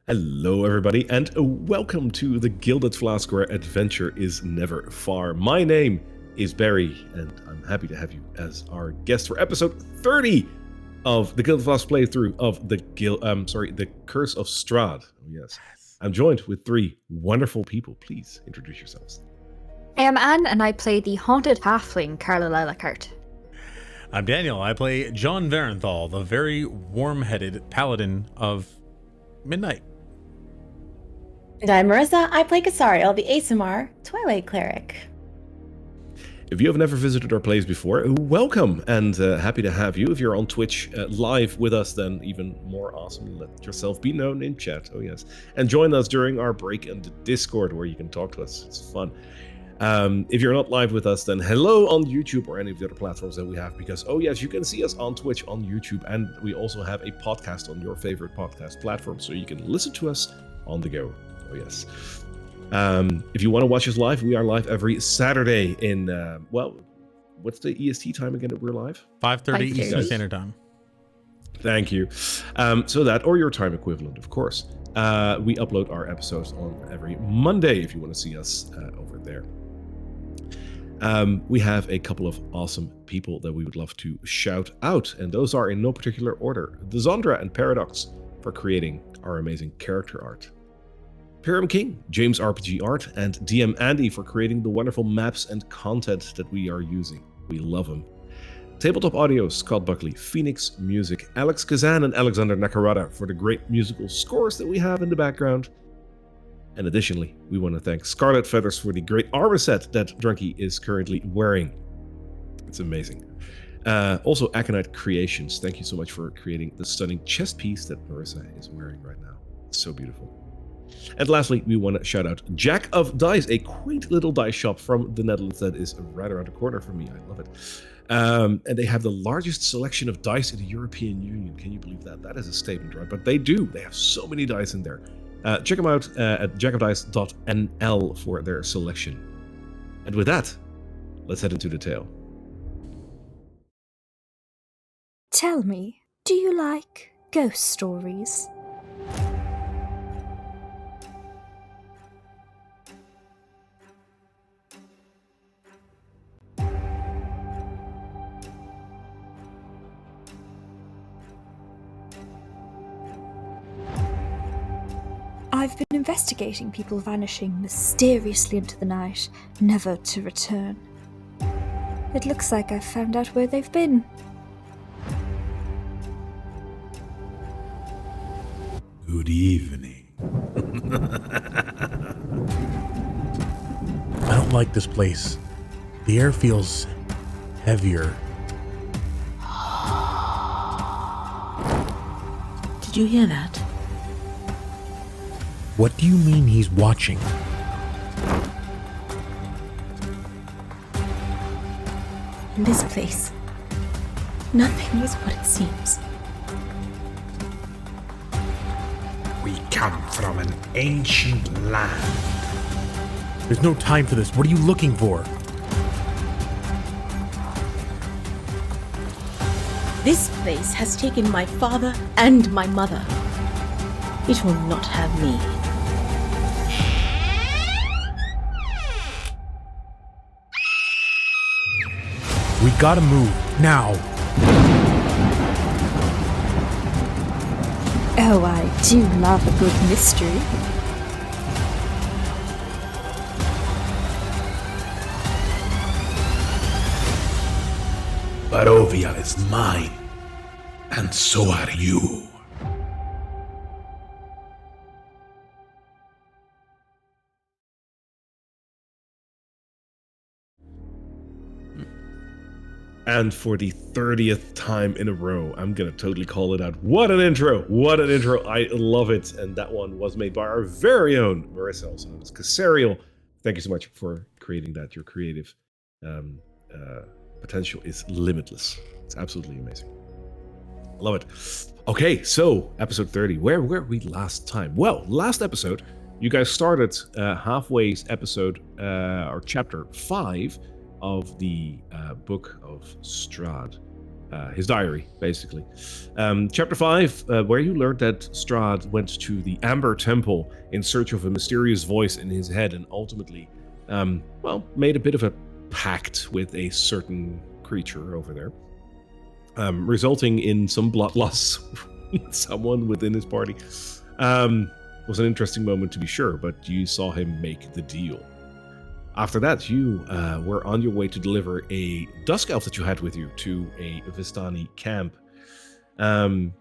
Hello, everybody, and welcome to the Gilded Flask, where adventure is never far. My name is Barry, and I'm happy to have you as our guest for episode 30 of the Gilded Flask playthrough of the Curse of Strahd. Oh, yes. I'm joined with three wonderful people. Please introduce yourselves. I am Anne, and I play the haunted halfling, Carla Lillicart. I'm Daniel. I play John Varenthal, the very warm-headed paladin of Midnight. And I'm Marissa. I play Kasariel, the ASMR Twilight Cleric. If you have never visited our plays before, welcome, and happy to have you. If you're on Twitch live with us, then even more awesome. Let yourself be known in chat. Oh, yes. And join us during our break in the Discord, where you can talk to us. It's fun. If you're not live with us, then hello on YouTube or any of the other platforms that we have, because, oh yes, you can see us on Twitch, on YouTube, and we also have a podcast on your favorite podcast platform, so you can listen to us on the go. Oh yes. If you want to watch us live, we are live every Saturday in, what's the EST time again that we're live? 5:30 Eastern Standard Time. Thank you. So that, or your time equivalent, of course. We upload our episodes on every Monday if you want to see us over there. We have a couple of awesome people that we would love to shout out, and those are in no particular order. Dezandra and Paradox for creating our amazing character art. Pyram King, James RPG Art, and DM Andy for creating the wonderful maps and content that we are using. We love them. Tabletop Audio, Scott Buckley, Phoenix Music, Alex Kazan, and Alexander Nakarada for the great musical scores that we have in the background. And additionally, we want to thank Scarlet Feathers for the great armor set that Drunky is currently wearing. It's amazing. Also, Aconite Creations, thank you so much for creating the stunning chest piece that Marissa is wearing right now. It's so beautiful. And lastly, we want to shout out Jack of Dice, a quaint little dice shop from the Netherlands that is right around the corner from me. I love it. And they have the largest selection of dice in the European Union. Can you believe that? That is a statement, right? But they do. They have so many dice in there. Check them out at jackofdice.nl for their selection. And with that, let's head into the tale. Tell me, do you like ghost stories? I've been investigating people vanishing mysteriously into the night, never to return. It looks like I've found out where they've been. Good evening. I don't like this place. The air feels heavier. Did you hear that? What do you mean he's watching? In this place, nothing is what it seems. We come from an ancient land. There's no time for this. What are you looking for? This place has taken my father and my mother. It will not have me. We gotta move, now! Oh, I do love a good mystery. Barovia is mine, and so are you. And for the 30th time in a row, I'm going to totally call it out. What an intro! What an intro! I love it. And that one was made by our very own Marissa, also known as Kasariel. Thank you so much for creating that. Your creative potential is limitless. It's absolutely amazing. I love it. Okay, so episode 30. Where were we last time? Well, last episode, you guys started halfway's episode, or chapter 5, of the Book of Strahd. his diary, basically. Chapter 5, where you learned that Strahd went to the Amber Temple in search of a mysterious voice in his head and ultimately, made a bit of a pact with a certain creature over there, resulting in some blood loss with someone within his party. Was an interesting moment to be sure, but you saw him make the deal. After that, you were on your way to deliver a Dusk Elf that you had with you to a Vistani camp. And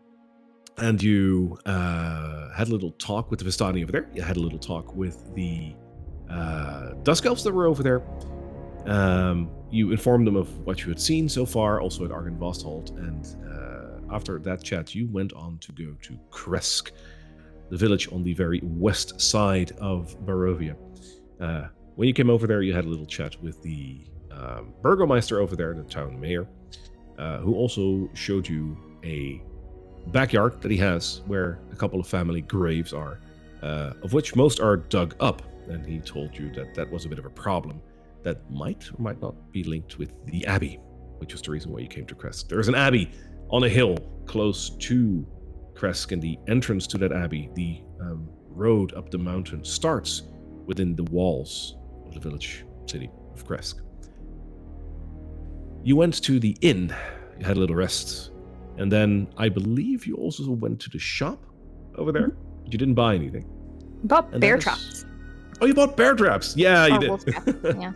you had a little talk with the Vistani over there. You had a little talk with the Dusk Elves that were over there. You informed them of what you had seen so far, also at Argon Vostholt. And after that chat, you went on to go to Kresk, the village on the very west side of Barovia. When you came over there, you had a little chat with the Burgomeister over there, the town mayor, who also showed you a backyard that he has where a couple of family graves are, of which most are dug up. And he told you that that was a bit of a problem that might or might not be linked with the Abbey, which was the reason why you came to Kresk. There is an Abbey on a hill close to Kresk, and the entrance to that Abbey, the road up the mountain, starts within the walls of the village city of Kresk. You went to the inn, you had a little rest, and then I believe you also went to the shop over there. You didn't buy anything. Bought And bear that is- traps. Oh, you bought bear traps! Yeah, you Or did. wolf traps, yeah.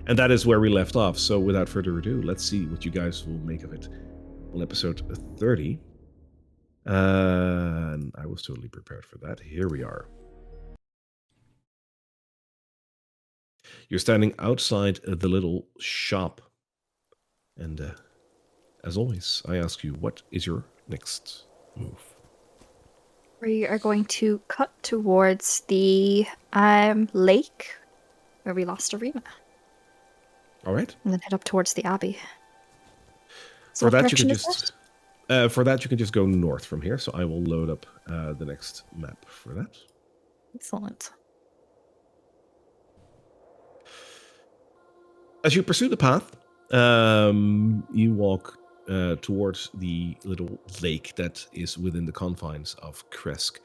And that is where we left off. So without further ado, let's see what you guys will make of it on episode 30. And I was totally prepared for that. Here we are. You're standing outside the little shop. And as always, I ask you, what is your next move? We are going to cut towards the lake where we lost Arena, All right. and then head up towards the Abbey. For what that, you direction can is just for that you can just go north from here. So I will load up the next map for that. Excellent. As you pursue the path, you walk towards the little lake that is within the confines of Kresk,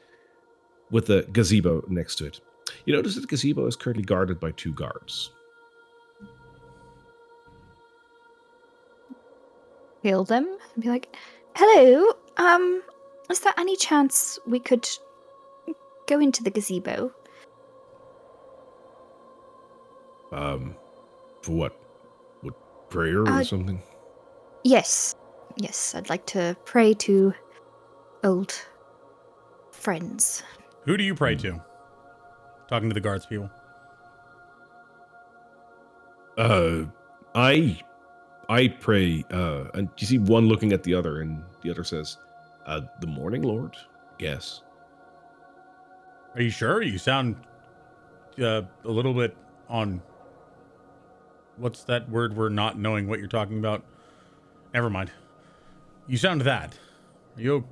with the gazebo next to it. You notice that the gazebo is currently guarded by 2 guards. Hail them and be like, "Hello, is there any chance we could go into the gazebo?" For what? What, prayer or something? Yes. Yes, I'd like to pray to old friends. Who do you pray to? Talking to the guards people. I pray, and you see one looking at the other, and the other says, the morning lord? Yes. Are you sure? You sound a little bit on... What's that word we're not knowing what you're talking about? Never mind. You sound that. Are you...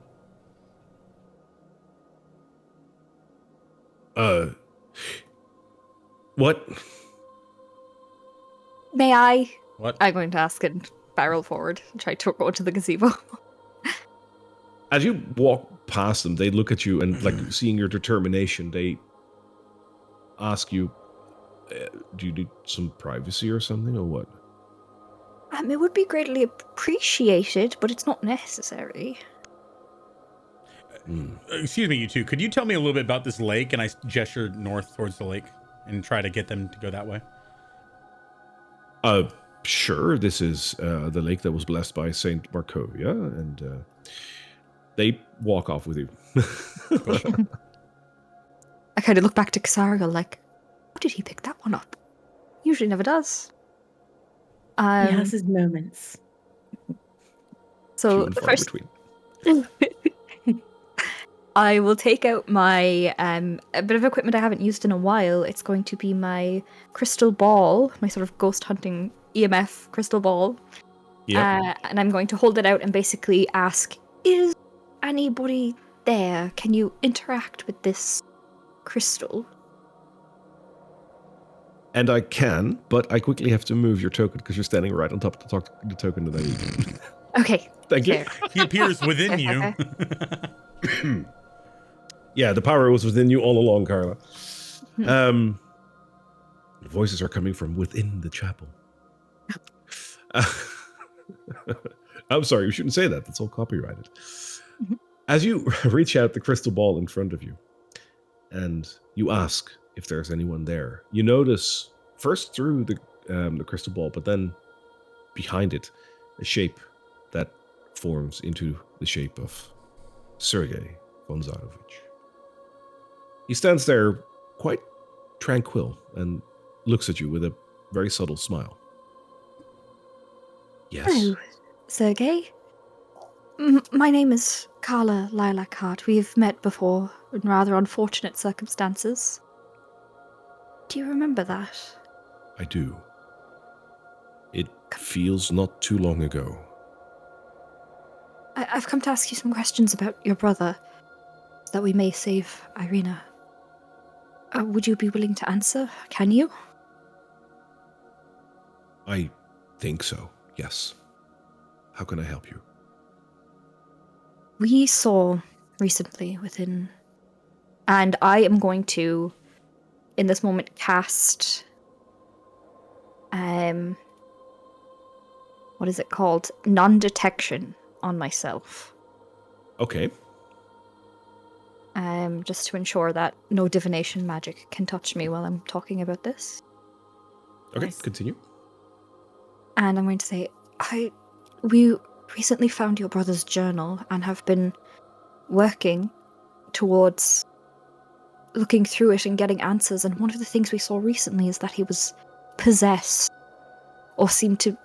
What? May I? What? I'm going to ask and barrel forward and try to go into the gazebo. As you walk past them, they look at you and, like, seeing your determination, they ask you, do you need some privacy or something, or what? It would be greatly appreciated, but it's not necessary. Excuse me, you two. Could you tell me a little bit about this lake? And I gesture north towards the lake and try to get them to go that way. Sure. This is the lake that was blessed by Saint Markovia, and they walk off with you. I kind of look back to Casariel like, how did he pick that one up? Usually never does. He has his moments. So Few and the far first, between. I will take out my a bit of equipment I haven't used in a while. It's going to be my crystal ball, my sort of ghost hunting EMF crystal ball. Yep. And I'm going to hold it out and basically ask, is anybody there? Can you interact with this crystal? And I can, but I quickly have to move your token because you're standing right on top of the token that I need. Okay. Thank you. Fair. He appears within Okay, you. okay. Yeah, the power was within you all along, Carla. Hmm. Voices are coming from within the chapel. I'm sorry, you shouldn't say that. That's all copyrighted. Mhm. As you reach out the crystal ball in front of you, and you ask if there's anyone there, you notice first through the crystal ball, but then behind it, a shape that forms into the shape of Sergei von Zarovich. He stands there quite tranquil and looks at you with a very subtle smile. Yes? Hello, Sergei. My name is Carla Lilac-Hart. We've met before in rather unfortunate circumstances. Do you remember that? I do. It feels not too long ago. I've come to ask you some questions about your brother, so that we may save Irina. Would you be willing to answer? Can you? I think so, yes. How can I help you? We saw recently and I am going to, in this moment, cast, what is it called? Non-detection on myself. Okay. Just to ensure that no divination magic can touch me while I'm talking about this. Okay, Nice. continue. And I'm going to say, we recently found your brother's journal and have been working towards looking through it and getting answers. And one of the things we saw recently is that he was possessed or seemed to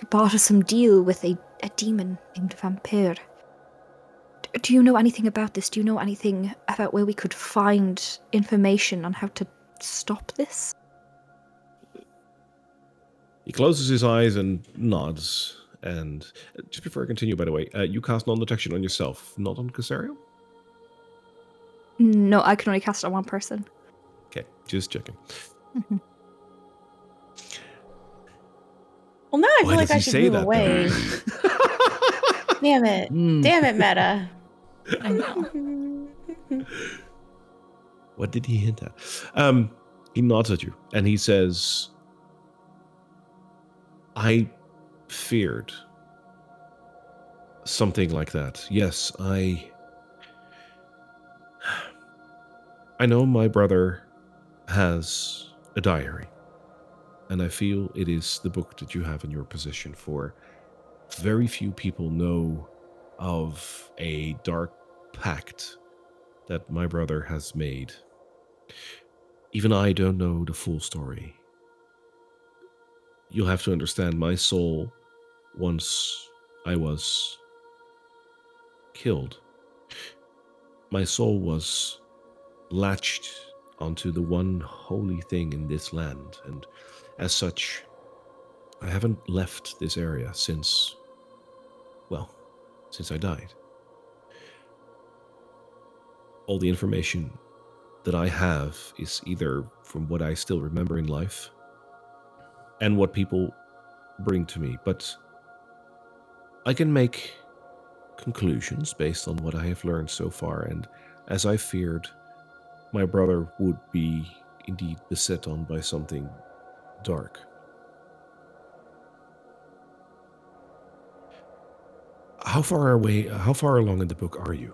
barter some deal with a demon named Vampire. Do you know anything about this? Do you know anything about where we could find information on how to stop this? He closes his eyes and nods. And just before I continue, by the way, you cast non-detection on yourself, not on Casario? No, I can only cast it on one person. Okay, just checking. Mm-hmm. Well, now I Why feel like does I he should say move that, away. though? Damn it. Damn it, Meta. I know. What did he hint at? He nods at you and he says, I feared something like that. Yes, I know my brother has a diary, and I feel it is the book that you have in your possession. For very few people know of a dark pact that my brother has made. Even I don't know the full story. You'll have to understand, my soul, once I was killed, my soul was latched onto the one holy thing in this land, and as such, I haven't left this area since I died. All the information that I have is either from what I still remember in life and what people bring to me, but I can make conclusions based on what I have learned so far, and as I feared, my brother would be indeed beset on by something dark. How far along in the book are you?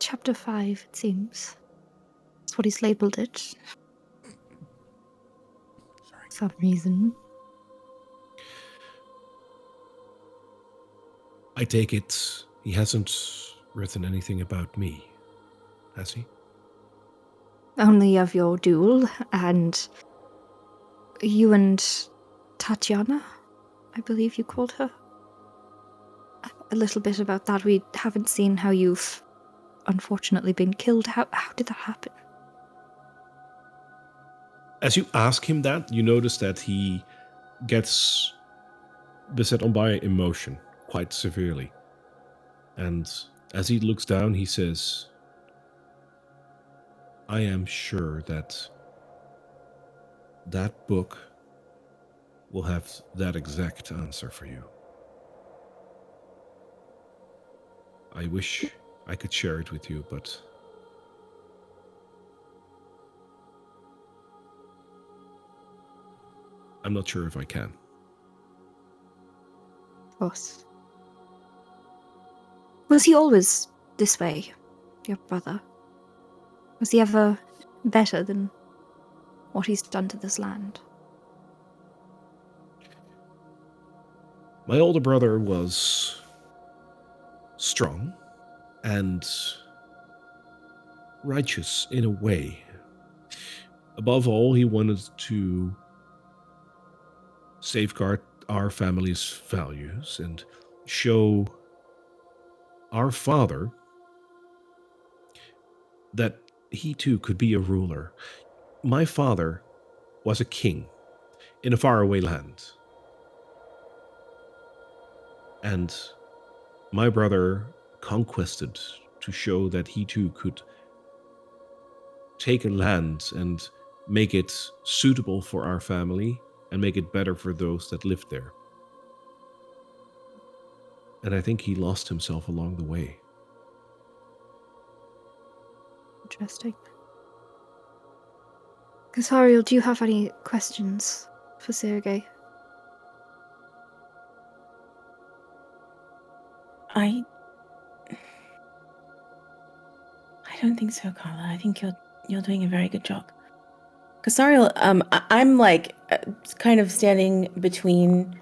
Chapter 5, it seems. That's what he's labeled it. Sorry. For some reason. I take it he hasn't written anything about me, has he? Only of your duel, and you and Tatiana, I believe you called her. A little bit about that. We haven't seen how you've unfortunately been killed. How did that happen? As you ask him that, you notice that he gets beset on by emotion quite severely. And as he looks down, he says, I am sure that that book will have that exact answer for you. I wish I could share it with you, but I'm not sure if I can. Of course. Was he always this way, your brother? Was he ever better than what he's done to this land? My older brother was strong and righteous in a way. Above all, he wanted to safeguard our family's values and show our father that he too could be a ruler. My father was a king in a faraway land. And my brother conquested to show that he too could take a land and make it suitable for our family and make it better for those that lived there. And I think he lost himself along the way. Interesting. Kasariel, do you have any questions for Sergei? I don't think so, Carla. I think you're doing a very good job. Kasariel, I'm like kind of standing between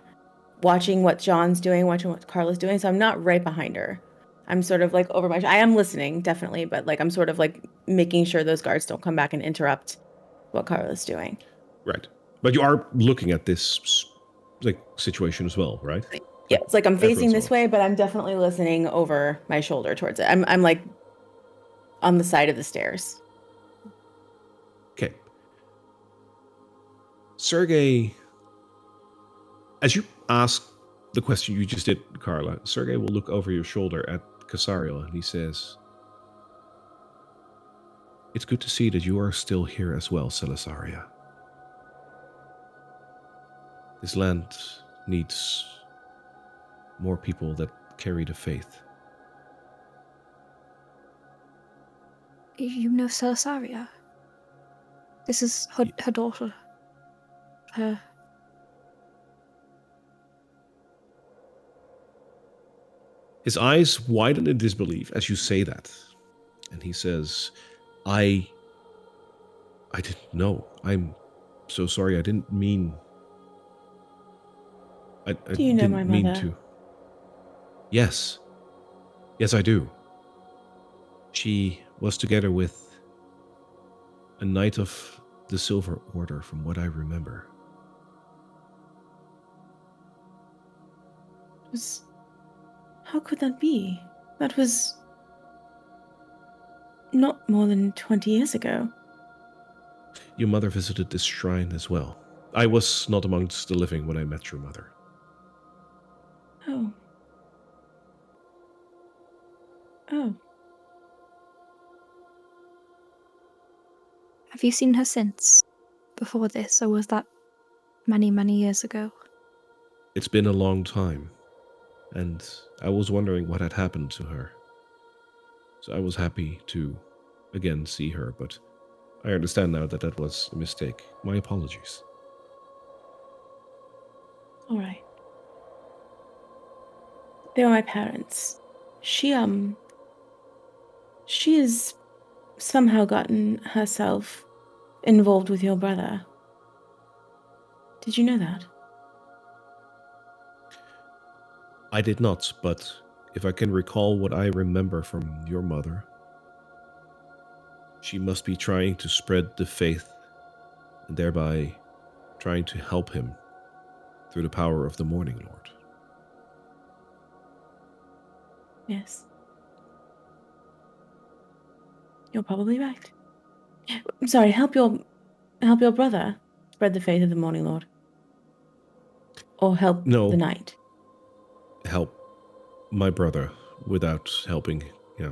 watching what John's doing, watching what Carla's doing, so I'm not right behind her. I'm sort of like over my. I am listening, definitely, but like I'm sort of like making sure those guards don't come back and interrupt what Carla's doing. Right. But you are looking at this like situation as well, right? Yeah, it's like I'm facing Everyone's this way, but I'm definitely listening over my shoulder towards it. I'm like on the side of the stairs. Okay. Sergei, as you ask the question you just did, Carla, Sergei will look over your shoulder at Kasariel and he says, "It's good to see that you are still here as well, Celisaria. This land needs more people that carry the faith." You know Celisaria? This is her daughter. Her... His eyes widen in disbelief as you say that. And he says, I didn't know. I'm so sorry. I didn't mean... I Do you know didn't my mean mother? to. Yes. Yes, I do. She was together with a knight of the Silver Order, from what I remember. How could that be? That was not more than 20 years ago. Your mother visited this shrine as well. I was not amongst the living when I met your mother. Oh. Oh. Have you seen her since? Before this, or was that many, many years ago? It's been a long time, and I was wondering what had happened to her. So I was happy to again see her, but I understand now that that was a mistake. My apologies. All right. They were my parents. She has somehow gotten herself involved with your brother. Did you know that? I did not, but if I can recall what I remember from your mother, she must be trying to spread the faith and thereby trying to help him through the power of the Morning Lord. Yes. You're probably right. I'm sorry, help your brother spread the faith of the Morning Lord. Or help No. the knight. Help my brother without helping, yeah.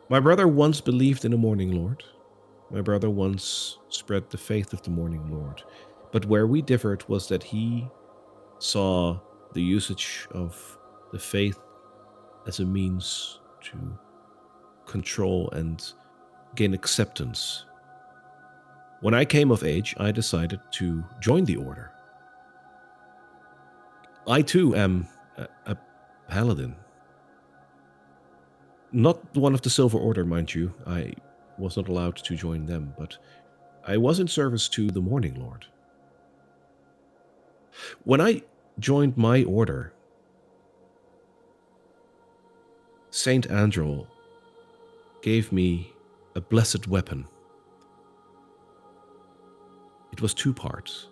My brother once believed in a Morning Lord. My brother once spread the faith of the Morning Lord. But where we differed was that he saw the usage of the faith as a means to control and gain acceptance. When I came of age, I decided to join the order. I too am a paladin. Not one of the Silver Order, mind you. I was not allowed to join them, but I was in service to the Morning Lord. When I joined my order, Saint Andrel gave me a blessed weapon. It was 2 parts.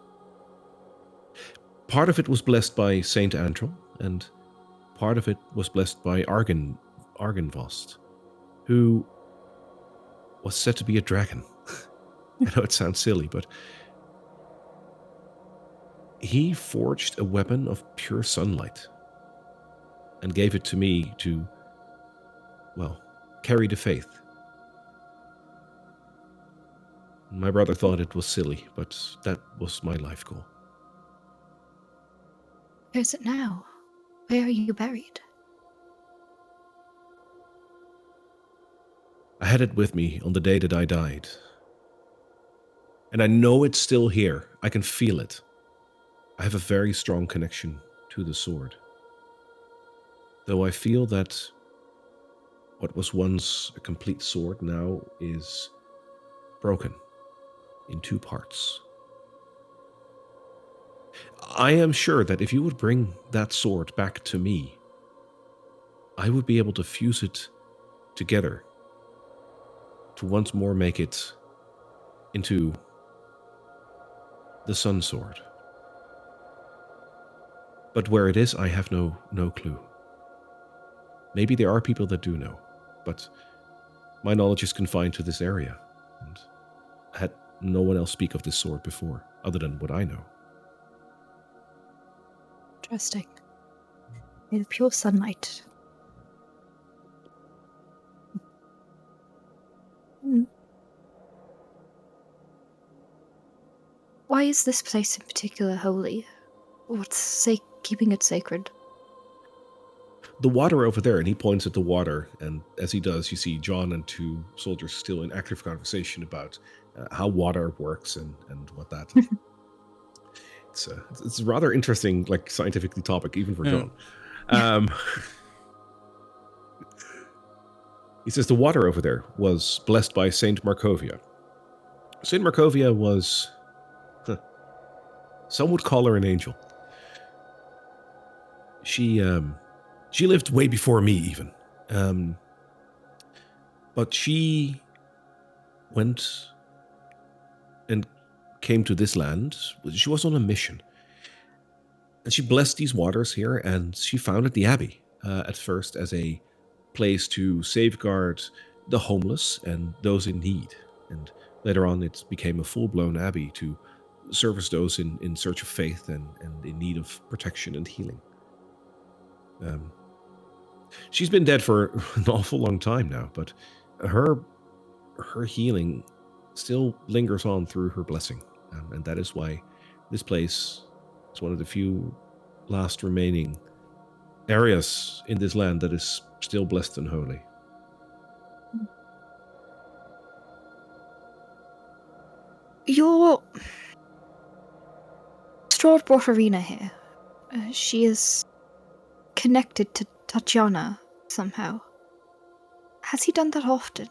Part of it was blessed by Saint Andrel, and part of it was blessed by Argynvost, who was said to be a dragon. I know it sounds silly, but he forged a weapon of pure sunlight and gave it to me to, well, carry the faith. My brother thought it was silly, but that was my life goal. Where is it now? Where are you buried? I had it with me on the day that I died. And I know it's still here. I can feel it. I have a very strong connection to the sword. Though I feel that what was once a complete sword now is broken in 2 parts. I am sure that if you would bring that sword back to me, I would be able to fuse it together to once more make it into the Sun Sword. But where it is, I have no clue. Maybe there are people that do know, but my knowledge is confined to this area, and I had no one else speak of this sword before, other than what I know. Interesting. Made of pure sunlight. Why is this place in particular holy? What's keeping it sacred? The water over there, and he points at the water, and as he does, you see John and 2 soldiers still in active conversation about how water works and what that. It's a rather interesting, like, scientifically topic, even for John. He says the water over there was blessed by Saint Markovia. Saint Markovia was, some would call her an angel. She lived way before me, even. But she went and came to this land. She was on a mission. And she blessed these waters here, and she founded the Abbey, at first as a place to safeguard the homeless and those in need. And later on, it became a full-blown abbey to service those in search of faith and in need of protection and healing. She's been dead for an awful long time now, but her healing still lingers on through her blessing. And that is why this place is one of the few last remaining areas in this land that is still blessed and holy. Your Strahd brought Arena here. She is connected to Tatiana somehow. Has he done that often?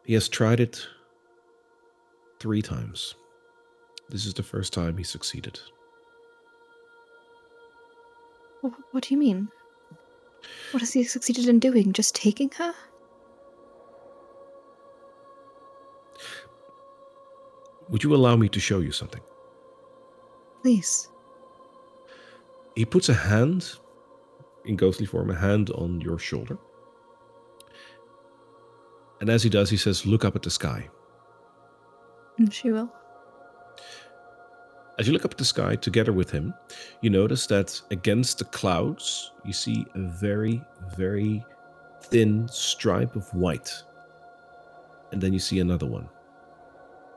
He has tried it 3 times. This is the first time he succeeded. What do you mean? What has he succeeded in doing? Just taking her? Would you allow me to show you something? Please. He puts a hand, in ghostly form, a hand on your shoulder. And as he does, he says, look up at the sky. She will. As you look up at the sky together with him, you notice that against the clouds, you see a very, very thin stripe of white. And then you see another one,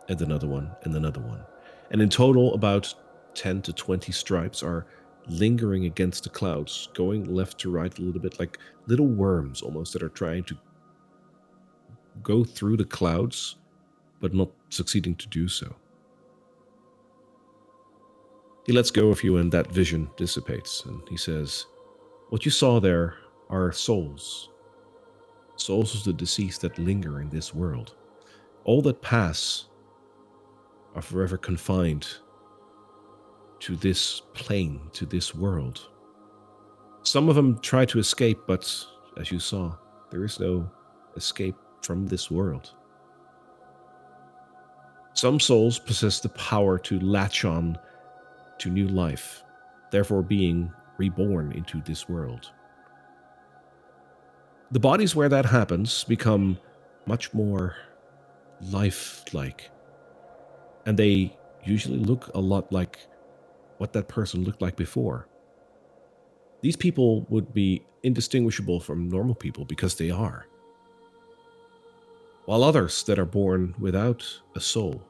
and another one, and another one. And in total, about 10 to 20 stripes are lingering against the clouds, going left to right a little bit, like little worms almost that are trying to go through the clouds, but not succeeding to do so. He lets go of you and that vision dissipates, and he says, what you saw there are souls. Souls of the deceased that linger in this world. All that pass are forever confined to this plane, to this world. Some of them try to escape, but as you saw, there is no escape from this world. Some souls possess the power to latch on to new life, therefore being reborn into this world. The bodies where that happens become much more lifelike, and they usually look a lot like what that person looked like before. These people would be indistinguishable from normal people because they are. While others that are born without a soul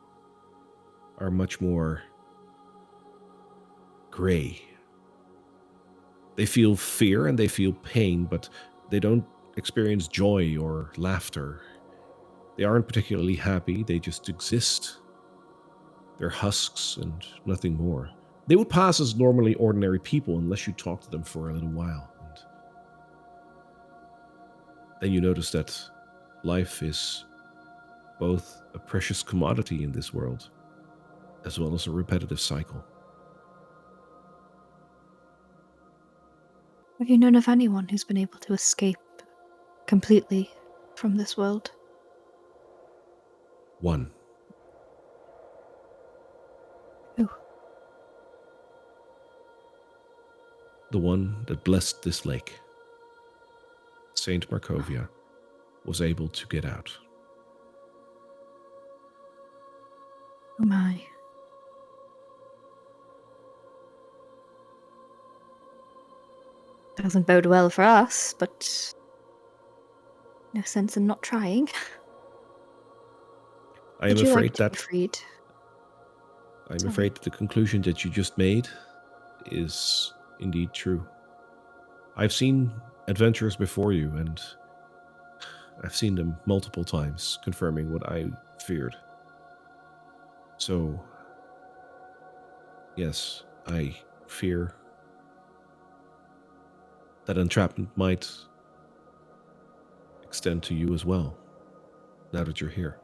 are much more gray. They feel fear and they feel pain, but they don't experience joy or laughter. They aren't particularly happy, they just exist. They're husks and nothing more. They would pass as normally ordinary people unless you talk to them for a little while. And then you notice that life is both a precious commodity in this world, as well as a repetitive cycle. Have you known of anyone who's been able to escape completely from this world? One. Who? The one that blessed this lake. Saint Markovia was able to get out. Oh my. Doesn't bode well for us, but no sense in not trying. I am Would you afraid like to that be freed? I'm Sorry. afraid that the conclusion that you just made is indeed true. I've seen adventurers before you, and I've seen them multiple times, confirming what I feared. So, yes, I fear that entrapment might extend to you as well, now that you're here.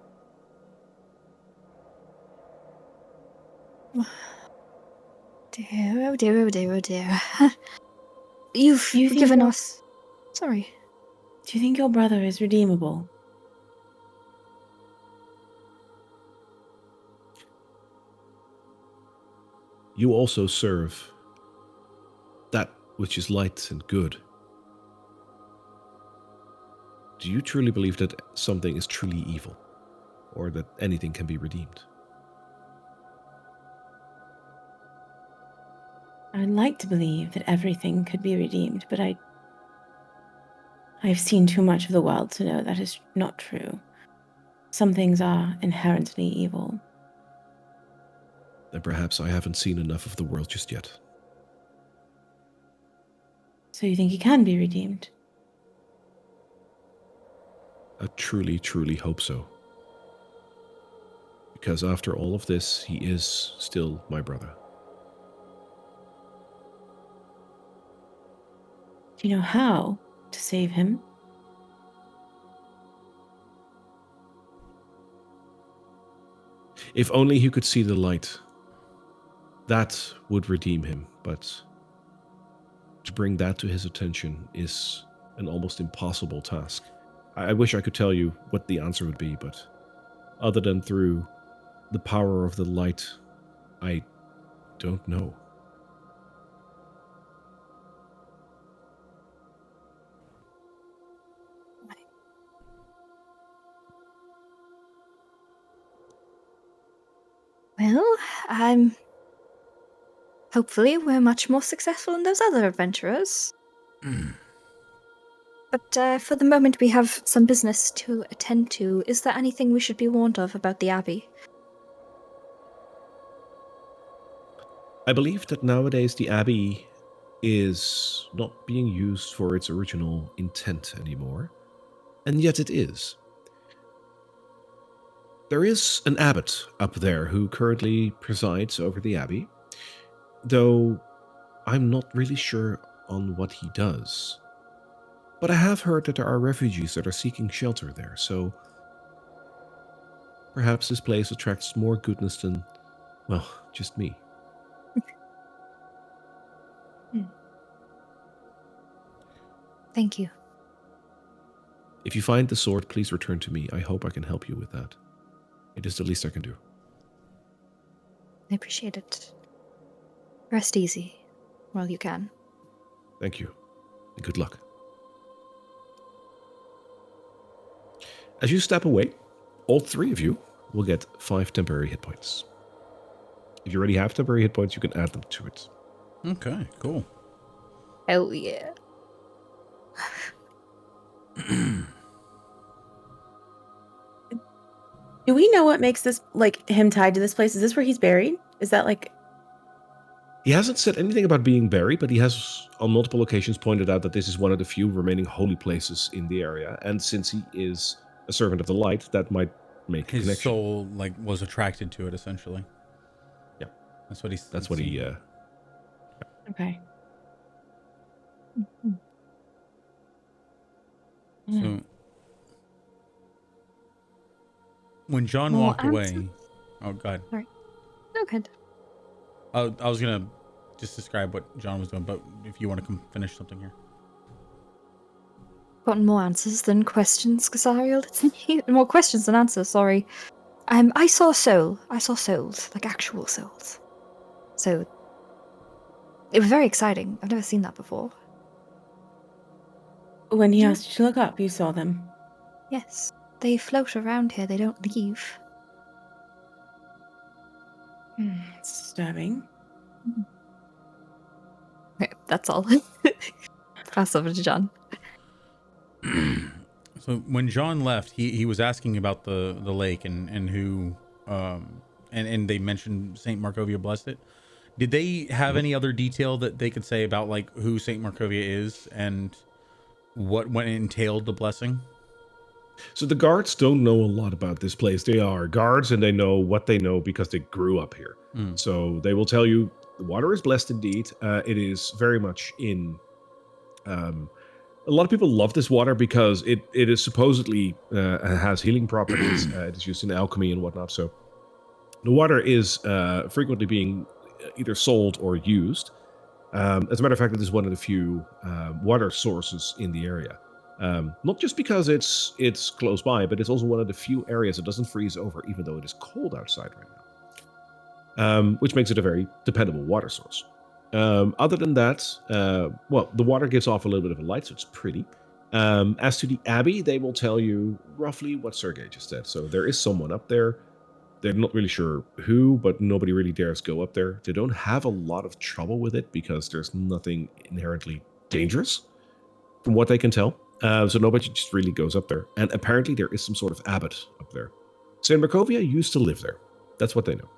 Dear, oh dear, oh dear, oh dear. You've You think given you're- us... Sorry. Do you think your brother is redeemable? You also serve that which is light and good. Do you truly believe that something is truly evil, or that anything can be redeemed? I'd like to believe that everything could be redeemed, but I've seen too much of the world to know that is not true. Some things are inherently evil. Then perhaps I haven't seen enough of the world just yet. So you think he can be redeemed? I truly, truly hope so. Because after all of this, he is still my brother. Do you know how to save him? If only he could see the light, that would redeem him, but to bring that to his attention is an almost impossible task. I wish I could tell you what the answer would be, but other than through the power of the light, I don't know. Well, I'm hopefully we're much more successful than those other adventurers. But for the moment, we have some business to attend to. Is there anything we should be warned of about the Abbey? I believe that nowadays the Abbey is not being used for its original intent anymore, and yet it is. There is an abbot up there who currently presides over the Abbey, though I'm not really sure on what he does. But I have heard that there are refugees that are seeking shelter there, so perhaps this place attracts more goodness than, well, just me. Thank you. If you find the sword, please return to me. I hope I can help you with that. It is the least I can do. I appreciate it. Rest easy while you can. Thank you, and good luck. As you step away, all three of you will get 5 temporary hit points. If you already have temporary hit points, you can add them to it. Okay, cool. Hell yeah. Do we know what makes this, like, him tied to this place? Is this where he's buried? Is that like... He hasn't said anything about being buried, but he has on multiple occasions pointed out that this is one of the few remaining holy places in the area. And since he is a servant of the light, that might make a His connection. soul like was attracted to it essentially. Yeah. That's what he's. That's what he... Okay. So when John More walked away, answers? oh god, No good. I was gonna just describe what John was doing, but if you want to finish something here. Gotten more answers than questions, Casariel. It's more questions than answers, sorry. I saw a soul. I saw souls, like actual souls. So it was very exciting. I've never seen that before. When he asked you to look up, you saw them. Yes. They float around here, they don't leave. It's disturbing. Okay, that's all. Pass over to John. So when John left, he was asking about the lake and who and they mentioned Saint Markovia blessed it. Did they have any other detail that they could say about like who Saint Markovia is and what entailed the blessing? So the guards don't know a lot about this place. They are guards and they know what they know because they grew up here. So they will tell you the water is blessed indeed. It is very much in... a lot of people love this water because it is supposedly has healing properties. It is used in alchemy and whatnot. So the water is frequently being either sold or used. As a matter of fact, it is one of the few water sources in the area. Not just because it's close by, but it's also one of the few areas that doesn't freeze over, even though it is cold outside right now. Which makes it a very dependable water source. Other than that, well, the water gives off a little bit of a light, so it's pretty. As to the Abbey, they will tell you roughly what Sergei just said. So there is someone up there. They're not really sure who, but nobody really dares go up there. They don't have a lot of trouble with it because there's nothing inherently dangerous, from what they can tell. So nobody just really goes up there. And apparently there is some sort of abbot up there. Saint Markovia used to live there. That's what they know.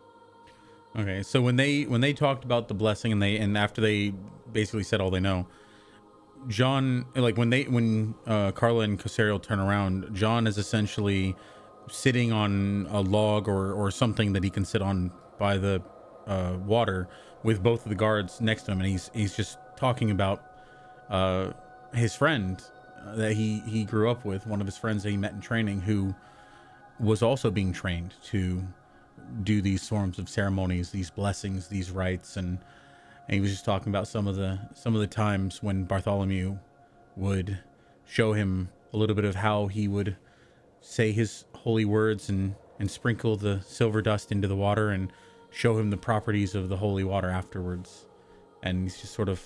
Okay, so when they talked about the blessing and after they basically said all they know, John, like when Carla and Casariel turn around, John is essentially sitting on a log or something that he can sit on by the water with both of the guards next to him, and he's just talking about his friend that he grew up with, one of his friends that he met in training, who was also being trained to do these forms of ceremonies, these blessings, these rites, and he was just talking about some of the times when Bartholomew would show him a little bit of how he would say his holy words and sprinkle the silver dust into the water and show him the properties of the holy water afterwards. And he's just sort of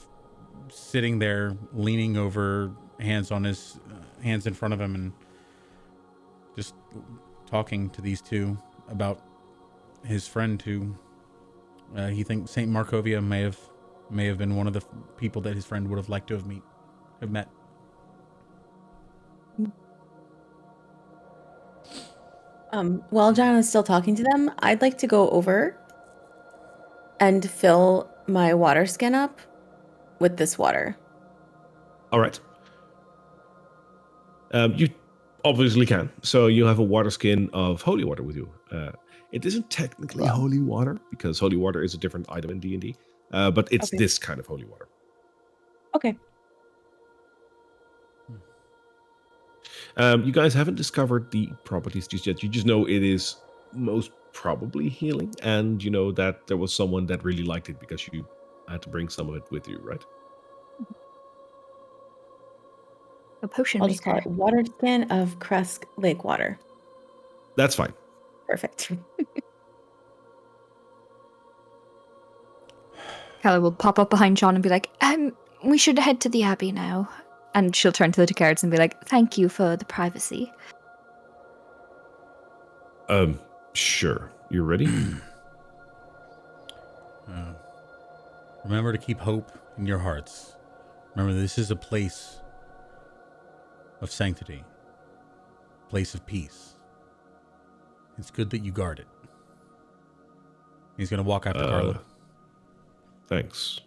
sitting there leaning over, hands on his hands in front of him, and just talking to these two about his friend who He thinks Saint Markovia may have been one of the people that his friend would have liked to have met. While John is still talking to them, I'd like to go over and fill my water skin up with this water. All right. You obviously can. So you have a water skin of holy water with you. It isn't technically holy water because holy water is a different item in D&D, but it's this kind of holy water. Okay. You guys haven't discovered the properties just yet. You just know it is most probably healing, and you know that there was someone that really liked it because you had to bring some of it with you, right? A potion I'll just call maker. it water skin of Kresk lake water. That's fine. Perfect. Kella will pop up behind John and be like, we should head to the Abbey now. And she'll turn to the guards and be like, thank you for the privacy. Sure. You ready? Remember to keep hope in your hearts. Remember, this is a place of sanctity, place of peace. It's good that you guard it. He's going to walk after Carla. Thanks.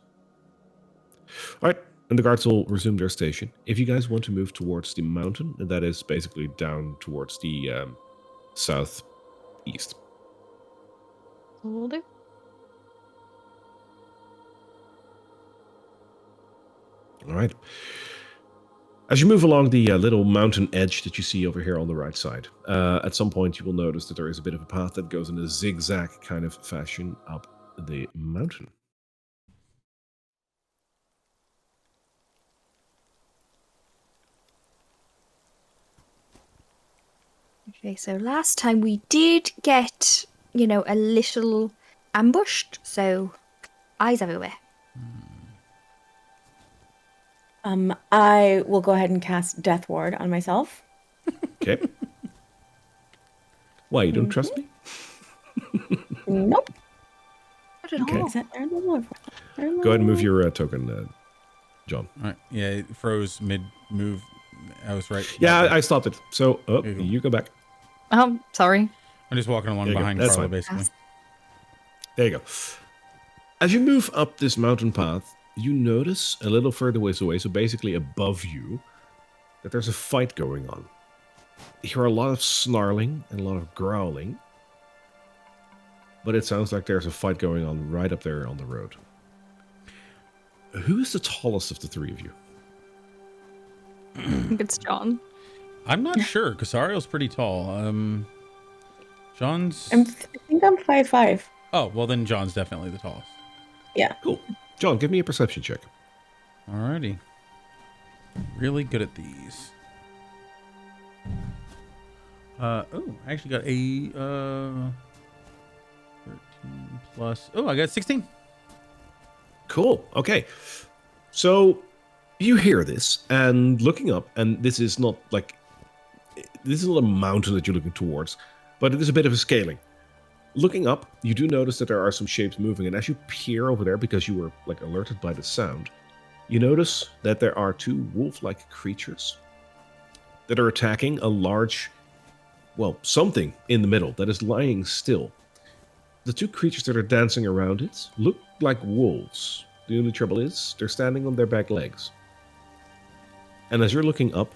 All right. And the guards will resume their station. If you guys want to move towards the mountain, that is basically down towards the southeast. Will do. All right. As you move along the little mountain edge that you see over here on the right side, at some point you will notice that there is a bit of a path that goes in a zigzag kind of fashion up the mountain. Okay, so last time we did get, a little ambushed, so eyes everywhere. I will go ahead and cast Death Ward on myself. Okay. Why, you don't trust me? Nope. Not at Okay. all. Go Go ahead and move your token, John. All right. Yeah, it froze mid-move. I was right. Yeah, I stopped it. So, There you go. you go back. Sorry. I'm just walking along There you go. behind That's Carla, fine. basically. There you go. As you move up this mountain path, you notice a little further ways away, so basically above you, that there's a fight going on. You hear a lot of snarling and a lot of growling, but it sounds like there's a fight going on right up there on the road. Who is the tallest of the three of you? I think it's John. I'm not sure. Casario's pretty tall. John's... I think I'm 5'5". Oh, well then John's definitely the tallest. Yeah. Cool. John, give me a perception check. Alrighty. Really good at these. I actually got a 13 plus. Oh, I got 16. Cool. Okay. So you hear this and looking up, and this is not a mountain that you're looking towards, but it is a bit of a scaling. Looking up, you do notice that there are some shapes moving, and as you peer over there, because you were alerted by the sound, you notice that there are two wolf-like creatures that are attacking a large, something in the middle that is lying still. The two creatures that are dancing around it look like wolves. The only trouble is, they're standing on their back legs. And as you're looking up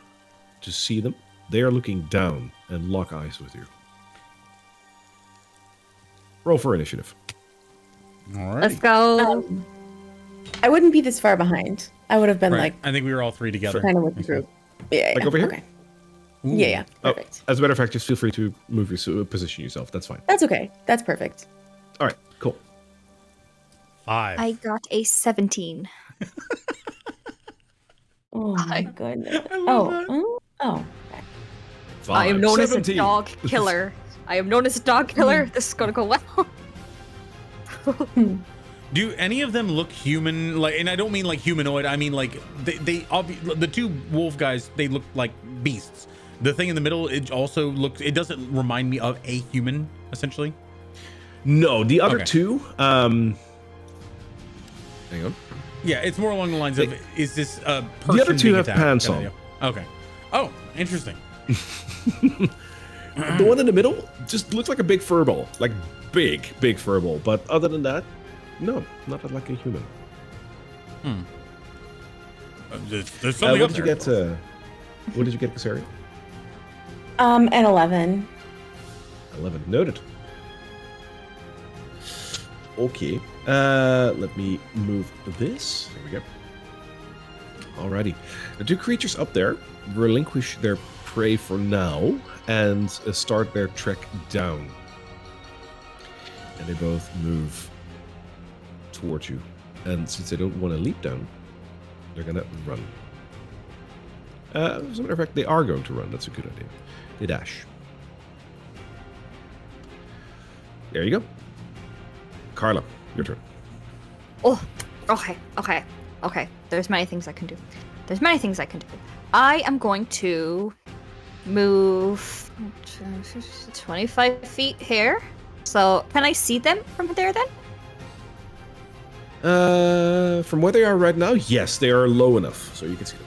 to see them, they are looking down and lock eyes with you. Roll for initiative. Alright. Let's go. I wouldn't be this far behind. I would have been Right. I think we were all three together. kind of with the group. Yeah. Like over here? Okay. Ooh. Yeah. Perfect. As a matter of fact, just feel free to move your position yourself. That's fine. That's okay. That's perfect. All right, cool. 5. I got a 17. Oh my goodness. I love that. Oh. Okay. I am known as a 17. dog killer. I am known as a dog killer. This is gonna go well. Do any of them look human? And I don't mean like humanoid. I mean the two wolf guys. They look like beasts. The thing in the middle, it doesn't remind me of a human, essentially. No, the other Okay. two. Hang on. Yeah, it's more along the lines of, is this a person The other two being have attacked pants kind on. of deal? Okay. Oh, interesting. The one in the middle just looks like a big furball, like big furball. But other than that, no, not like a human. There's something What up did you there. get? What did you get, Casaria? An 11. 11. Noted. Okay. Let me move this. There we go. Alrighty. The two creatures up there relinquish their prey for now and start their trek down. And they both move towards you. And since they don't want to leap down, they're gonna run. As a matter of fact, they are going to run. That's a good idea. They dash. There you go. Carla, your turn. Oh, okay. There's many things I can do. I am going to move 25 feet here. So, can I see them from there then? From where they are right now, yes, they are low enough, so you can see them.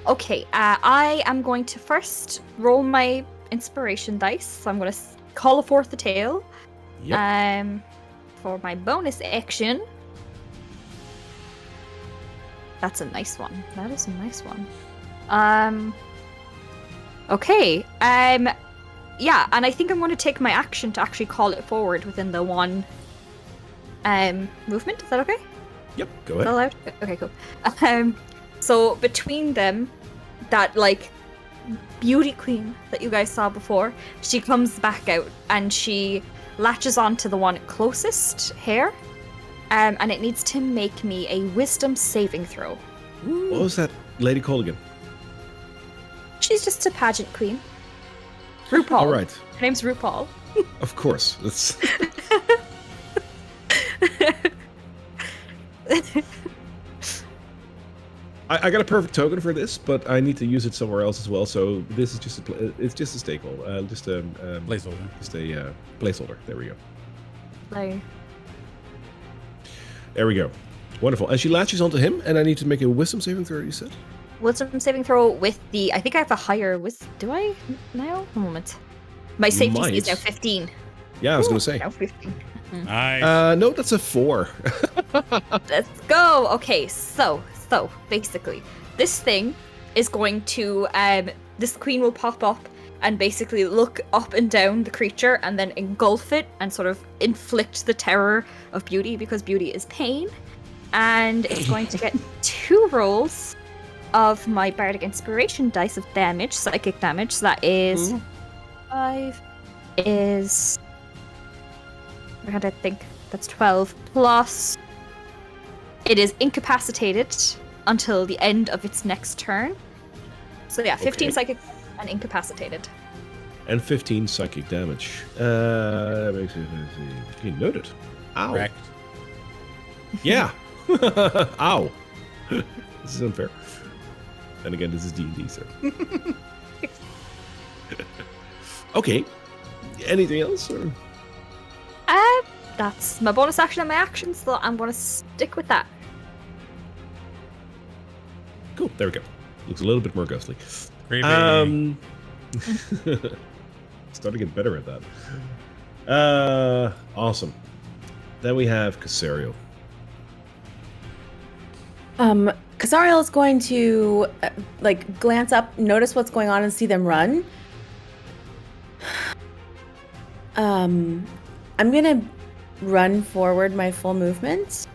Okay, I am going to first roll my inspiration dice. So I'm going to call forth the tail. Yep. For my bonus action. That's a nice one. That is a nice one. Okay. Yeah, and I think I'm going to take my action to actually call it forward within the one movement. Is that okay? Yep, go Is that ahead. allowed? Okay, cool. So between them, that like beauty queen that you guys saw before, she comes back out and she latches onto the one closest here, and it needs to make me a wisdom saving throw. What was that lady called again? She's just a pageant queen. RuPaul. All right, Her name's RuPaul. of course. That's I got a perfect token for this, but I need to use it somewhere else as well. So this is just it's just a staple, just a Placeholder. just a placeholder. There we go. Like, There we go. Wonderful. And she latches onto him, and I need to make a wisdom saving throw. You said. wisdom saving throw with the. I think I have a higher wisdom. Do I now? A moment. My safety might. is now 15. Yeah, I was Ooh, gonna say. Now 15. Nice. No, that's a 4. Let's go. Okay, so basically, this thing is going to this queen will pop up and basically look up and down the creature and then engulf it and sort of inflict the terror of beauty, because beauty is pain. And it's going to get 2 rolls of my bardic inspiration dice of damage, psychic damage. So that is 5 is. How do I think? That's 12 plus. It is incapacitated until the end of its next turn. So yeah, 15 Okay. psychic and incapacitated. And 15 psychic damage. That makes it 15. Noted. Ow. Correct. Yeah. Ow. This is unfair. And again, this is D&D, so. Okay. Anything else? Or? That's my bonus action and my action, so I'm gonna stick with that. Cool. There we go. Looks a little bit more ghostly. Creepy. Starting to get better at that. Awesome. Then we have Casario. Casariel is going to like glance up, notice what's going on, and see them run. I'm gonna run forward my full movement.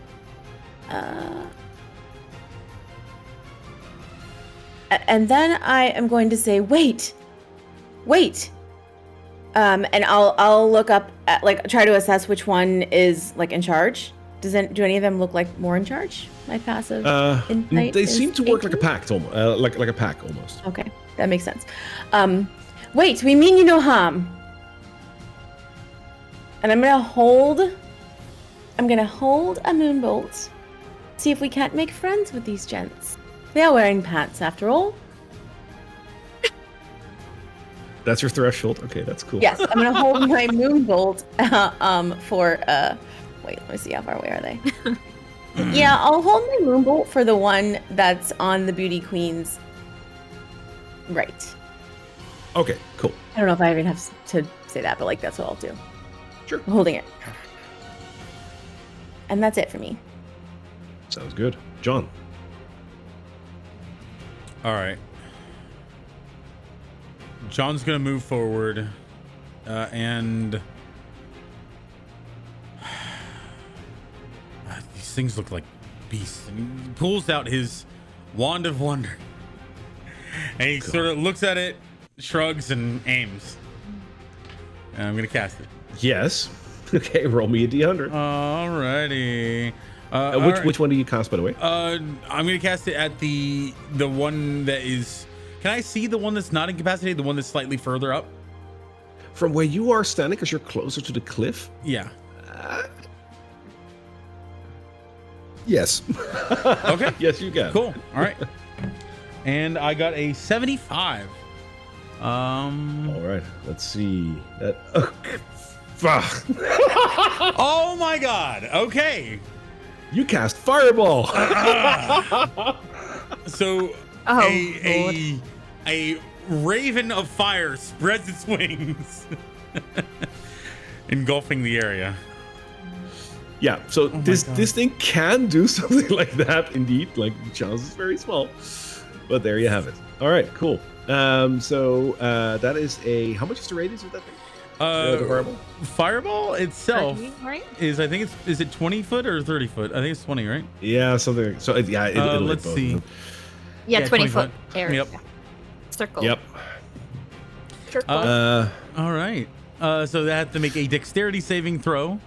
And then I am going to say, wait. And I'll look up at, like, try to assess which one is like in charge. Do any of them look like more in charge? My passive insight. They is seem to work like a 18? pack, like a pack almost. Okay, that makes sense. Wait, we mean you no harm. And I'm gonna hold a moonbolt. See if we can't make friends with these gents. They are wearing pants after all. That's your threshold. Okay, that's cool. Yes, I'm gonna hold my moonbolt for wait, let me see how far away are they? Yeah, I'll hold my moonbolt for the one that's on the beauty queen's right. Okay, cool. I don't know if I even have to say that, but like that's what I'll do. Sure. I'm holding it. And that's it for me. Sounds good. John. All right. John's gonna move forward, and these things look like beasts. And he pulls out his wand of wonder, and he sort of looks at it, shrugs, and aims. And I'm gonna cast it. Yes. Okay, roll me a d100. Alrighty. Which one do you cast, by the way? I'm gonna cast it at the one that is. Can I see the one that's not incapacitated? The one that's slightly further up? From where you are standing, because you're closer to the cliff? Yeah. Yes. Okay. Yes, you can. Cool. All right. And I got a 75. All right. Let's see. That. Fuck. Oh my God. Okay. You cast Fireball. So a raven of fire spreads its wings, engulfing the area. Yeah. So this thing can do something like that. Indeed, like the chance is very small, but there you have it. All right. Cool. So that is a. How much is the radius of that thing? The fireball? Fireball itself 30, right? is, I think is it 20 foot or 30 foot? I think it's 20, right? Yeah, something. So it'll hit let's both see. of them. Yeah, Yeah, 20 20 foot foot. area. Yep. Circle. Yep. Circle. All right. So they have to make a dexterity saving throw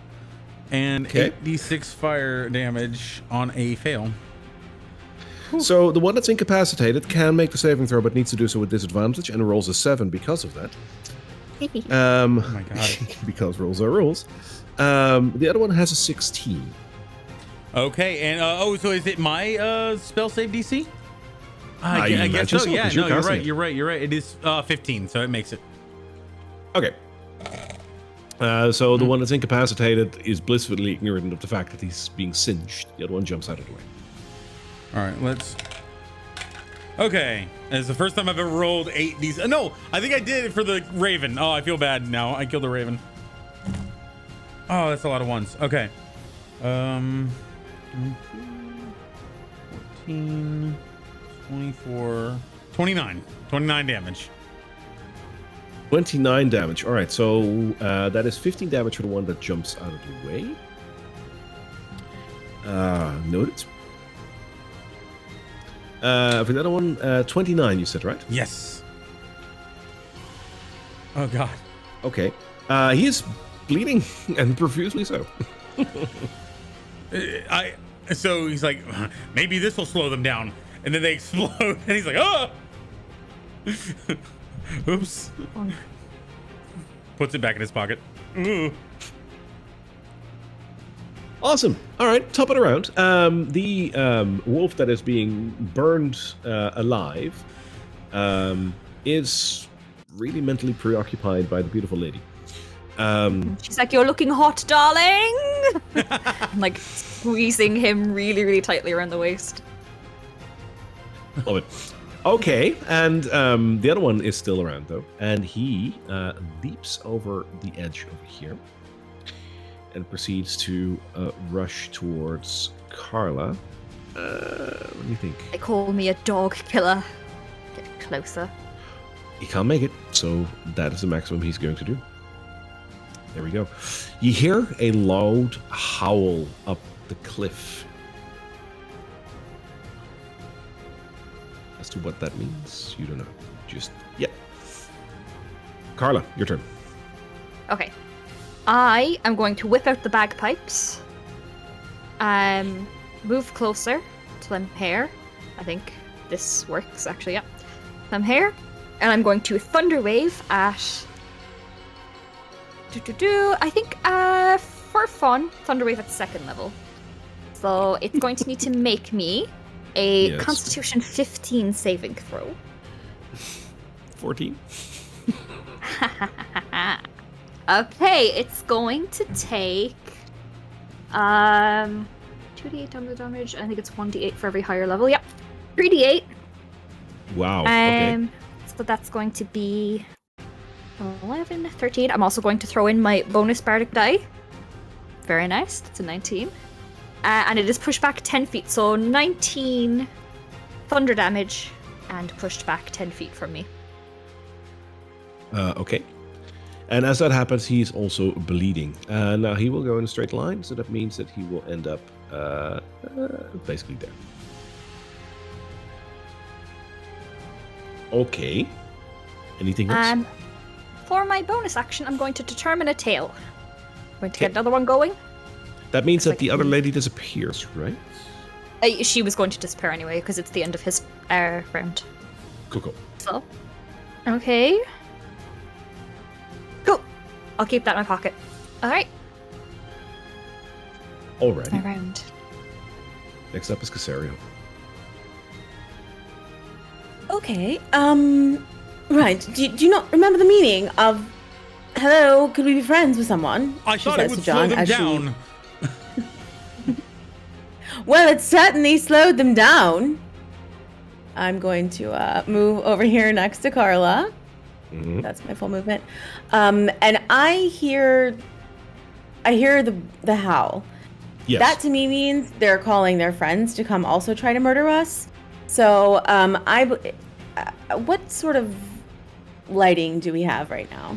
and Okay. 8d6 fire damage on a fail. So the one that's incapacitated can make the saving throw, but needs to do so with disadvantage, and rolls a 7 because of that. Oh my God. Because rules are rules. The other one has a 16. Okay, and so is it my spell save DC? I guess imagine so. so, Yeah, 'cause no, you're you're casting right. it. You're right. You're right. It is 15, so it makes it. Okay. So the one that's incapacitated is blissfully ignorant of the fact that he's being singed. The other one jumps out of the way. All right, let's. Okay, it's the first time I've ever rolled 8d. No, I think I did it for the raven. Oh, I feel bad now. I killed the raven. Oh, that's a lot of ones. Okay. 14, 24, 29. 29 damage. 29 damage. All right, so that is 15 damage for the one that jumps out of the way. Noted. For the other one, 29, you said, right? Yes. Oh, God. Okay. He is bleeding, and profusely so. So he's like, maybe this will slow them down. And then they explode, and he's like, oh! Oops. Puts it back in his pocket. Ooh. Awesome. All right, top it around. The wolf that is being burned alive is really mentally preoccupied by the beautiful lady. She's like, "You're looking hot, darling!" I'm like squeezing him really, really tightly around the waist. Love it. Okay, and the other one is still around, though, and he leaps over the edge over here and proceeds to rush towards Carla. What do you think? They call me a dog killer. Get closer. He can't make it, so that is the maximum he's going to do. There we go. You hear a loud howl up the cliff. As to what that means, you don't know. Just yet. Carla, your turn. Okay. I am going to whip out the bagpipes. Move closer to them here. I think this works actually, yeah. I'm here. And I'm going to Thunderwave at I think for fun, Thunderwave at 2nd level. So it's going to need to make me a Yes. Constitution 15 saving throw. 14. Okay, it's going to take 2d8 damage. I think it's 1d8 for every higher level. Yep. 3d8. Wow. Okay. So that's going to be 11, 13. I'm also going to throw in my bonus bardic die. Very nice. That's a 19. And it is pushed back 10 feet. So 19 thunder damage and pushed back 10 feet from me. Okay. And as that happens, he's also bleeding. Now he will go in a straight line, so that means that he will end up basically there. Okay. Anything else? For my bonus action, I'm going to determine a tail. I'm going to get another one going. That means that the other lady disappears, right? She was going to disappear anyway, because it's the end of his round. Cool. So, okay. Cool. I'll keep that in my pocket. Alright. Alrighty. My round. Next up is Casario. Okay. Right. Do you not remember the meaning of "Hello, could we be friends with someone"? I She thought it says would to slow John them as she- down. Well, it certainly slowed them down. I'm going to move over here next to Carla. Mm-hmm. That's my full movement. And I hear the howl. Yes. That to me means they're calling their friends to come also try to murder us. So, what sort of lighting do we have right now?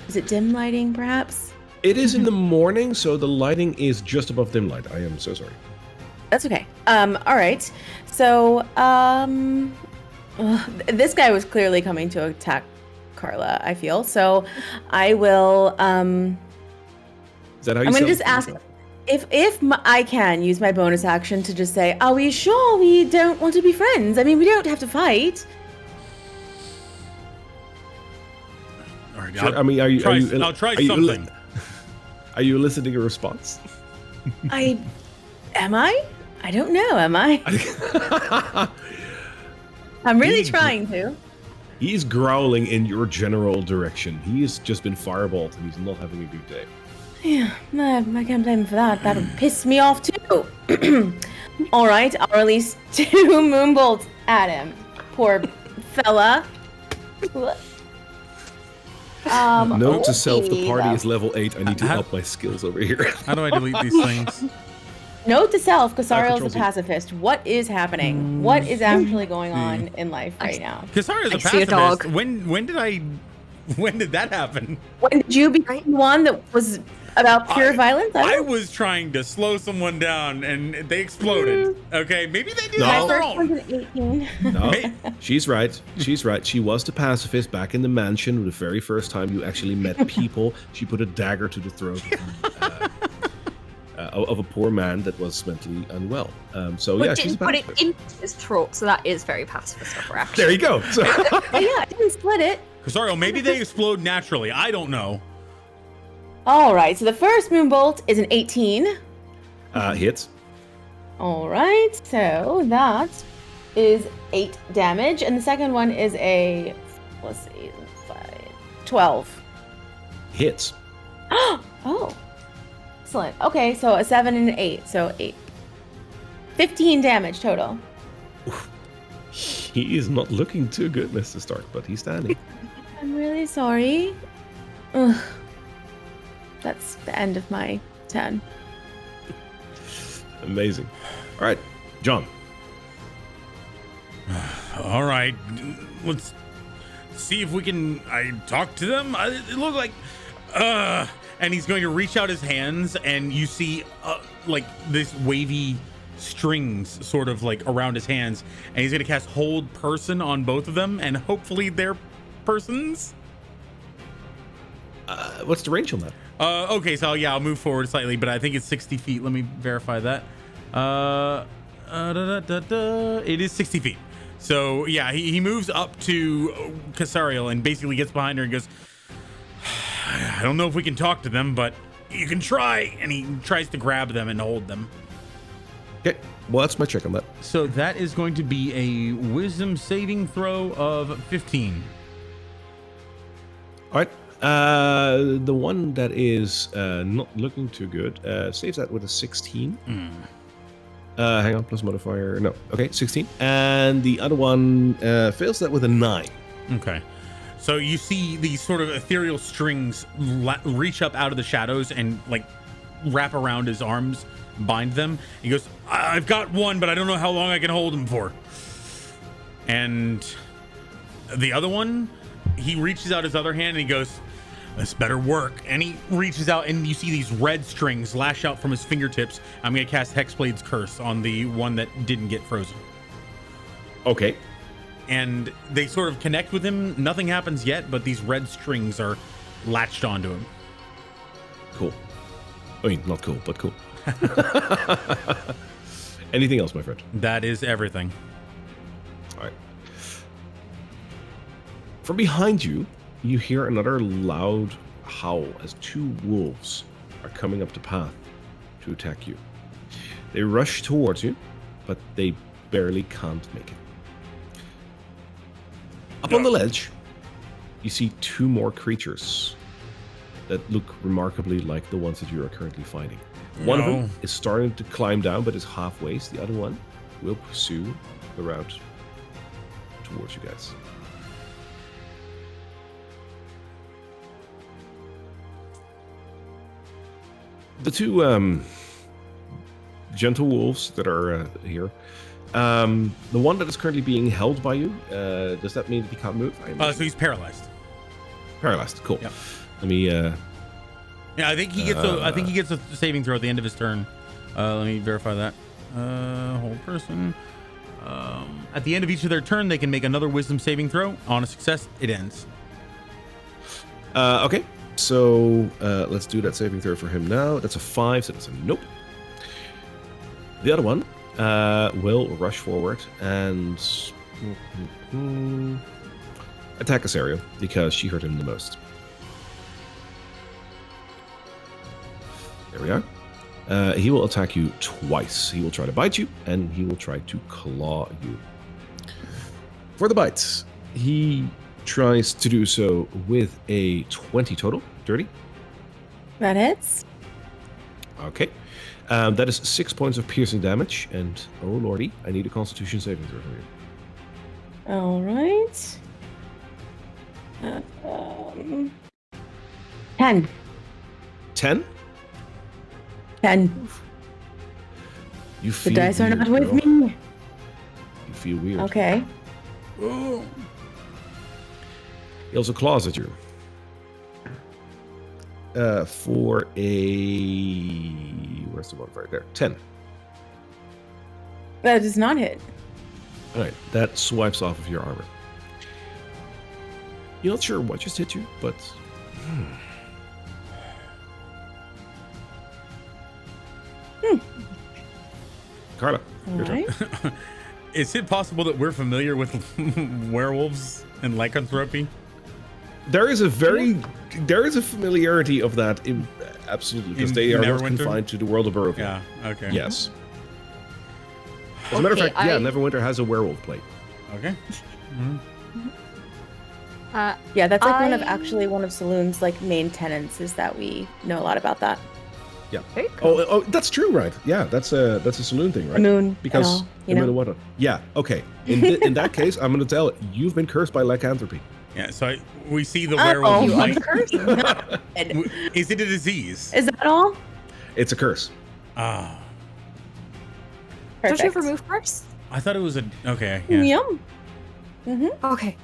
Is it dim lighting, perhaps? It is in the morning, so the lighting is just above dim light. I am so sorry. That's okay. All right. So, this guy was clearly coming to attack Carla, I feel. So, I will, Is that how you I'm going to sound? just ask if I can use my bonus action to just say, "Are we sure we don't want to be friends? I mean, we don't have to fight." All right, Sure, I mean, I'll try something. Are you eliciting a response? Am I? I don't know. Am I? I'm really trying to. He's growling in your general direction. He's just been fireballed and he's not having a good day. Yeah, I can't blame him for that. That would piss me off too. All right, I'll release 2 moonbolts at him. Poor fella. Note to self, the party okay, is level 8. I need to up my skills over here. How do I delete these things? Note to self, Casario's Control the Z. pacifist. What is happening? What is actually going on in life right now? Casario's a I see a pacifist. dog. When did that happen? When did you become the one that was about pure violence? I was trying to slow someone down and they exploded. Okay, maybe they did No. My that first wrong. one's an 18. No, she's right. She's right. She was the pacifist back in the mansion. The very first time you actually met people, she put a dagger to the throat of a poor man that was mentally unwell. So But yeah, she's a didn't put it pacifist. into his throat, so that is very pacifist of her action. There you go. So, Oh, yeah, I didn't split it. Casario, maybe they explode naturally. I don't know. All right, so the first moonbolt is an 18. hits. All right, so that is 8 damage, and the second one is a 12. Hits. Oh, excellent. Okay, so a 7 and an 8, so 8. 15 damage total. He is not looking too good, Mr. Stark, but he's standing. I'm really sorry. Ugh. That's the end of my turn. Amazing. All right, John. All right, let's see if we can. I talk to them. It looked like, and he's going to reach out his hands, and you see like this wavy strings sort of like around his hands, and he's going to cast Hold Person on both of them, and hopefully they're persons. What's the range on that? Okay, so yeah, I'll move forward slightly, but I think it's 60 feet. Let me verify that. It is 60 feet. So yeah, he moves up to Casario and basically gets behind her and goes, I don't know if we can talk to them, but you can try. And he tries to grab them and hold them. Okay, well, that's my check on that. So that is going to be a wisdom saving throw of 15. All right. The one that is not looking too good saves that with a 16. Hang on, plus modifier. No. Okay, 16. And the other one fails that with a 9. Okay. So you see these sort of ethereal strings reach up out of the shadows and like wrap around his arms, bind them. He goes, I've got one, but I don't know how long I can hold him for. And the other one, he reaches out his other hand and he goes, this better work. And he reaches out and you see these red strings lash out from his fingertips. I'm going to cast Hexblade's Curse on the one that didn't get frozen. Okay. And they sort of connect with him. Nothing happens yet, but these red strings are latched onto him. Cool. I mean, not cool, but cool. Anything else, my friend? That is everything. All right. From behind you, you hear another loud howl as 2 wolves are coming up the path to attack you. They rush towards you, but they barely can't make it. Up on the ledge, you see 2 more creatures that look remarkably like the ones that you are currently fighting. One of them is starting to climb down, but is halfway. The other one will pursue the route towards you guys. The 2 gentle wolves that are here. The one that is currently being held by you, does that mean that he can't move? So he's paralyzed. Paralyzed. Cool. Yep. Let me. Yeah, I think he gets. I think he gets a saving throw at the end of his turn. Let me verify that. Hold person. At the end of each of their turn, they can make another Wisdom saving throw. On a success, it ends. Okay. So let's do that saving throw for him now. That's a 5, so that's a nope. The other one will rush forward and attack Asario because she hurt him the most. There we are. He will attack you twice. He will try to bite you, and he will try to claw you. For the bites, he tries to do so with a 20 total. Dirty. That hits. Okay. That is 6 points of piercing damage, and oh lordy, I need a Constitution saving throw from you. All right. 10. 10? 10. You feel The dice are weird, not with girl. me. You feel weird. Okay. He also claws at you. For a... Where's the modifier? There. 10. That does not hit. Alright, that swipes off of your armor. You're not sure what just hit you, but... Carla, your turn. Alright. Is it possible that we're familiar with werewolves and lycanthropy? There is a familiarity of that, absolutely, because In they are not Neverwinter? confined to the world of Barovia. Yeah. Okay. Yes. As a matter of Okay, fact, yeah, Neverwinter has a werewolf plate. Okay. Yeah, that's like I- one of Saloon's like main tenets is that we know a lot about that. Yeah. Very cool. Oh, that's true, right? Yeah, that's a saloon thing, right? Moon. Because and all, the moon and whatnot. Yeah. Okay. In that case, I'm going to tell you've been cursed by lycanthropy. Yeah. So we see the Oh, werewolf. you bite. uncursed? Is it a disease? Is that all? It's a curse. Ah. Don't you Perfect. remove curse? I thought it was a. Okay. Yeah. Yum. Okay.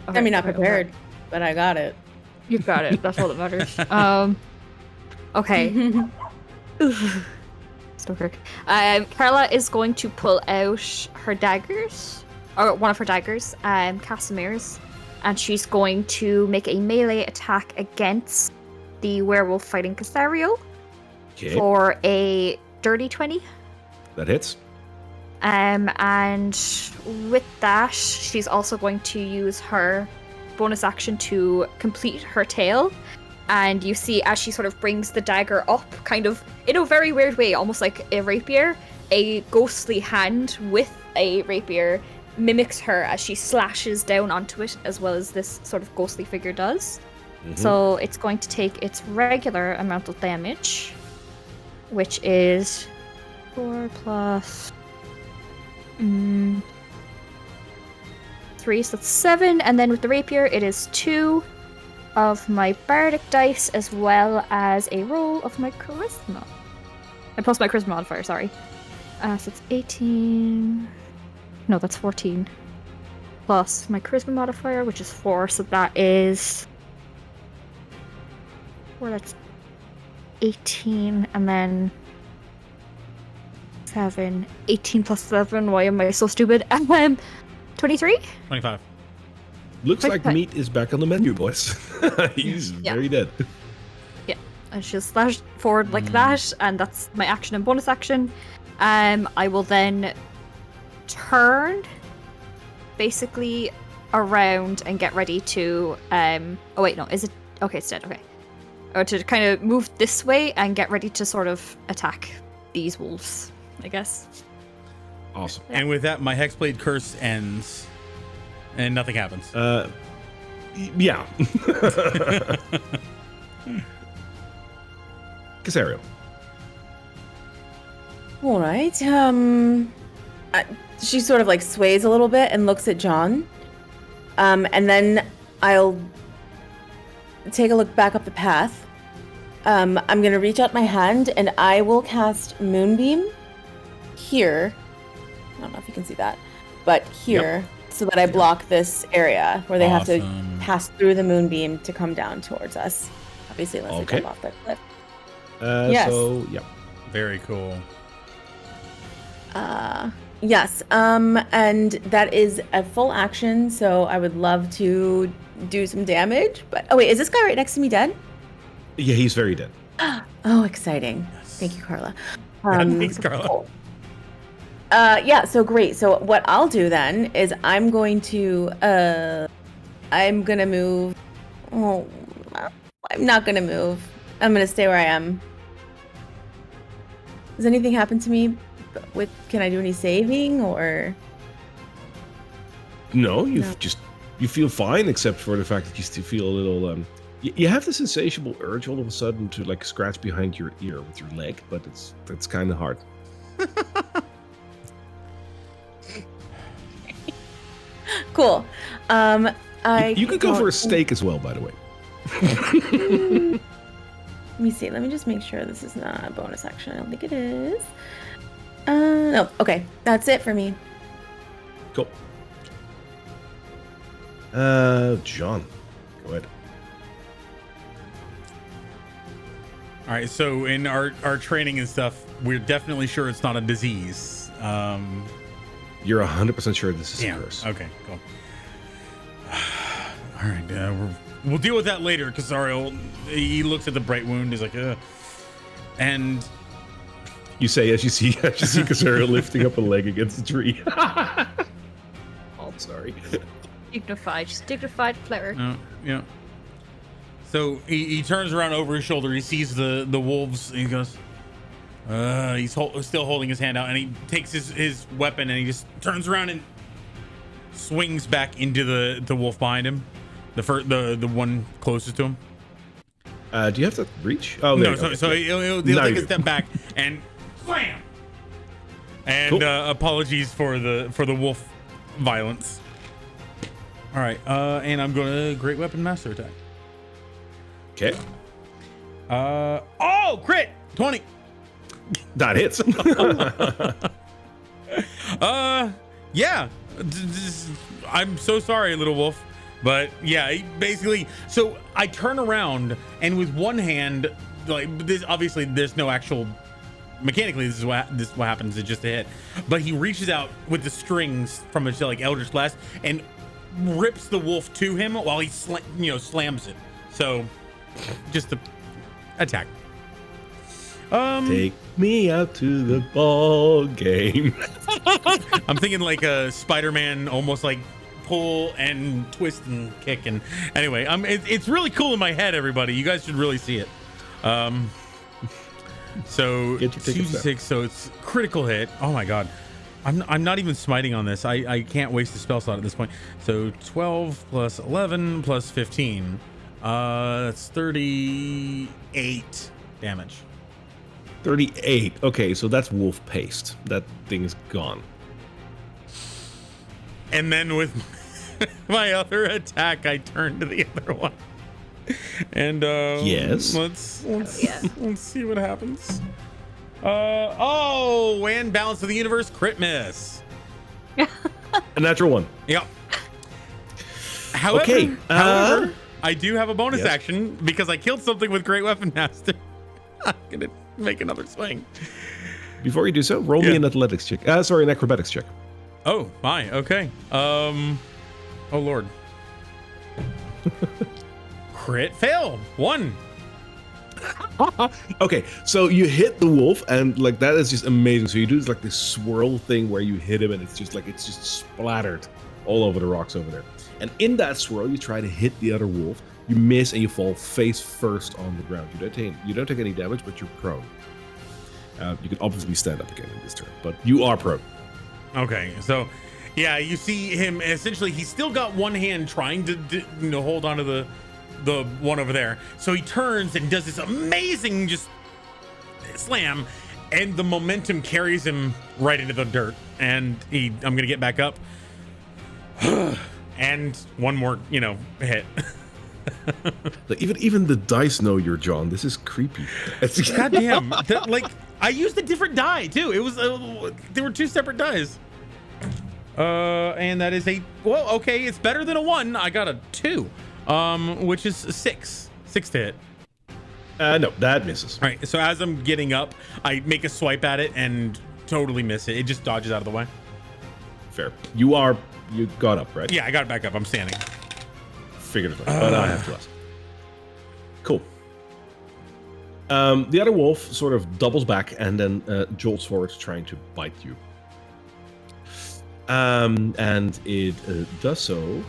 I mean, not prepared, but I got it. You've got it. That's all that matters. Okay. Stoker. Carla is going to pull out her daggers, or one of her daggers, Casimir's, and she's going to make a melee attack against the werewolf fighting Casario Okay. for a dirty 20. That hits. And with that, she's also going to use her bonus action to complete her tail. And you see, as she sort of brings the dagger up, kind of in a very weird way, almost like a rapier, a ghostly hand with a rapier mimics her as she slashes down onto it, as well as this sort of ghostly figure does. So it's going to take its regular amount of damage, which is 4 plus 3, so that's 7. And then with the rapier, it is 2 of my bardic dice as well as a roll of my charisma. Plus my charisma modifier, sorry. So it's 18. No, that's 14. Plus my charisma modifier, which is 4, so that is. Well, that's 18, and then 7. 18 plus 7. Why am I so stupid? 23? 25. Looks like meat is back on the menu, boys. He's very dead. Yeah, I just slash forward like that, and that's my action and bonus action. I will then turn basically around and get ready to oh wait, no, is it okay, it's dead, okay. Or to kind of move this way and get ready to sort of attack these wolves, I guess. Awesome. And with that, my Hexblade curse ends, and nothing happens. Yeah. Casario. All right. She sort of like sways a little bit and looks at John. And then I'll take a look back up the path. I'm going to reach out my hand and I will cast Moonbeam here. I don't know if you can see that, but here, so that I block this area where they have to pass through the Moonbeam to come down towards us. Obviously, unless they jump off the cliff. Yes. So, yeah. Very cool. Yes. And that is a full action, so I would love to do some damage. But oh wait, is this guy right next to me dead? Yeah, he's very dead. Oh, exciting! Yes. Thank you, Carla. Thanks, Carla. Yeah. So great. So what I'll do then is I'm going to move. Oh, I'm not gonna move. I'm gonna stay where I am. Does anything happen to me? Can I do any saving or? No, you feel fine, except for the fact that you still feel a little. You have this insatiable urge all of a sudden to like scratch behind your ear with your leg, but it's kind of hard. Cool. You could go for a steak as well, by the way. Let me see. Let me just make sure this is not a bonus action. I don't think it is. No. Okay. That's it for me. Cool. John, go ahead. All right. So in our training and stuff, we're definitely sure it's not a disease. You're 100% sure this is a curse. Okay. Cool. All right. We'll deal with that later. Casario, he looks at the bright wound. He's like, and you say as you see Casario lifting up a leg against the tree. Oh, I'm sorry. Dignified, just dignified player. Yeah. So he turns around over his shoulder. He sees the wolves. And he goes, he's still holding his hand out, and he takes his weapon and he just turns around and swings back into the wolf behind him, the one closest to him. Do you have to reach? Oh no. So he'll take a step back and slam. And cool. Apologies for the wolf violence. All right, and I'm going to Great Weapon Master Attack. Okay. Oh, crit 20. That hits. Yeah. I'm so sorry, little wolf, but yeah, basically. So I turn around and with one hand, like this, obviously there's no actual. Mechanically, this is what happens. It's just a hit, but he reaches out with the strings from his like Eldritch Blast and rips the wolf to him while he slams it. So just the attack. Take me out to the ball game. I'm thinking like a Spider-Man, almost like pull and twist and kick. And anyway, it's really cool in my head. Everybody, you guys should really see it. So 2d6, so it's critical hit. Oh my god, I'm not even smiting on this. I can't waste a spell slot at this point. So 12 plus 11 plus 15. That's 38 damage. 38. Okay, so that's wolf paste. That thing is gone. And then with my other attack, I turn to the other one. And yes. Let's see what happens. And Balance of the Universe crit miss. A natural one. Yep. However, I do have a bonus action because I killed something with Great Weapon Master. I'm gonna make another swing. Before you do so, roll me an athletics check. An acrobatics check. Oh my, okay. Oh Lord. Crit fail. 1. Okay, so you hit the wolf, and like that is just amazing. So you do like this swirl thing where you hit him, and it's just splattered all over the rocks over there. And in that swirl, you try to hit the other wolf. You miss, and you fall face first on the ground. You don't take any damage, but you're prone. You can obviously stand up again in this turn, but you are prone. Okay, so yeah, you see him essentially. He's still got one hand trying to hold onto the one over there. So he turns and does this amazing just slam, and the momentum carries him right into the dirt. And I'm gonna get back up, and one more, hit. Like, even the dice know you're John. This is creepy. Goddamn! I used a different die too. It was there were 2 separate dies. And that is okay. It's better than a 1. I got a 2, which is 6 to hit. No, that misses. All right. So as I'm getting up, I make a swipe at it and totally miss it. It just dodges out of the way. Fair. You got up, right? Yeah, I got it back up. I'm standing. Figured it out, but I have to ask. Cool. The other wolf sort of doubles back and then jolts forward, trying to bite you. And it does so.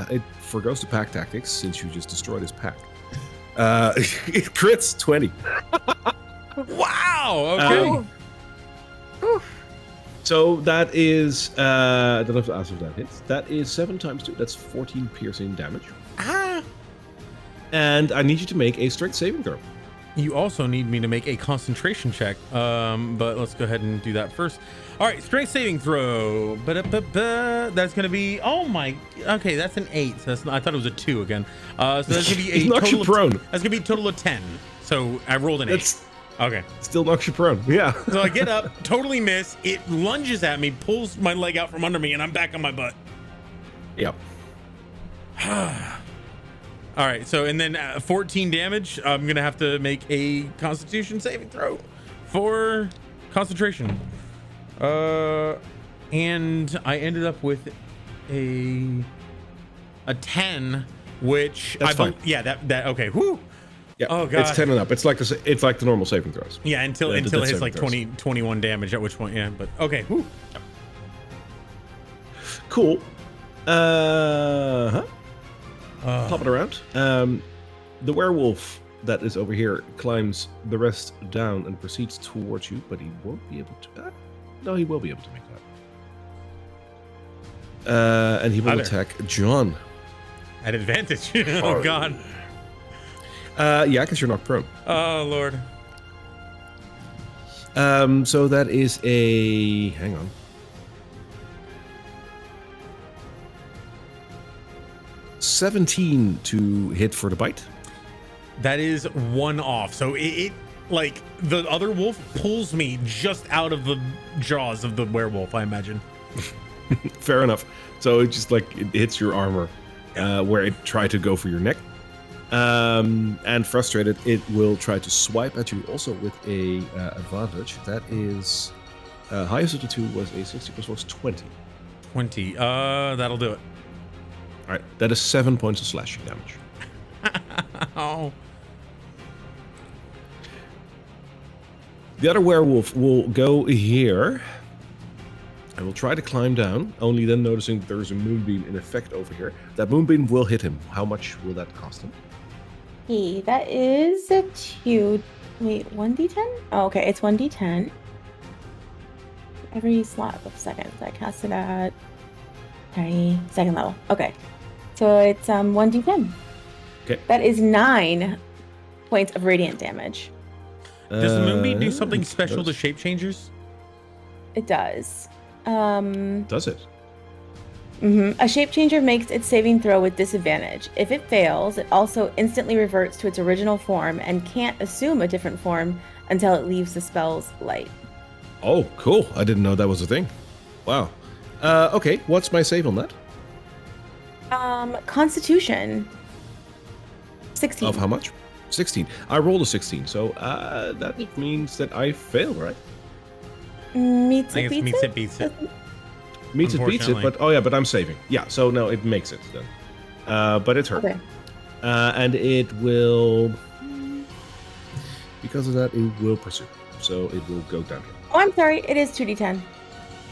It forgoes the pack tactics since you just destroyed his pack. It crits 20. Wow. Okay. So that is, I don't have to ask if that hits. That is 7 times 2. That's 14 piercing damage. And I need you to make a strength saving throw. You also need me to make a concentration check. But let's go ahead and do that first. All right, strength saving throw. That's going to be, okay, that's an 8. So I thought it was a 2 again. So that's going to be a total prone. That's going to be a total of 10. So I rolled an 8. Okay. Still knocks you prone. Yeah. So I get up, totally miss. It lunges at me, pulls my leg out from under me, and I'm back on my butt. Yep. All right. So, and then 14 damage. I'm going to have to make a constitution saving throw for concentration. And I ended up with a 10, which that's fine. Yeah, that okay. Whoo. Yeah, oh god, it's 10 and up. It's like the normal saving throws. Yeah, until it hits like 21 damage. At which point, yeah. But okay, whoo. Cool. Pop it around. The werewolf that is over here climbs the rest down and proceeds towards you, but he won't be able to. No, he will be able to make that. And he will attack John. At advantage. Oh god. Yeah, because you're not prone. Oh lord. So that is a. Hang on. $17 to hit for the bite. That is 1 off. So it like the other wolf pulls me just out of the jaws of the werewolf, I imagine. Fair enough. So it just it hits your armor, where it tried to go for your neck. And frustrated, it will try to swipe at you also with a advantage. That is highest of the 2 was a 60 plus 4 was 20. 20. That'll do it. All right, that is 7 points of slashing damage. Oh. The other werewolf will go here and will try to climb down, only then noticing that there's a moonbeam in effect over here. That moonbeam will hit him. How much will that cost him? Hey, that is a 2. Wait, 1d10? Oh, okay, it's 1d10. Every slot of seconds. I cast it at 2nd level. Okay. So it's 1d10. Okay. That is 9 points of radiant damage. Does the moonbeam do something It special to does. shape changers? It does. Does it? A shape changer makes its saving throw with disadvantage. If it fails, it also instantly reverts to its original form and can't assume a different form until it leaves the spell's light. Oh, cool. I didn't know that was a thing. Wow. Okay, what's my save on that? Constitution. 16. Of how much? 16. I rolled a 16, so that means that I fail, right? Meets I it, guess beats it? beats it. Meets it, beats it, Unfortunately. but I'm saving. Yeah, so no, it makes it then. But it's hurt. Okay. And it will, because of that, it will pursue. So it will go down here. Oh, I'm sorry. It is 2d10.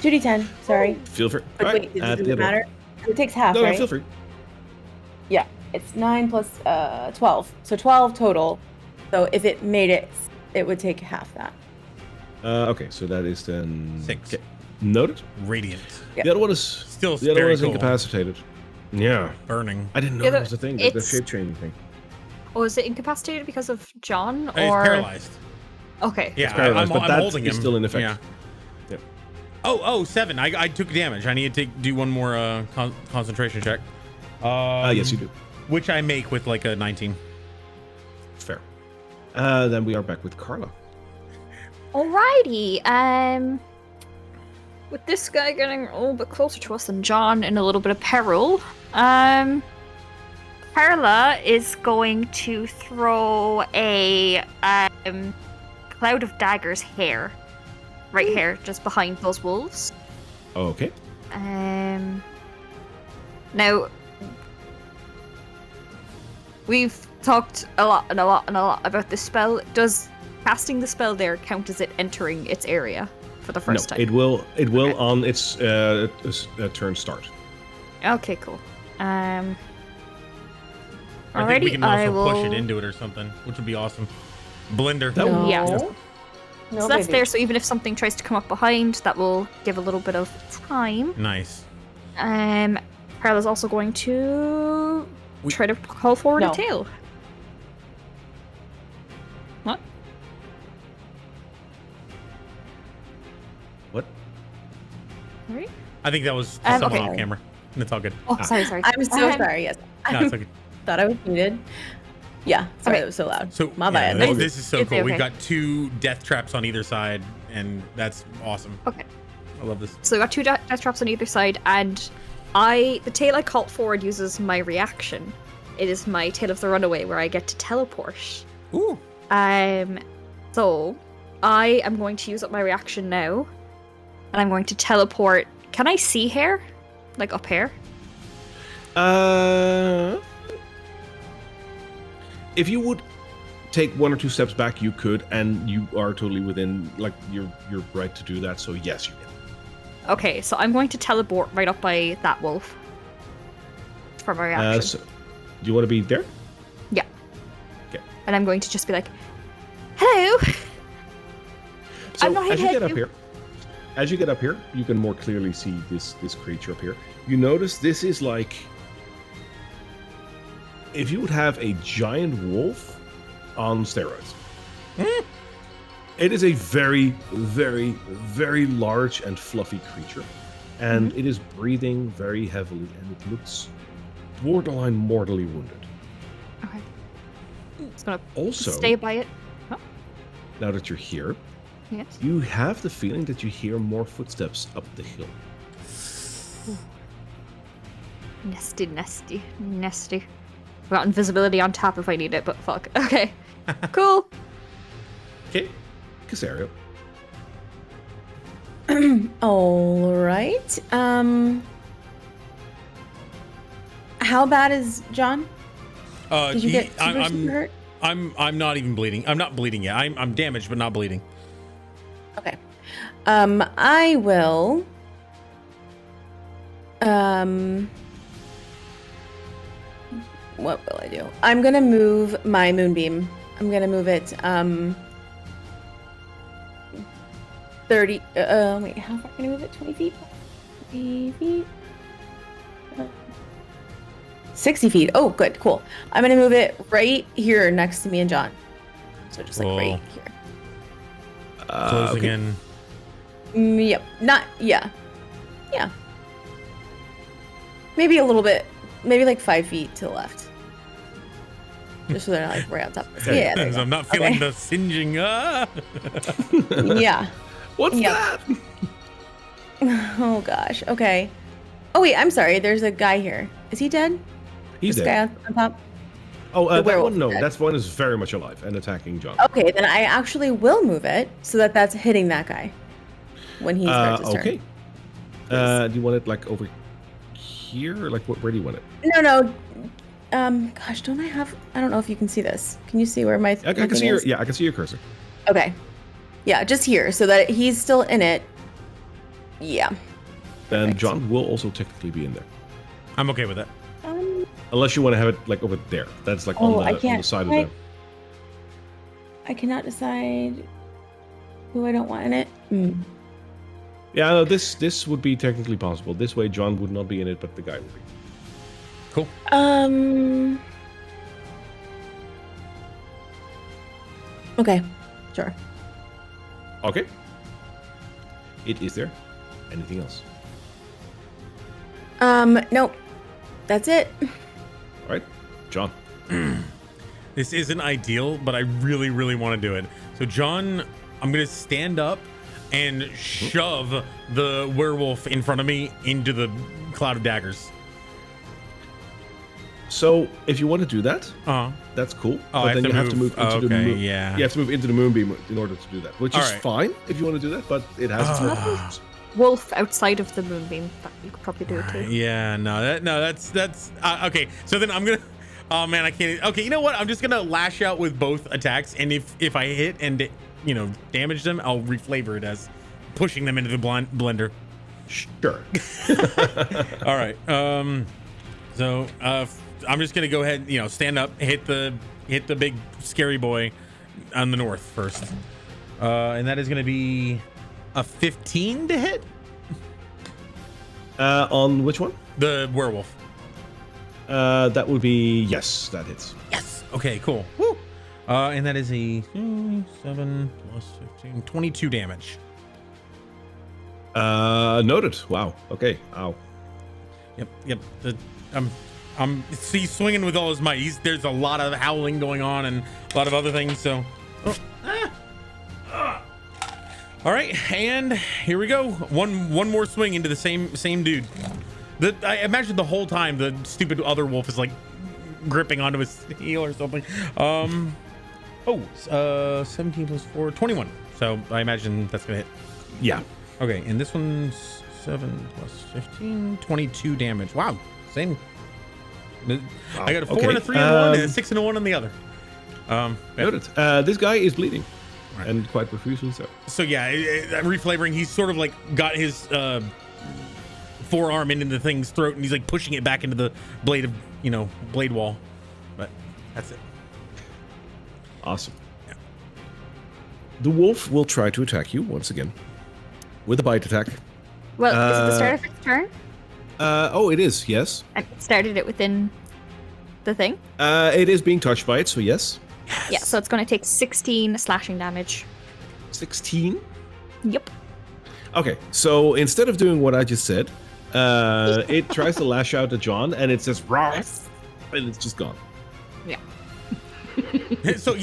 2d10. Sorry. Feel free. But Alright, wait, add does the it other matter? It takes half, one. No, right? feel free. Yeah. It's 9 plus 12. So 12 total. So if it made it, it would take half that. Okay, so that is then 6. Okay. Noted. Radiant. Yeah. The other one is Still the other one very is cool. incapacitated. Yeah, Burning. I didn't know Yeah, that was a thing. The it's- shape changing thing. Or is it incapacitated because of John? He's Or paralyzed. Okay. Yeah, paralyzed, but I'm that holding is him. still in effect. Yeah. Yep. Oh, 7. I took damage. I need to do one more concentration check. Yes, you do. Which I make with like a 19. Fair. Then we are back with Carla. Alrighty. With this guy getting a little bit closer to us than John in a little bit of peril, Carla is going to throw a cloud of daggers here, right here, just behind those wolves. Okay. Now we've talked a lot about this spell. Does casting the spell there count as it entering its area for the first No, time? it will Okay. on its turn start. Okay, cool. I think we Alrighty, can I also push will. it into it or something, which would be awesome. Blender. That No. would- Yeah. No, So that's baby. there. So even if something tries to come up behind, that will give a little bit of time. Nice. Carla's also going to We- try to call forward No. a tail. What? What? Sorry? I think that was Okay. someone off camera. It's all good. Oh, sorry. I'm so Um, sorry. Yes. No, I it's okay. thought I was muted. Yeah. Sorry, Okay. that was so loud. So My yeah, bad. this is so It's cool. We've okay. got 2 death traps on either side, and that's awesome. Okay. I love this. So we got 2 death traps on either side, and the tail I called forward uses my reaction. It is my Tail of the Runaway, where I get to teleport. Ooh. So I am going to use up my reaction now, and I'm going to teleport. Can I see hair? Like up here? If you would take 1 or 2 steps back, you could, and you are totally within, like, you're right to do that. So yes, you can. Okay, so I'm going to teleport right up by that wolf for my reaction. So, do you want to be there? Yeah. Okay. And I'm going to just be like, hello! So I'm not as you here get to- up here, you can more clearly see this creature up here. You notice this is like if you would have a giant wolf on steroids. It is a very, very, very large and fluffy creature, and it is breathing very heavily, and it looks borderline mortally wounded. Okay. It's gonna Also, stay by it. now that you're here, Yes. you have the feeling that you hear more footsteps up the hill. Nasty. I've got invisibility on top if I need it, but fuck. Okay. Cool. Okay, Casario. All right. How bad is John? Did you get super hurt? I'm not even bleeding. I'm not bleeding yet. I'm damaged, but not bleeding. Okay. I will. What will I do? I'm gonna move my moonbeam. I'm gonna move it 30 wait, how far can I move it? 20 feet? 20 feet? 60 feet. Oh, good, cool. I'm gonna move it right here next to me and John. So just like Cool. right here. Closing in. Yep. Yeah. Maybe a little bit. Maybe like 5 feet to the left. Just so they're not like right on top of us. Yeah. there you go. I'm not feeling Okay. the singeing. Ah! Yeah. What's Yep. that? Oh gosh. Okay. Oh wait, I'm sorry. There's a guy here. Is he dead? He's This dead. guy on top? Oh, the that werewolf one, no. dead. That one is very much alive and attacking John. Okay, then I actually will move it so that that's hitting that guy when he starts his Okay. turn. Do you want it like over here? Or like where do you want it? No. Gosh, don't I have? I don't know if you can see this. Can you see where my? I can see your I can see your cursor. Okay. Yeah, just here so that he's still in it. Yeah. And Perfect. John will also technically be in there, I'm okay with that. unless you want to have it like over there. That's like on the side of them. I cannot decide who I don't want in it. Yeah, no, this would be technically possible. This way, John would not be in it, but the guy would be. Cool. Okay. Sure. Okay. It is there. Anything else? Nope. That's it. All right, John. This isn't ideal, but I really, really want to do it. So, John, I'm going to stand up and shove the werewolf in front of me into the cloud of daggers. So, if you want to do that, Uh-huh. that's cool. Oh, but I then you have to move into the okay, moon. yeah. You have to move into the moonbeam in order to do that, which All is right. fine if you want to do that, but it has its limitations. Wolf outside of the moonbeam. But you could probably do it too. Yeah, that's okay. So then I'm gonna. Oh man, I can't. Okay, you know what? I'm just gonna lash out with both attacks, and if I hit and damage them, I'll reflavor it as pushing them into the blender. Sure. All right. So I'm just gonna go ahead, stand up, hit the big scary boy on the north first, and that is gonna be a 15 to hit. On which one? The werewolf. That would be yes. That hits. Yes. Okay, cool. Woo. And that is a 7 plus 15, 22 damage. Noted. Wow. Okay. Ow. Yep. He's swinging with all his might. There's a lot of howling going on and a lot of other things. So, all right, and here we go. One more swing into the same dude. I imagine the whole time the stupid other wolf is like gripping onto his heel or something. 17 plus 4, 21. So I imagine that's gonna hit. Yeah. Okay, and this one's 7 plus 15, 22 damage. Wow, same. I got a 4 and a 3 on one, and a 6 and a 1 on the other. Noted. This guy is bleeding, and quite profusely so. So yeah, reflavoring. He's sort of like got his forearm into the thing's throat, and he's like pushing it back into the blade wall. But that's it. Awesome. Yeah. The wolf will try to attack you once again with a bite attack. Well, is it the start of its turn? Oh, it is. Yes. I started it within the thing. It is being touched by it, so yes. Yeah, so it's going to take 16 slashing damage. 16. Yep. Okay, so instead of doing what I just said, it tries to lash out at John, and it says "Ross," and it's just gone. Yeah. So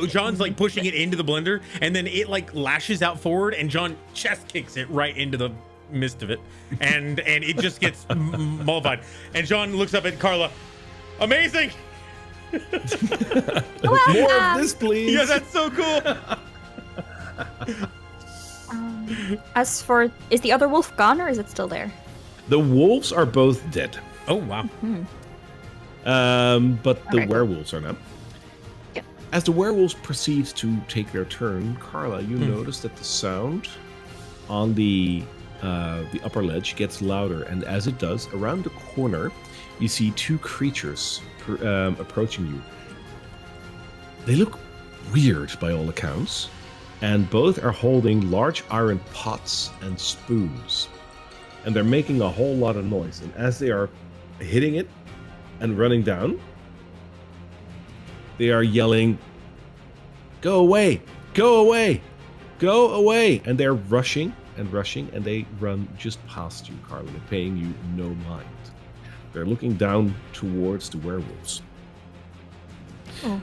John's like pushing it into the blender, and then it like lashes out forward, and John chest kicks it right into the midst of it, and it just gets mollified. And John looks up at Carla. Amazing. More of this, please. Yeah, that's so cool. As for, is the other wolf gone or is it still there? The wolves are both dead, Oh wow. but the Okay, cool. werewolves are not. Yep. As the werewolves proceed to take their turn, Carla, you notice that the sound on the upper ledge gets louder, and as it does, around the corner, you see two creatures approaching you. They look weird by all accounts, and both are holding large iron pots and spoons, and they're making a whole lot of noise. And as they are hitting it, and running down. They are yelling, "Go away! Go away! Go away!" And they're rushing and rushing, and they run just past you, Carla. They're paying you no mind. They're looking down towards the werewolves. Oh.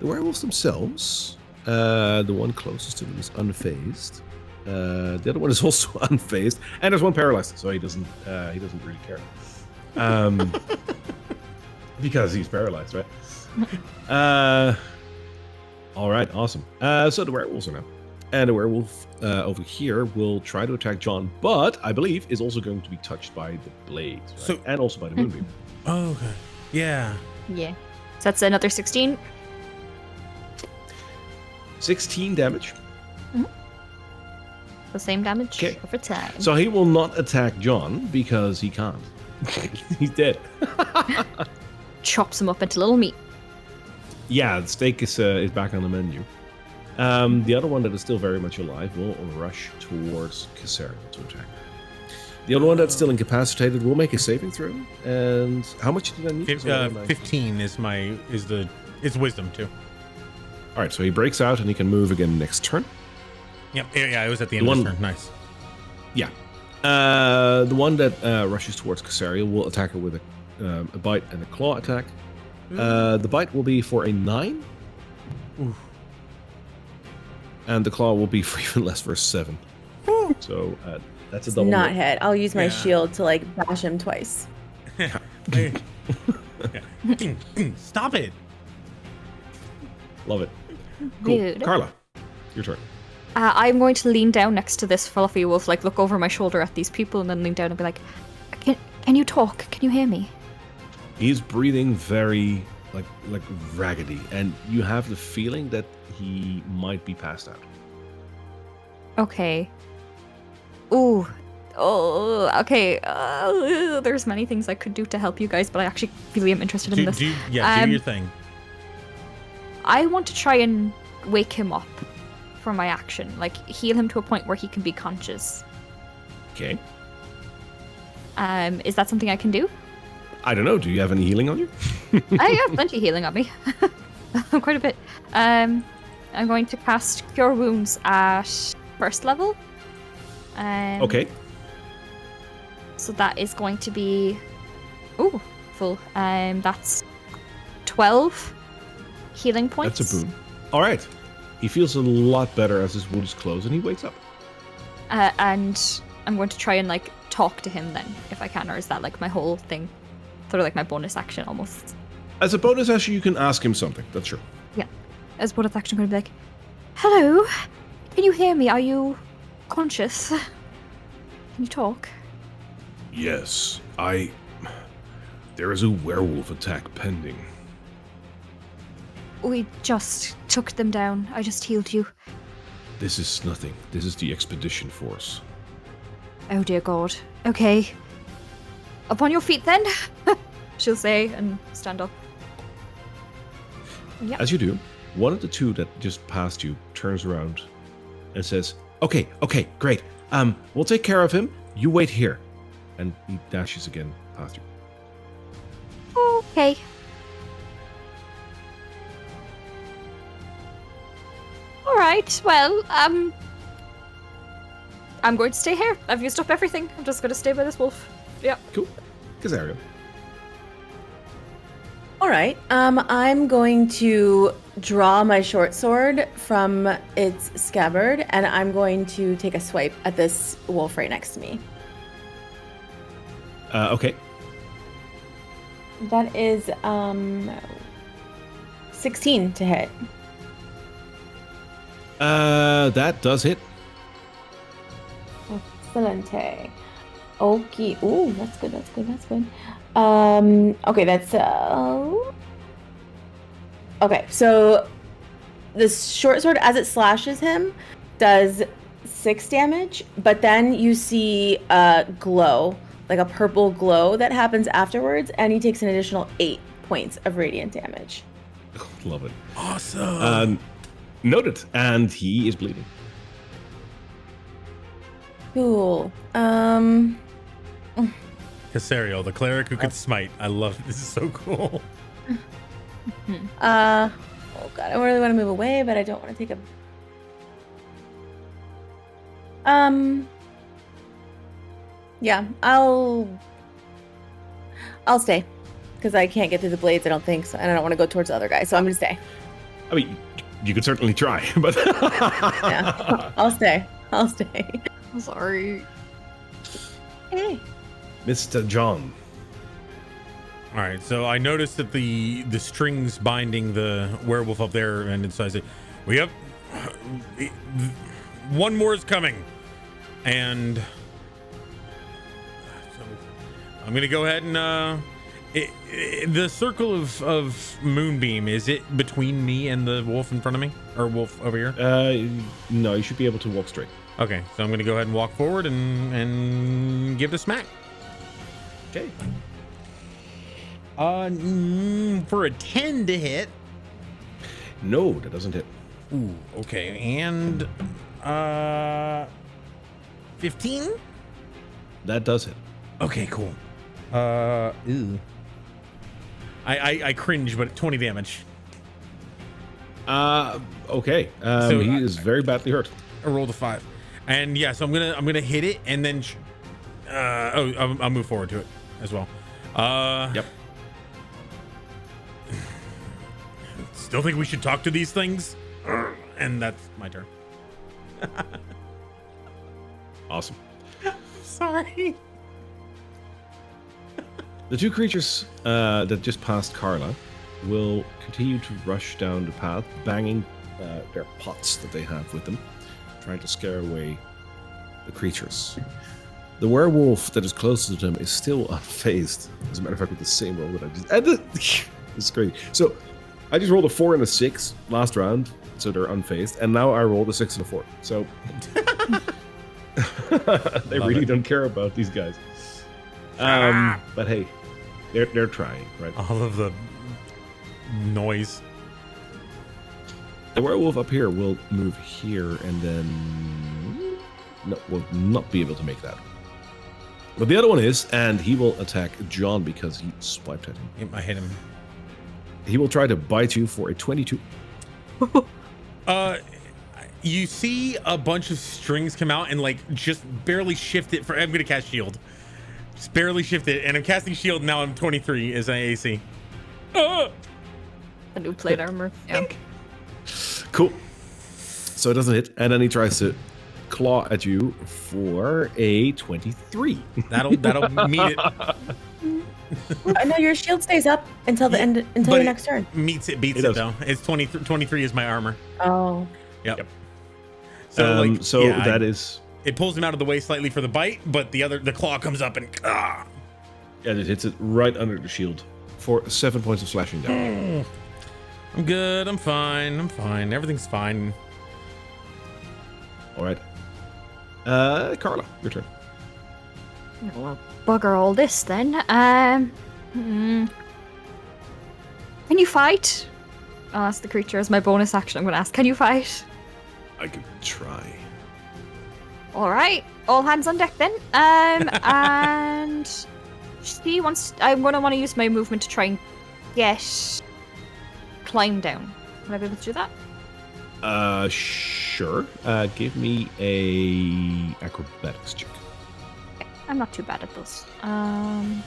The werewolves themselves, the one closest to them is unfazed. The other one is also unfazed, and there's one paralyzed, so he doesn't really care. Because he's paralyzed, right? All right, awesome. So the werewolves are now. And the werewolf over here will try to attack John, but I believe is also going to be touched by the blade, right? So- and also by the moonbeam. Oh, okay. Yeah. Yeah. So that's another 16. 16 damage. The same damage 'Kay. over time. So he will not attack John because he can't. He's dead. Chops him up into little meat. Yeah, the steak is back on the menu. The other one that is still very much alive will rush towards Cassandra to attack her. The other one that's still incapacitated will make a saving throw. And how much did I need? 15 is it's wisdom too. All right, so he breaks out and he can move again next turn. Yep. Yeah, it was at the end of the turn. Nice. Yeah. The one that rushes towards Casaria will attack her with a bite and a claw attack. The bite will be for a 9. Oof. And the claw will be for even less for a 7. So that's a double. Not hit. hit. I'll use my Yeah. shield to like bash him twice. Yeah. Stop it. Love it. Cool. Rude. Carla, your turn. I'm going to lean down next to this fluffy wolf, like look over my shoulder at these people, and then lean down and be like, "Can you talk? Can you hear me?" He's breathing very like raggedy, and you have the feeling that he might be passed out. Okay. Ooh. Oh, okay. There's many things I could do to help you guys, but I actually really am interested in this. Do your thing. I want to try and wake him up for my action, like heal him to a point where he can be conscious. Okay. Is that something I can do? I don't know. Do you have any healing on you? I have plenty healing on me. Quite a bit. I'm going to cast Cure Wounds at first level. Okay. So that is going to be full. That's 12 healing points. That's a boon. All right. He feels a lot better as his wound is closed, and he wakes up. And I'm going to try and like talk to him then, if I can, or is that like my whole thing? Sort of like my bonus action almost. As a bonus action, you can ask him something. That's true. Yeah. As a bonus action, I'm going to be like, "Hello, can you hear me? Are you conscious? Can you talk?" Yes, there is a werewolf attack pending. We just took them down. I just healed you. This is nothing. This is the expedition force. Oh dear God. Okay. Up on your feet then, she'll say, and stand up. Yep. As you do, one of the two that just passed you turns around and says, Okay, great. We'll take care of him. You wait here." And he dashes again past you. Okay. All right. Well, I'm going to stay here. I've used up everything. I'm just going to stay by this wolf. Yeah. Cool. Casario. All right. I'm going to draw my short sword from its scabbard, and I'm going to take a swipe at this wolf right next to me. Okay. That is 16 to hit. That does hit. Excelente. Okay. Ooh, that's good. Okay, that's okay, so the short sword, as it slashes him, does 6 damage, but then you see a glow, like a purple glow that happens afterwards, and he takes an additional 8 points of radiant damage. Love it. Awesome. Noted. And he is bleeding. Cool. Casario, the cleric who could smite. I love it. This is so cool. Oh god, I really want to move away, but I don't want to take a. Yeah, I'll stay because I can't get through the blades. I don't think so, and I don't want to go towards the other guy. So I'm gonna stay. I mean, you could certainly try, but Yeah, I'll stay. I'm sorry. Hey. Mr. John. All right, so I noticed that the strings binding the werewolf up there, and so I say, "We have one more is coming," and so I'm gonna go ahead and the circle of moonbeam, is it between me and the wolf in front of me, or wolf over here? No, you should be able to walk straight. Okay, so I'm gonna go ahead and walk forward and give it a smack. Okay. For a 10 to hit. No, that doesn't hit. Ooh, okay, and 15. That does hit. Okay, cool. Ew. I cringe, but 20 damage. Okay. So he is very badly hurt. I rolled a 5, and yeah, so I'm gonna hit it, and then I'll move forward to it as well. Yep. Still think we should talk to these things, and that's my turn. Awesome. Sorry. The two creatures that just passed Carla will continue to rush down the path, banging their pots that they have with them, trying to scare away the creatures. The werewolf that is closest to them is still unfazed. As a matter of fact, with the same roll that I just... It's crazy. So, I just rolled a 4 and a 6 last round, so they're unfazed, and now I rolled a 6 and a 4. So, they Love really it. don't care about these guys. But hey, they're trying, right? All of the noise. The werewolf up here will move here and then will not be able to make that. But the other one is, and he will attack John because he swiped at him. I hit him. He will try to bite you for a 22. You see a bunch of strings come out and like just barely shift it for. I'm gonna cast shield. Just barely shift it, and I'm casting shield now. I'm 23 as an AC. A new plate armor. Yeah. Cool. So it doesn't hit, and then he tries to claw at you for a 23. That'll meet it. No, your shield stays up until the end, until But your next turn. Beats it does. though. It's 23 is my armor. Oh. Yep. So yeah, that is... It pulls him out of the way slightly for the bite, but the claw comes up and Yeah, it hits it right under the shield for 7 points of slashing damage. I'm good. I'm fine. Everything's fine. All right. Carla, your turn. Well, bugger all this then. Can you fight? I'll ask the creature as my bonus action. I'm going to ask, can you fight? I could try. All right, all hands on deck then. And she wants. I'm going to want to use my movement to try and climb down. Will I be able to do that? Sure. Give me a acrobatics check. Okay, I'm not too bad at those. Oh,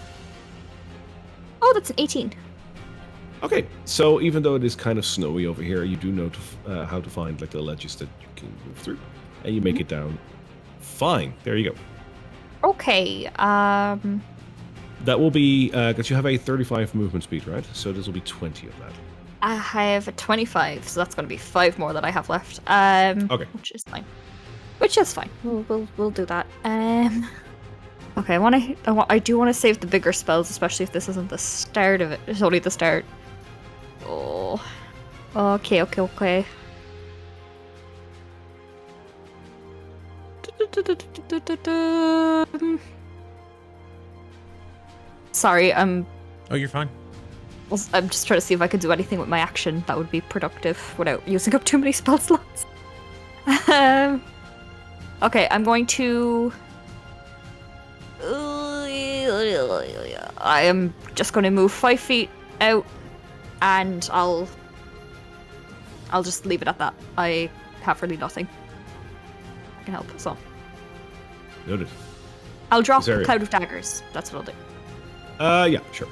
that's an 18. Okay, so even though it is kind of snowy over here, you do know how to find like the ledges that you can move through, and you make it down. Fine. There you go. Okay. That will be because you have a 35 movement speed, right? So this will be 20 of that. I have a 25, so that's going to be 5 more that I have left. Okay. Which is fine. We'll do that. Okay, I do want to save the bigger spells, especially if this isn't the start of it. It's only the start. Oh. Okay. Sorry, Oh, you're fine. I'm just trying to see if I could do anything with my action that would be productive without using up too many spell slots. Okay, I'm going to... I am just going to move 5 feet out, and I'll just leave it at that. I have really nothing I can help, so. Noted. I'll drop Is there- a cloud of daggers. That's what I'll do. Yeah, sure.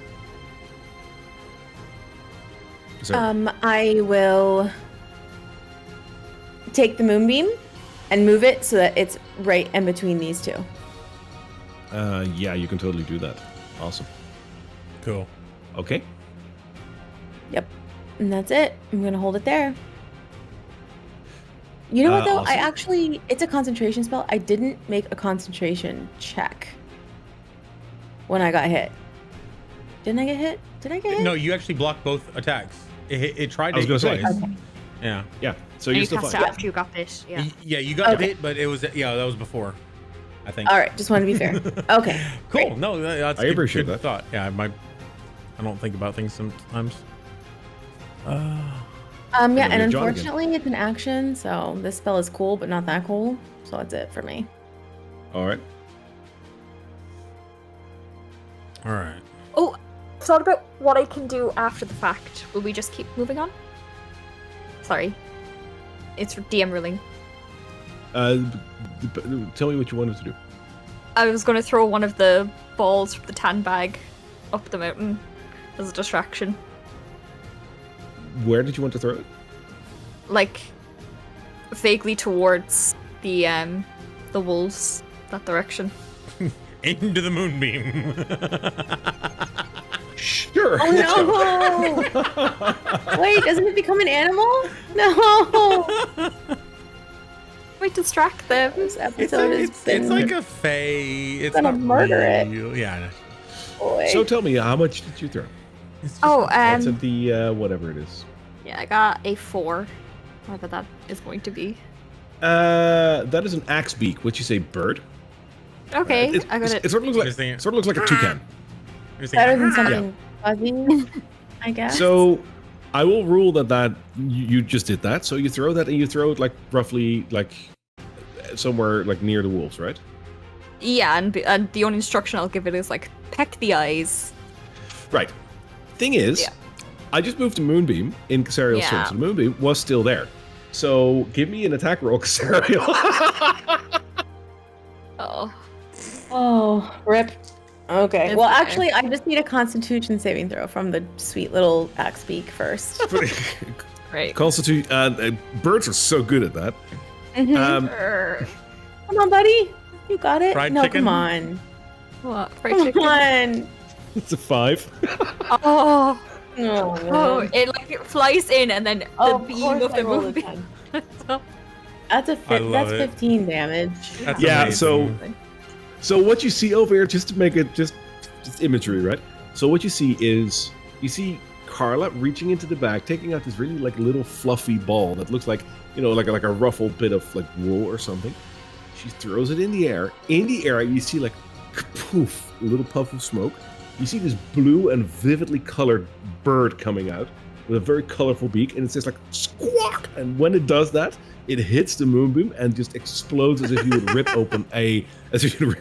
Is there- I will take the moonbeam and move it so that it's right in between these two. Yeah, you can totally do that. Awesome. Cool. Okay. Yep. And that's it. I'm going to hold it there. You know what, though? Awesome. It's a concentration spell. I didn't make a concentration check when I got hit. Didn't I get hit? Did I get hit? No, you actually blocked both attacks. It tried to I was hit gonna you say. twice. Okay. Yeah. Yeah. So And you're you still cast fine. it after you got this. Yeah. Yeah, you got Okay. hit, but it was that was before, I think. All right. Just want to be fair. Okay. Cool. Great. No, that's I good, appreciate good that. thought. Yeah, I don't think about things sometimes. Yeah, then and you're John again. unfortunately, it's an action, so this spell is cool, but not that cool. So that's it for me. All right. All right. Oh, thought about what I can do after the fact. Will we just keep moving on? Sorry. It's DM ruling. Tell me what you wanted to do. I was going to throw one of the balls from the tan bag up the mountain as a distraction. Where did you want to throw it? Like, vaguely towards the wolves, that direction. Into the moonbeam. Sure. Oh no! Wait, doesn't it become an animal? No! Might distract them. This episode It's like a fey. It's gonna not murder it. real. Yeah. Boy. So tell me, how much did you throw? It's just- Oh, That's at the whatever it is. yeah, I got a 4. Whatever that is going to be. That is an axe beak. What you say, bird? Okay, It, I got it. it sort of looks Just thinking- like looks like a toucan. You're saying, Better than "Ah!" something fuzzy, I guess. So I will rule that you just did that. So you throw that and you throw it like roughly like somewhere like near the wolves, right? Yeah, and the only instruction I'll give it is like peck the eyes. Right. Thing is, Yeah. I just moved a moonbeam in Casariel's Yeah. turn, so the moonbeam was still there. So give me an attack roll, Casariel. Oh, Oh, rip. Okay. It's Well, okay. actually, I just need a Constitution saving throw from the sweet little axe beak first. right. Constitute. Birds are so good at that. Mhm. Err. Come on, buddy. You got it. Fried no, chicken? come on. What? Fried Come chicken? on. It's a 5. Oh, Oh, oh, man. it flies in and then the Oh, of beam course of I the rolled a moonbeam. 10. So- That's a I fit. love That's it. 15 damage. That's Yeah, amazing. So what you see over here, just to make it just imagery, right? So what you see is you see Carla reaching into the bag, taking out this really like little fluffy ball that looks like like a ruffled bit of like wool or something. She throws it in the air. In the air, you see like poof, a little puff of smoke. You see this blue and vividly colored bird coming out with a very colorful beak, and it says like squawk. And when it does that, it hits the moonbeam and just explodes as if you would rip open a pillow.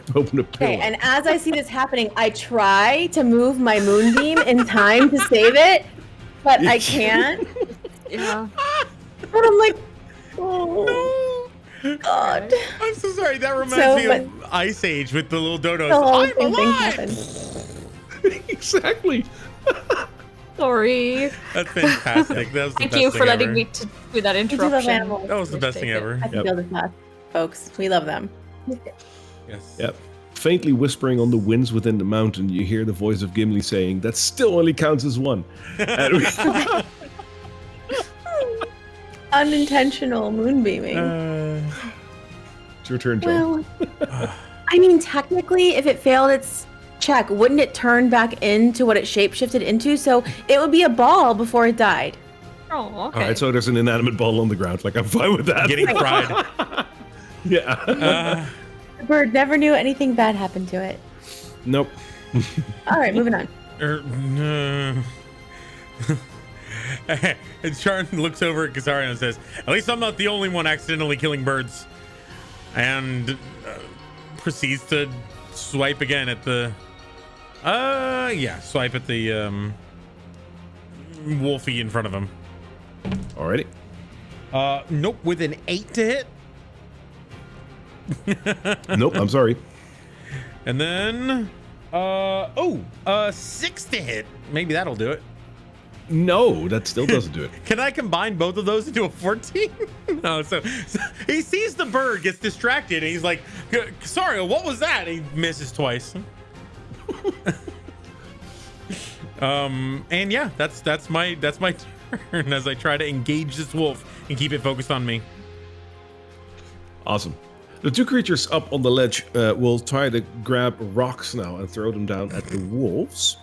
Okay, and as I see this happening, I try to move my moonbeam in time to save it, but I can't. yeah. But I'm like, oh, God. I'm so sorry. That reminds So, me but- of Ice Age with the little dodos. The whole I'm same thing alive! happened. Exactly. Sorry. That's fantastic. That was the Thank best you thing for letting ever. me to do that We do interruption. love animals. That was the best thing ever. I can Yep. feel this fast, folks. We love them. Yes. Yep. Faintly whispering on the winds within the mountain, you hear the voice of Gimli saying, "That still only counts as one." And we- Unintentional moonbeaming. It's your turn, John. Well, I mean, technically, if it failed its check, wouldn't it turn back into what it shapeshifted into? So it would be a ball before it died. Oh, okay. All right, so there's an inanimate ball on the ground. Like, I'm fine with that. Getting fried. Yeah. The bird never knew anything bad happened to it. Nope. All right, moving on. No. And Sharon looks over at Kazarian and says, "At least I'm not the only one accidentally killing birds." And proceeds to swipe again at the Yeah. Swipe at the wolfie in front of him. Alrighty. Nope. With an 8 to hit. Nope, I'm sorry. And then 6 to hit. Maybe that'll do it. No, that still doesn't do it. Can I combine both of those into a 14? No, so he sees the bird, gets distracted, and he's like, sorry, what was that? And he misses twice. And yeah, that's my turn as I try to engage this wolf and keep it focused on me. Awesome. The two creatures up on the ledge will try to grab rocks now and throw them down at the wolves.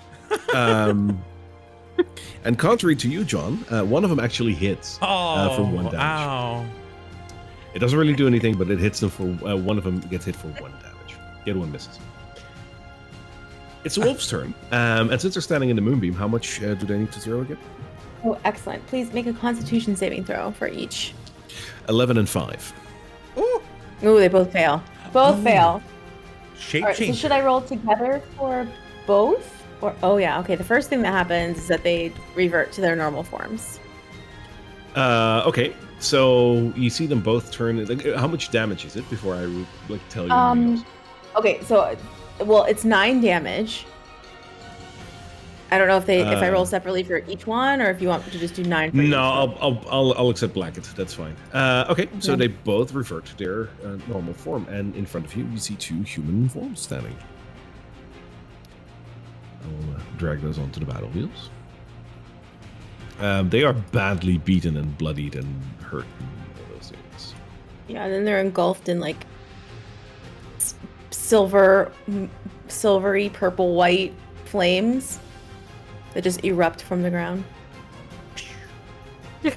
And contrary to you, John, one of them actually hits for 1 damage. Ow. It doesn't really do anything, but it hits them for one of them gets hit for 1 damage. The other one misses. It's the wolf's turn, and since they're standing in the moonbeam, how much do they need to throw again? Oh, excellent. Please make a Constitution saving throw for each. 11 and 5. Ooh, they both fail. Both fail. Shape All right, so change. should I roll together for both? Or okay. The first thing that happens is that they revert to their normal forms. Okay, so you see them both turn. Like, how much damage is it before I tell you? anything else? Okay, so it's 9 damage. I don't know if I roll separately for each one, or if you want to just do 9 for each. No, I'll accept blanket. That's fine. Okay, so they both revert to their normal form, and in front of you, you see 2 human forms standing. I'll drag those onto the battle wheels. They are badly beaten and bloodied and hurt and all those things. Yeah, and then they're engulfed in like silvery purple white flames that just erupt from the ground. And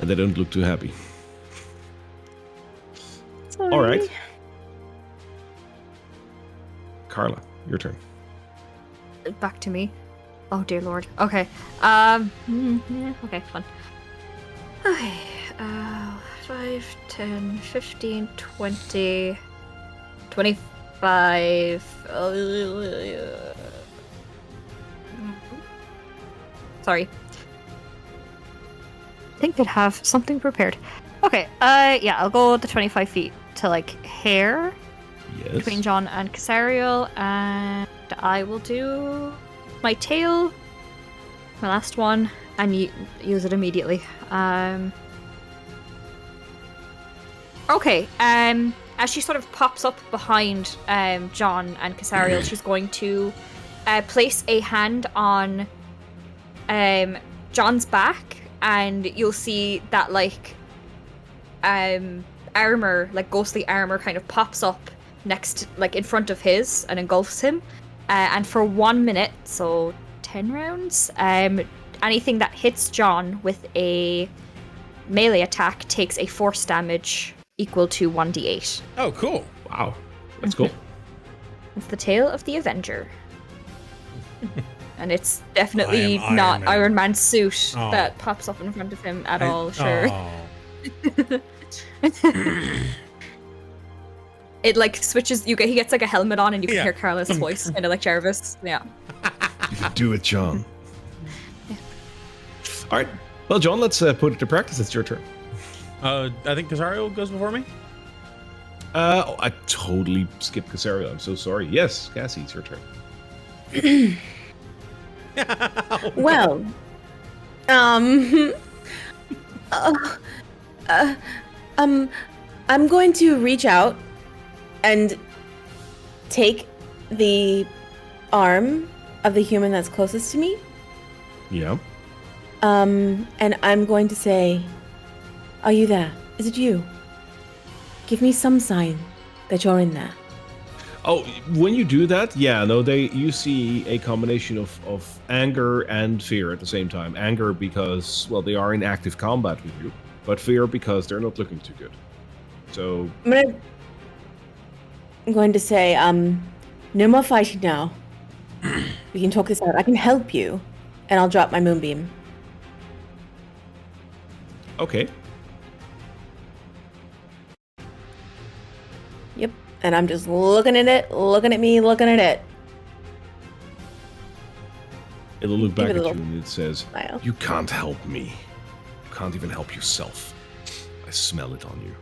they don't look too happy. Sorry. All right. Carla, your turn. Back to me. Oh dear lord. Okay. Okay, fun. Okay. 5, 10, 15, 20, 25. Sorry. I think I'd have something prepared. Okay. Yeah, I'll go the 25 feet to like here Yes. between John and Casariel, and I will do my tail, my last one, and use it immediately. Okay. As she sort of pops up behind John and Casariel, she's going to place a hand on John's back, and you'll see that like armor, like ghostly armor, kind of pops up next, like in front of his, and engulfs him. And for 1 minute, so 10 rounds, anything that hits John with a melee attack takes a force damage equal to 1d8. Oh, cool. Wow. That's cool. It's the Tale of the Avenger. And it's definitely I am not Iron Man. Iron Man's suit Oh. that pops up in front of him at all, sure. Oh. It like switches, he gets like a helmet on and you can Yeah. hear Carla's voice, kind of like Jarvis. Yeah. You can do it, John. All right. Well, John, let's put it to practice. It's your turn. I think Casario goes before me. I totally skipped Casario. I'm so sorry. Yes, Cassie, it's your turn. Well, I'm going to reach out and take the arm of the human that's closest to me. Yeah. And I'm going to say, "Are you there? Is it you? Give me some sign that you're in there." Oh, when you do that, yeah, no, you see a combination of anger and fear at the same time. Anger because, well, they are in active combat with you, but fear because they're not looking too good. So, I'm going to say, no more fighting now. We can talk this out. I can help you, and I'll drop my moonbeam. okay. Yep. And I'm just looking at it, looking at me, looking at it. It'll look back Give at it a you little and it says, smile. "You can't help me. You can't even help yourself. I smell it on you."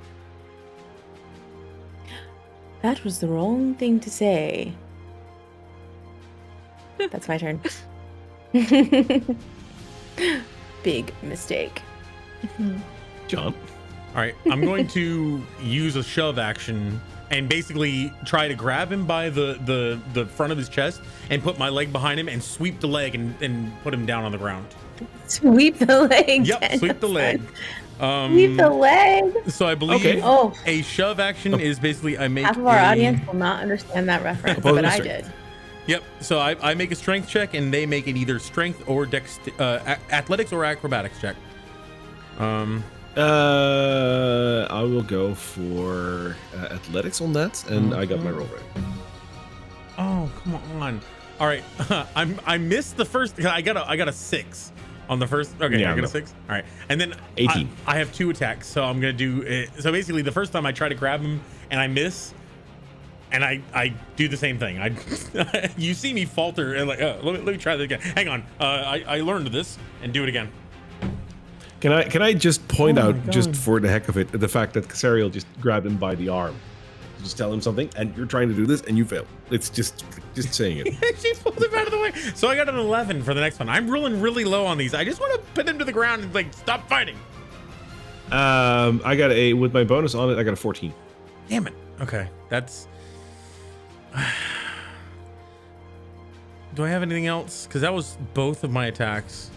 That was the wrong thing to say. That's my turn. Big mistake. John? All right, I'm going to use a shove action and basically try to grab him by the front of his chest and put my leg behind him and sweep the leg and put him down on the ground. Sweep the leg. Yep, sweep the leg. Sweep the leg. So I believe Okay. Oh, a shove action is basically I make half of our a- audience will not understand that reference, Opposing but I strength. did. Yep. So I make a strength check and they make it either strength or athletics or acrobatics check. I will go for athletics on that, and I got my roll ready. Oh, come on. All right. I missed the first. I got a 6 on the first. Okay, Yeah, I got no. a 6. All right. And then 18. I have 2 attacks, so I'm going to do so basically the first time I try to grab him and I miss and I do the same thing. You see me falter and like let me try that again. Hang on. I learned this and do it again. Can I just point Oh out, my just God. for the heck of it, the fact that Casariel just grabbed him by the arm. Just tell him something, and you're trying to do this, and you fail. It's just saying it. She pulled him out of the way. So I got an 11 for the next one. I'm rolling really low on these. I just want to put him to the ground and like stop fighting. I got with my bonus on it, I got a 14. Damn it. Okay, that's. Do I have anything else? Because that was both of my attacks.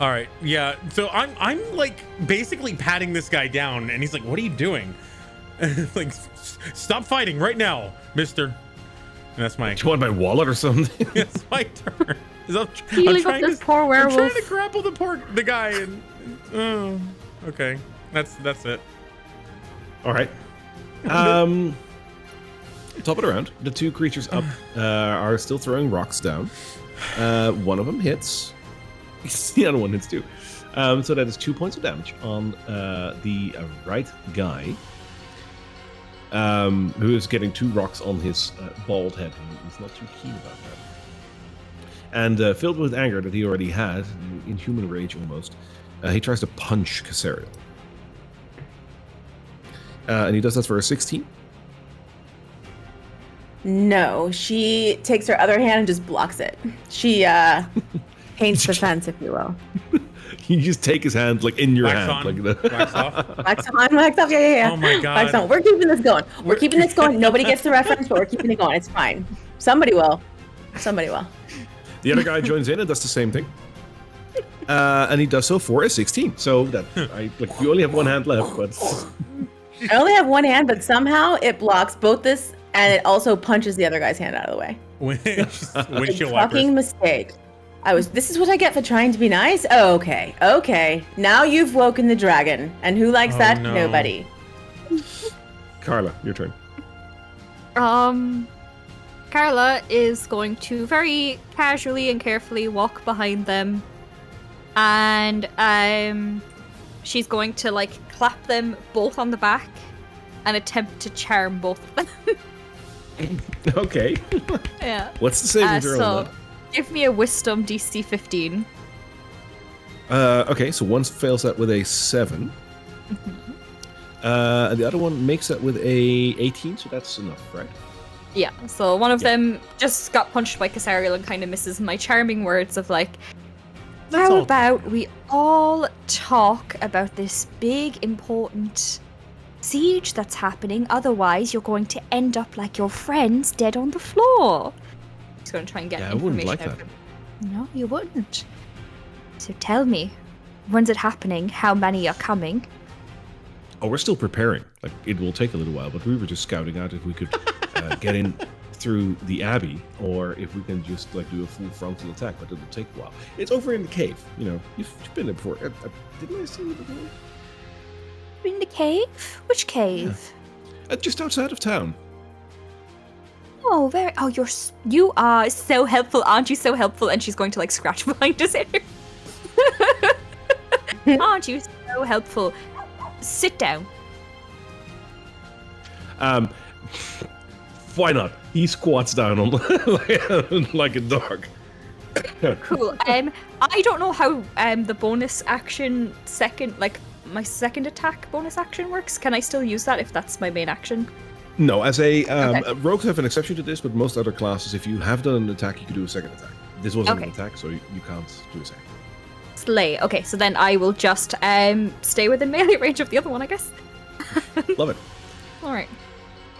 All right, yeah. So I'm like basically patting this guy down, and he's like, "What are you doing?" Like, stop fighting right now, Mister. And that's my. Do you want my wallet or something? That's my turn. I'm Healing up this poor I'm werewolf. trying to grapple the guy, and oh, okay. That's it. All right. Top it around. The 2 creatures up are still throwing rocks down. One of them hits. The other one hits too. So that is 2 points of damage on the right guy, who is getting 2 rocks on his bald head. He's not too keen about that. And filled with anger that he already had, in human rage almost, he tries to punch Casariel. And he does that for a 16. No, she takes her other hand and just blocks it. She paints the fence, if you will. You just take his hand like in your Wax hand, on, like the wax off. Wax on, wax off. Yeah. Oh my God. Wax on. We're keeping this going. We're keeping this going. Nobody gets the reference, but we're keeping it going. It's fine. Somebody will. Somebody will. The other guy joins in and does the same thing. And he does so for a 16. So that you only have one hand left, but I only have one hand, but somehow it blocks both this and it also punches the other guy's hand out of the way. Windshield Fucking wipers. mistake. This is what I get for trying to be nice? Oh, okay. Now you've woken the dragon. And who likes Oh, that? no. Nobody. Carla, your turn. Carla is going to very casually and carefully walk behind them, and she's going to like clap them both on the back and attempt to charm both of them. Okay. Yeah. What's the saving throw on So give me a wisdom DC 15. that? Okay, so one fails that with a 7. And the other one makes that with a 18, so that's enough, right? Yeah, so one of them just got punched by Casariel and kind of misses my charming words of like, how all about we all talk about this big important siege that's happening, otherwise you're going to end up like your friends dead on the floor. He's going to try and get Yeah, I wouldn't information like out that. of him. No, you wouldn't. So tell me, when's it happening? How many are coming? Oh, we're still preparing. Like, it will take a little while, but we were just scouting out if we could get in through the abbey, or if we can just like do a full frontal attack, but it'll take a while. It's over in the cave. You know, you've been there before. Didn't I see you before? In the cave? Which cave? Just outside of town. Oh, very. Oh, you are so helpful, aren't you? So helpful, and she's going to like scratch behind his ear. Aren't you so helpful? Sit down. Why not? He squats down on like a dog. Cool. I don't know how the bonus action my second attack bonus action works. Can I still use that if that's my main action? No, as a Okay. rogues have an exception to this, but most other classes, if you have done an attack, you can do a second attack. This wasn't an Okay. attack, so you can't do a second. Slay. Okay, so then I will just stay within melee range of the other one, I guess. Love it. All right.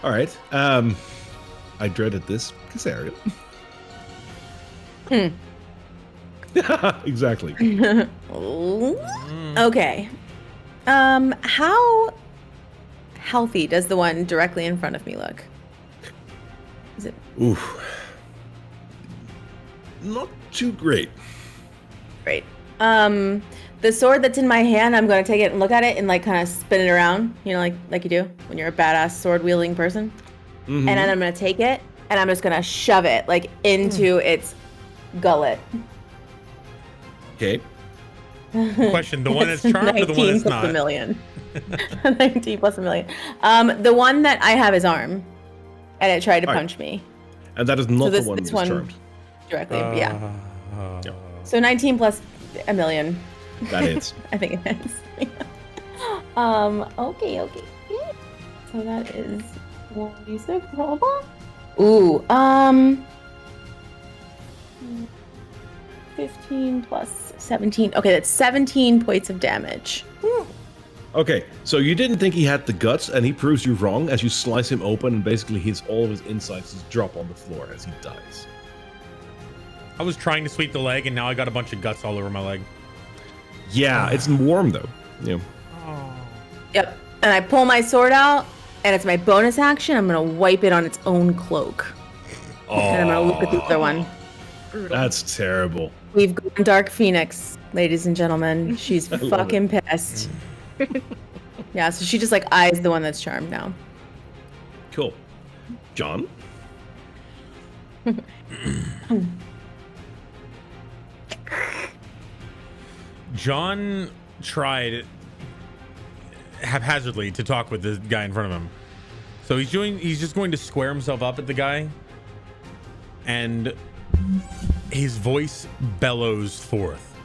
All right. I dreaded this. Casario. Exactly. Okay. How healthy does the one directly in front of me look? Is it Oof. Not too great. great? The sword that's in my hand, I'm going to take it and look at it and like kind of spin it around, you know, like you do when you're a badass sword wielding person. Mhm. And then I'm going to take it and I'm just going to shove it like into its gullet. Okay. Question: the one that's charmed or the one 19 that's plus not? a million. 19 plus a million. The one that I have is arm, and it tried to All right. punch me And that is not this- the one this that's one- charmed. directly. Yeah. Yep. So 19 plus a million. That hits. I think it is. Okay. So that is 1d6 rollable. Ooh, 15 plus 17. Okay, that's 17 points of damage. Okay, so you didn't think he had the guts, and he proves you wrong as you slice him open, and basically all of his insides just drop on the floor as he dies. I was trying to sweep the leg, and now I got a bunch of guts all over my leg. Yeah, it's warm though. Yeah. Yep. And I pull my sword out, and it's my bonus action. I'm gonna wipe it on its own cloak. And I'm gonna look at the other one. That's terrible. We've gone Dark Phoenix, ladies and gentlemen. She's I love fucking pissed. Yeah, so she just like eyes the one that's charmed now. Cool. John? John tried haphazardly to talk with the guy in front of him. So he's just going to square himself up at the guy, and his voice bellows forth,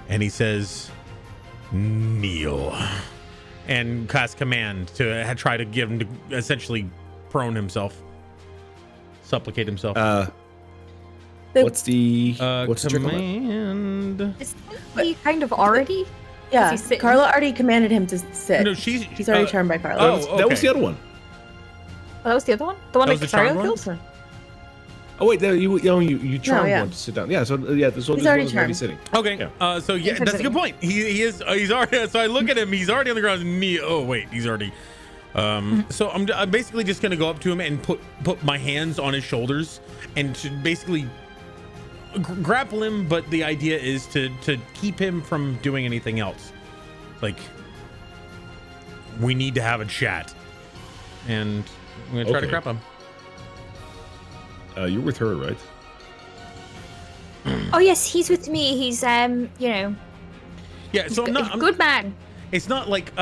and he says, "Kneel," and casts command to try to give him to essentially prone himself, supplicate himself. What's the trick on that? command? Is he kind of already? Yeah, Is he sitting? Carla already commanded him to sit. No, she's He's already charmed by Carla. Oh, That was okay. the other one. Oh, that was the other one? The one That that was the charmed Casario one? kills? Oh wait, you charmed yeah. one to sit down. Yeah, so this one He's is already already charmed. sitting. Okay. Yeah. So yeah, that's a good point. He's already. So I look at him. He's already on the ground. Me. Oh wait, he's already. So I'm basically just gonna go up to him and put my hands on his shoulders and to basically grapple him. But the idea is to keep him from doing anything else. Like we need to have a chat, and I'm gonna try to Okay. grab him. You're with her, right? Oh yes, he's with me. He's Yeah. So I'm not. I'm, good man. It's not like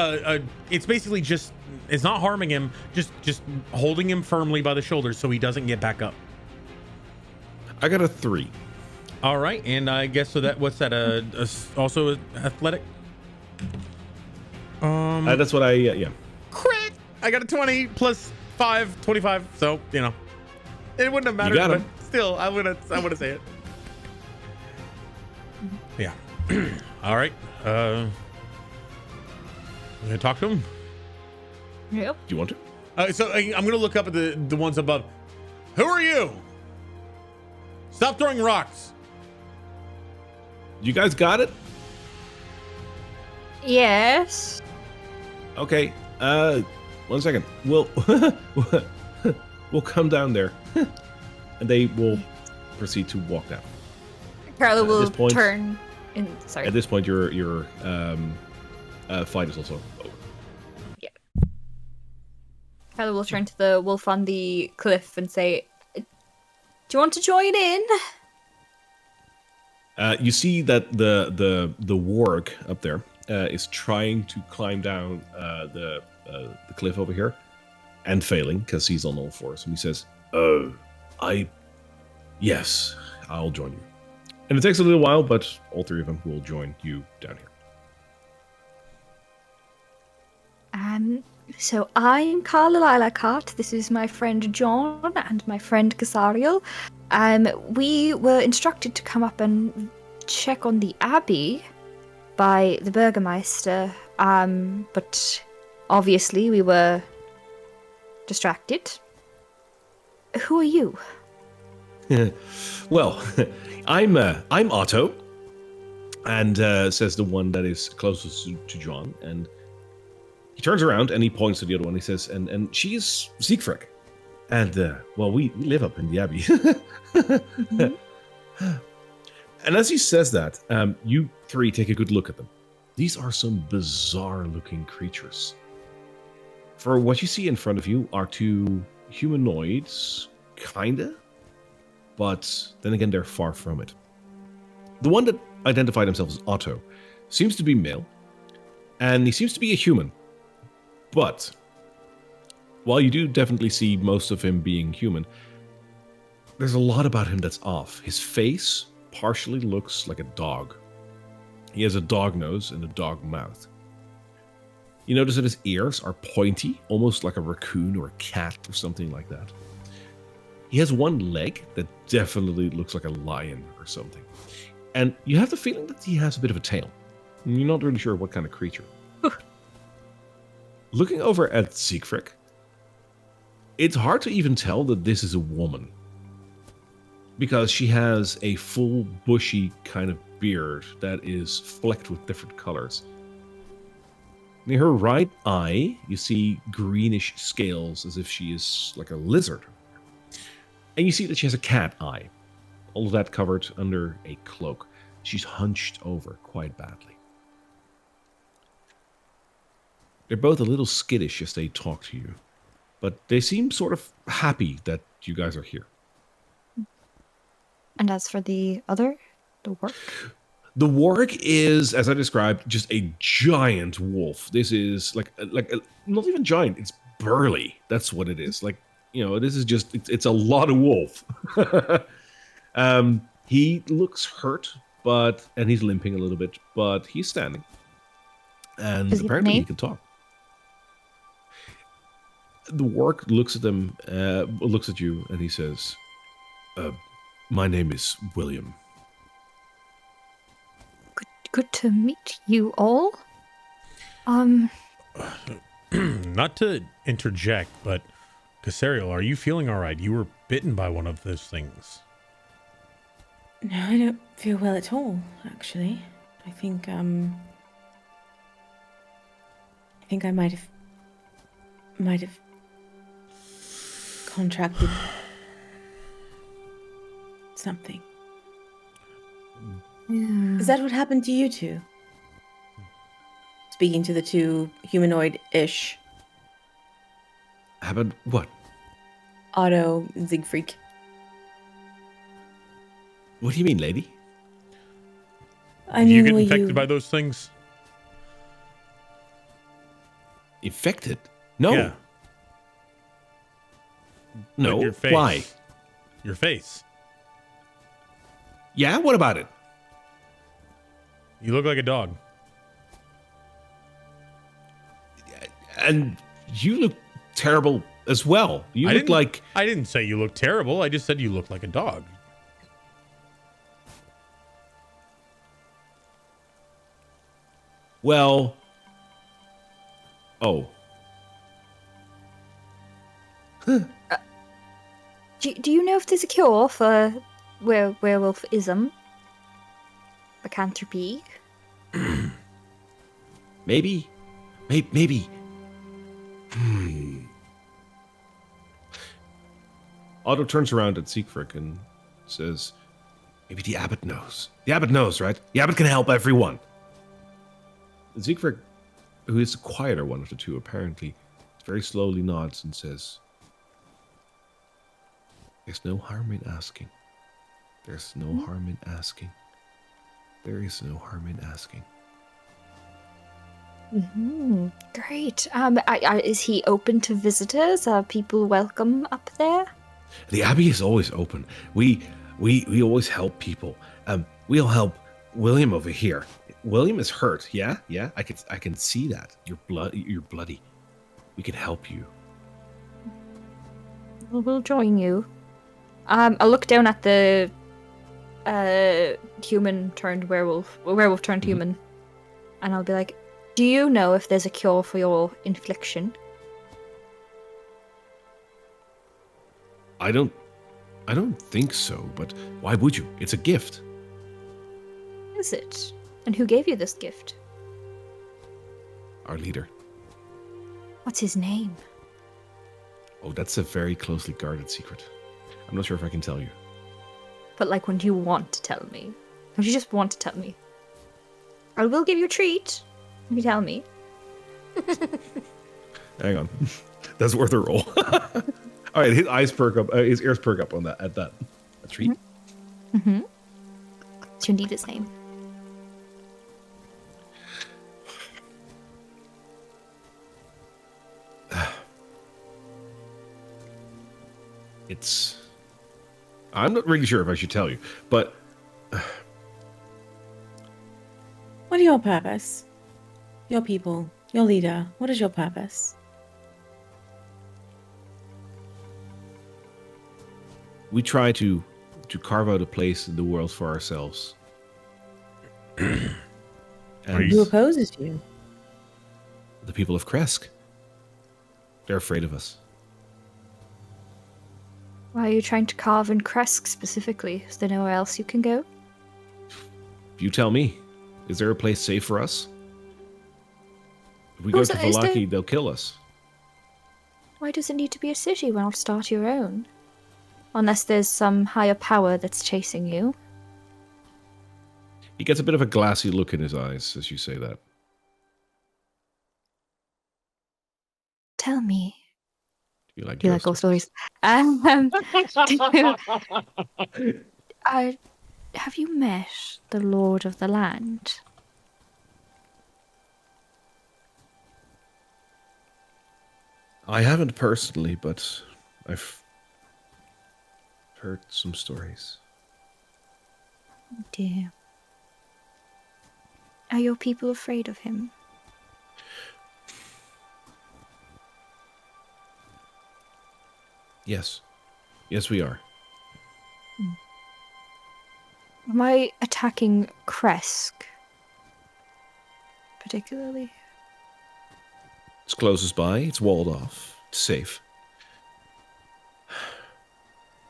it's basically just it's not harming him, just holding him firmly by the shoulders so he doesn't get back up. I got a 3. All right, and I guess so that what's that also athletic? That's what I yeah. Crit. I got a 20 plus 5, 25. So, you know. It wouldn't have mattered, got but him. still I want to say it. Yeah. All right. I'm going to talk to him. Yep. Do you want to? So I'm going to look up at the ones above. Who are you? Stop throwing rocks. You guys got it? Yes. Okay. 1 second. We'll come down there, and they will proceed to walk down. Carla At will this point- turn in. Sorry. At this point, your fight is also over. Carla will turn to the wolf on the cliff and say, "Do you want to join in?" You see that the warg up there is trying to climb down the cliff over here, and failing because he's on all fours. And he says, yes, I'll join you." And it takes a little while, but all three of them will join you down here. So I'm Carla Lilacart. This is my friend John and my friend Casariel. We were instructed to come up and check on the Abbey by the Burgermeister, but obviously we were distracted. Who are you? Well, I'm Otto, and says the one that is closest to John, and he turns around and he points to the other one. He says, and she's Siegfried, and well, we live up in the Abbey. Mm-hmm. And as he says that, you three take a good look at them. These are some bizarre-looking creatures. For what you see in front of you are two humanoids, kinda, but then again, they're far from it. The one that identified himself as Otto seems to be male, and he seems to be a human. But while you do definitely see most of him being human, there's a lot about him that's off. His face partially looks like a dog. He has a dog nose and a dog mouth. You notice that his ears are pointy, almost like a raccoon or a cat or something like that. He has one leg that definitely looks like a lion or something. And you have the feeling that he has a bit of a tail. You're not really sure what kind of creature. Looking over at Siegfried, it's hard to even tell that this is a woman, because she has a full bushy kind of beard that is flecked with different colors. Near her right eye, you see greenish scales as if she is like a lizard. And you see that she has a cat eye, all of that covered under a cloak. She's hunched over quite badly. They're both a little skittish as they talk to you, but they seem sort of happy that you guys are here. And as for the other, the work? The warg is, as I described, just a giant wolf. This is like not even giant, it's burly. That's what it is. Like, you know, this is just, it's a lot of wolf. He looks hurt, and he's limping a little bit, but he's standing. And apparently he can talk. The warg looks at them, looks at you, and he says, my name is William. Good to meet you all. Not to interject, but Casariel, are you feeling all right? You were bitten by one of those things. No, I don't feel well at all, actually. I think I might have contracted something. Yeah. Is that what happened to you two? Speaking to the two humanoid-ish. Happened what? Otto and Siegfried. What do you mean, lady? Did you get infected by those things? Infected? No. Yeah. No. Your face. Why? Your face. Yeah, what about it? You look like a dog. And you look terrible as well. You look like... I didn't say you look terrible. I just said you look like a dog. Well... Oh. Do you know if there's a cure for werewolfism? Lycanthropy? Maybe. Maybe. Otto turns around at Siegfried and says, maybe the abbot knows. The abbot knows, right? The abbot can help everyone. Siegfried, who is the quieter one of the two, apparently, very slowly nods and says, there's no harm in asking. There's no harm in asking. There is no harm in asking. Mm-hmm. Great. Is he open to visitors? Are people welcome up there? The Abbey is always open. We We always help people. We'll help William over here. William is hurt. Yeah. I can see that. You're bloody. We can help you. We'll join you. I'll look down at the human turned werewolf turned human, and I'll be like, "Do you know if there's a cure for your infliction?" I don't think so, but why would you? It's a gift. Is it? And who gave you this gift? Our leader. What's his name? Oh, that's a very closely guarded secret. I'm not sure if I can tell you. But like, when do you want to tell me? If you just want to tell me, I will give you a treat if you tell me. Hang on. That's worth a roll. All right, his eyes perk up. His ears perk up on that. At that, a treat. Mm-hmm. It's indeed his name. It's. I'm not really sure if I should tell you, but What are your purpose? Your people, your leader. What is your purpose? we try to carve out a place in the world for ourselves. And Who opposes you? the people of Kresk. They're afraid of us. Why are you trying to carve in Kresk specifically? Is there nowhere else you can go? You tell me. Is there a place safe for us? If we go Who's to that? Is Vallaki, there- they'll kill us. Why does it need to be a city? Why not start your own? Unless there's some higher power that's chasing you. He gets a bit of a glassy look in his eyes as you say that. Tell me. Do you like Do you like ghost stories? Have you met the Lord of the Land? I haven't personally, but I've heard some stories. Oh dear. Are your people afraid of him? Yes. Yes, we are. Am I attacking Kresk? Particularly? It's closest by. It's walled off. It's safe.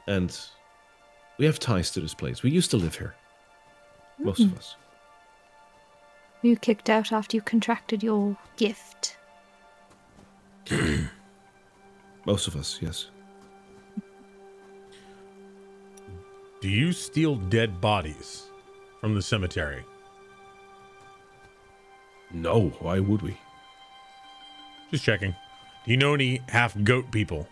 And we have ties to this place. We used to live here. Most of us. Were you kicked out after you contracted your gift? Most of us, yes. Do you steal dead bodies from the cemetery? No, why would we? Just checking. Do you know any half goat people?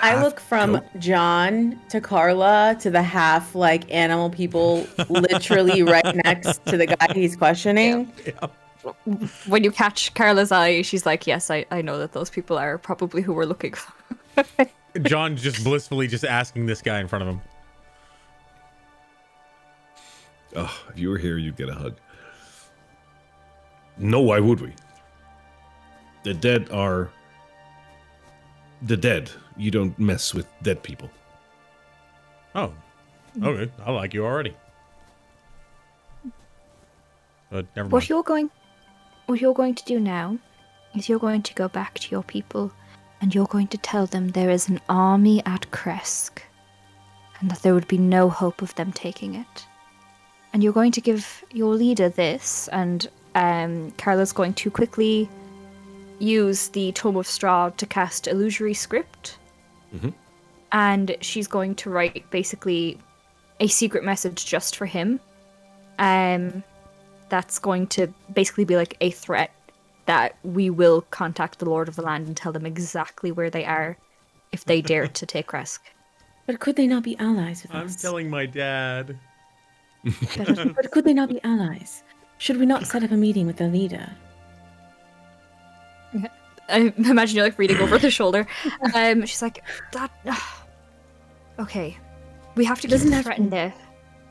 I look from goat. John to Carla to the half like animal people literally right next to the guy he's questioning. When you catch Carla's eye, she's like, yes, I know that those people are probably who we're looking for. John just blissfully just asking this guy in front of him. Oh, if you were here, you'd get a hug. No, why would we? The dead are the dead. You don't mess with dead people. Oh, okay. I like you already. But never mind. What you're going to do now is you're going to go back to your people and you're going to tell them there is an army at Kresk and that there would be no hope of them taking it. And you're going to give your leader this, and Carla's going to quickly use the Tome of Strahd to cast illusory script. Mm-hmm. And she's going to write basically a secret message just for him. That's going to basically be like a threat that we will contact the Lord of the Land and tell them exactly where they are if they dare to take Kresk. But could they not be allies with I'm us? telling my dad. But could they not be allies? Should we not set up a meeting with the leader? I imagine you're like reading over the shoulder. She's like, that. Okay. We have to Doesn't keep have threaten to- there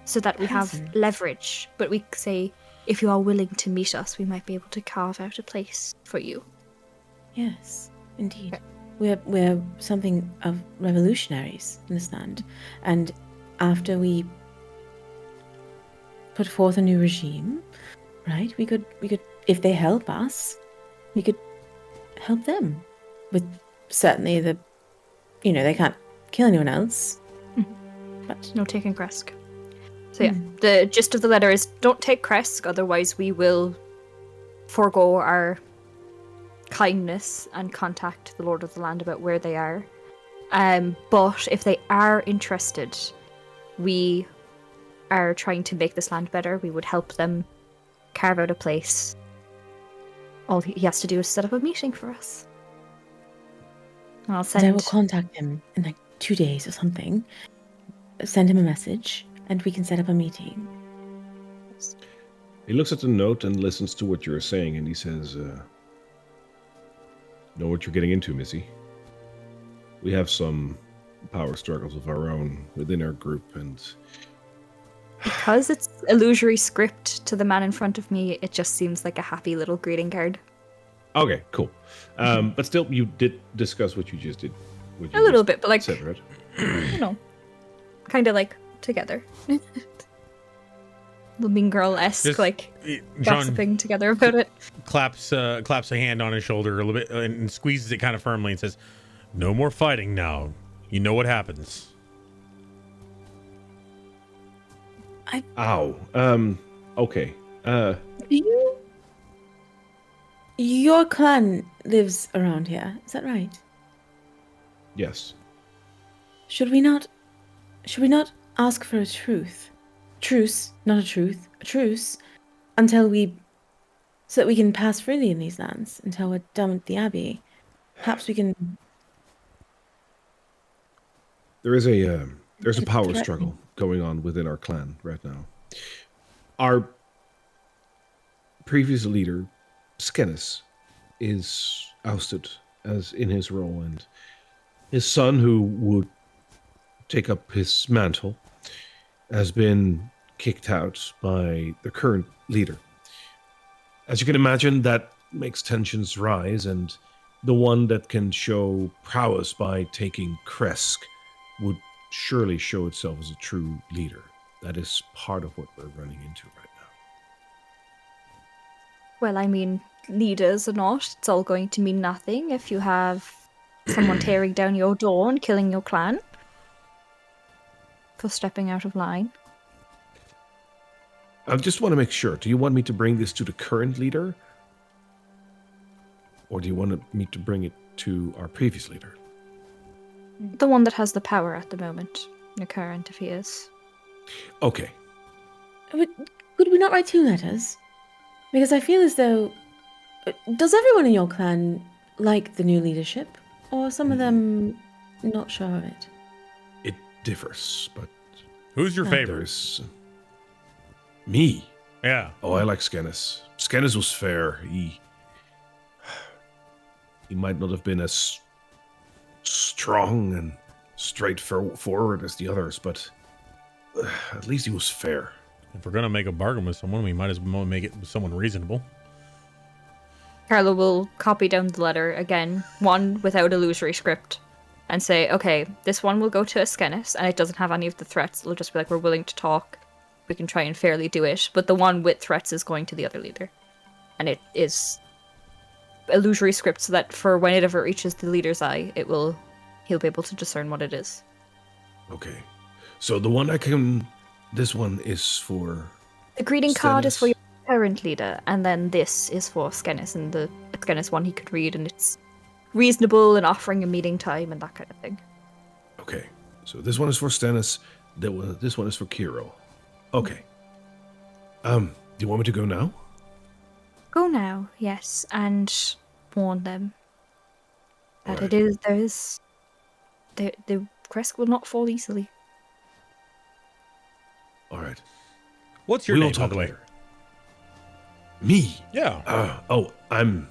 so that we have Hasn't. leverage. But we say, if you are willing to meet us, we might be able to carve out a place for you. Yes, indeed. We're something of revolutionaries in this land, and after we put forth a new regime, right? We could, if they help us, we could help them with certainly they can't kill anyone else, but No taking Kresk. So yeah, the gist of the letter is don't take Kresk, otherwise we will forego our kindness and contact the Lord of the Land about where they are. But if they are interested, we are trying to make this land better. We would help them carve out a place. All he has to do is set up a meeting for us. I'll and I will send. contact him in like 2 days or something. Send him a message, and we can set up a meeting. He looks at the note and listens to what you're saying, and he says, know what you're getting into, Missy. We have some power struggles of our own within our group, and Because it's illusory script to the man in front of me, it just seems like a happy little greeting card. okay, cool. But still, you did discuss what you just did. What you A little just bit, but like, said, right? you know, kind of like together. The mean girl-esque, Just- like, John gossiping together about it. claps a hand on his shoulder a little bit and squeezes it kind of firmly and says, "No more fighting now. You know what happens." Ow. Okay. Your clan lives around here, is that right? Yes. Should we not ask for a truce, not a truth, a truce, so that we can pass freely in these lands until we're done with the Abbey? Perhaps we can. There's a power Threatening. struggle going on within our clan right now. Our previous leader, Skennis, is ousted as in his role, and his son, who would take up his mantle, has been kicked out by the current leader. As you can imagine, that makes tensions rise, and the one that can show prowess by taking Kresk would surely show itself as a true leader. That is part of what we're running into right now. Well, I mean, leaders or not, it's all going to mean nothing if you have someone tearing down your door and killing your clan for stepping out of line. I just want to make sure. Do you want me to bring this to the current leader? Or do you want me to bring it to our previous leader? The one that has the power at the moment. The current, if he is. Okay. Could we not write 2 letters? Because I feel as though. Does everyone in your clan like the new leadership? Or some of them not sure of it? It differs, but Who's your favorite? there's... Me? Yeah. Oh, I like Skennis. Skennis was fair. He might not have been as strong and straightforward as the others, but at least he was fair. If we're gonna make a bargain with someone, we might as well make it with someone reasonable. Carla will copy down the letter again, one without illusory script, and say, okay, this one will go to Skennis, and it doesn't have any of the threats. It'll just be like, we're willing to talk. We can try and fairly do it. But the one with threats is going to the other leader. And it is illusory script so that for whenever it reaches the leader's eye, he'll be able to discern what it is. Okay. So the one this one is for... The greeting card is for Skennis. your current leader, and then this is for Skennis, and the Skennis one he could read, and it's reasonable and offering a meeting time and that kind of thing. Okay. So this one is for Stennis. This one is for Kiro. Okay. Do you want me to go now? Go now, yes, and warn them that Alright. the Kresk will not fall easily. All right. What's your We will name, by talk the way? later. Me? Yeah. I'm,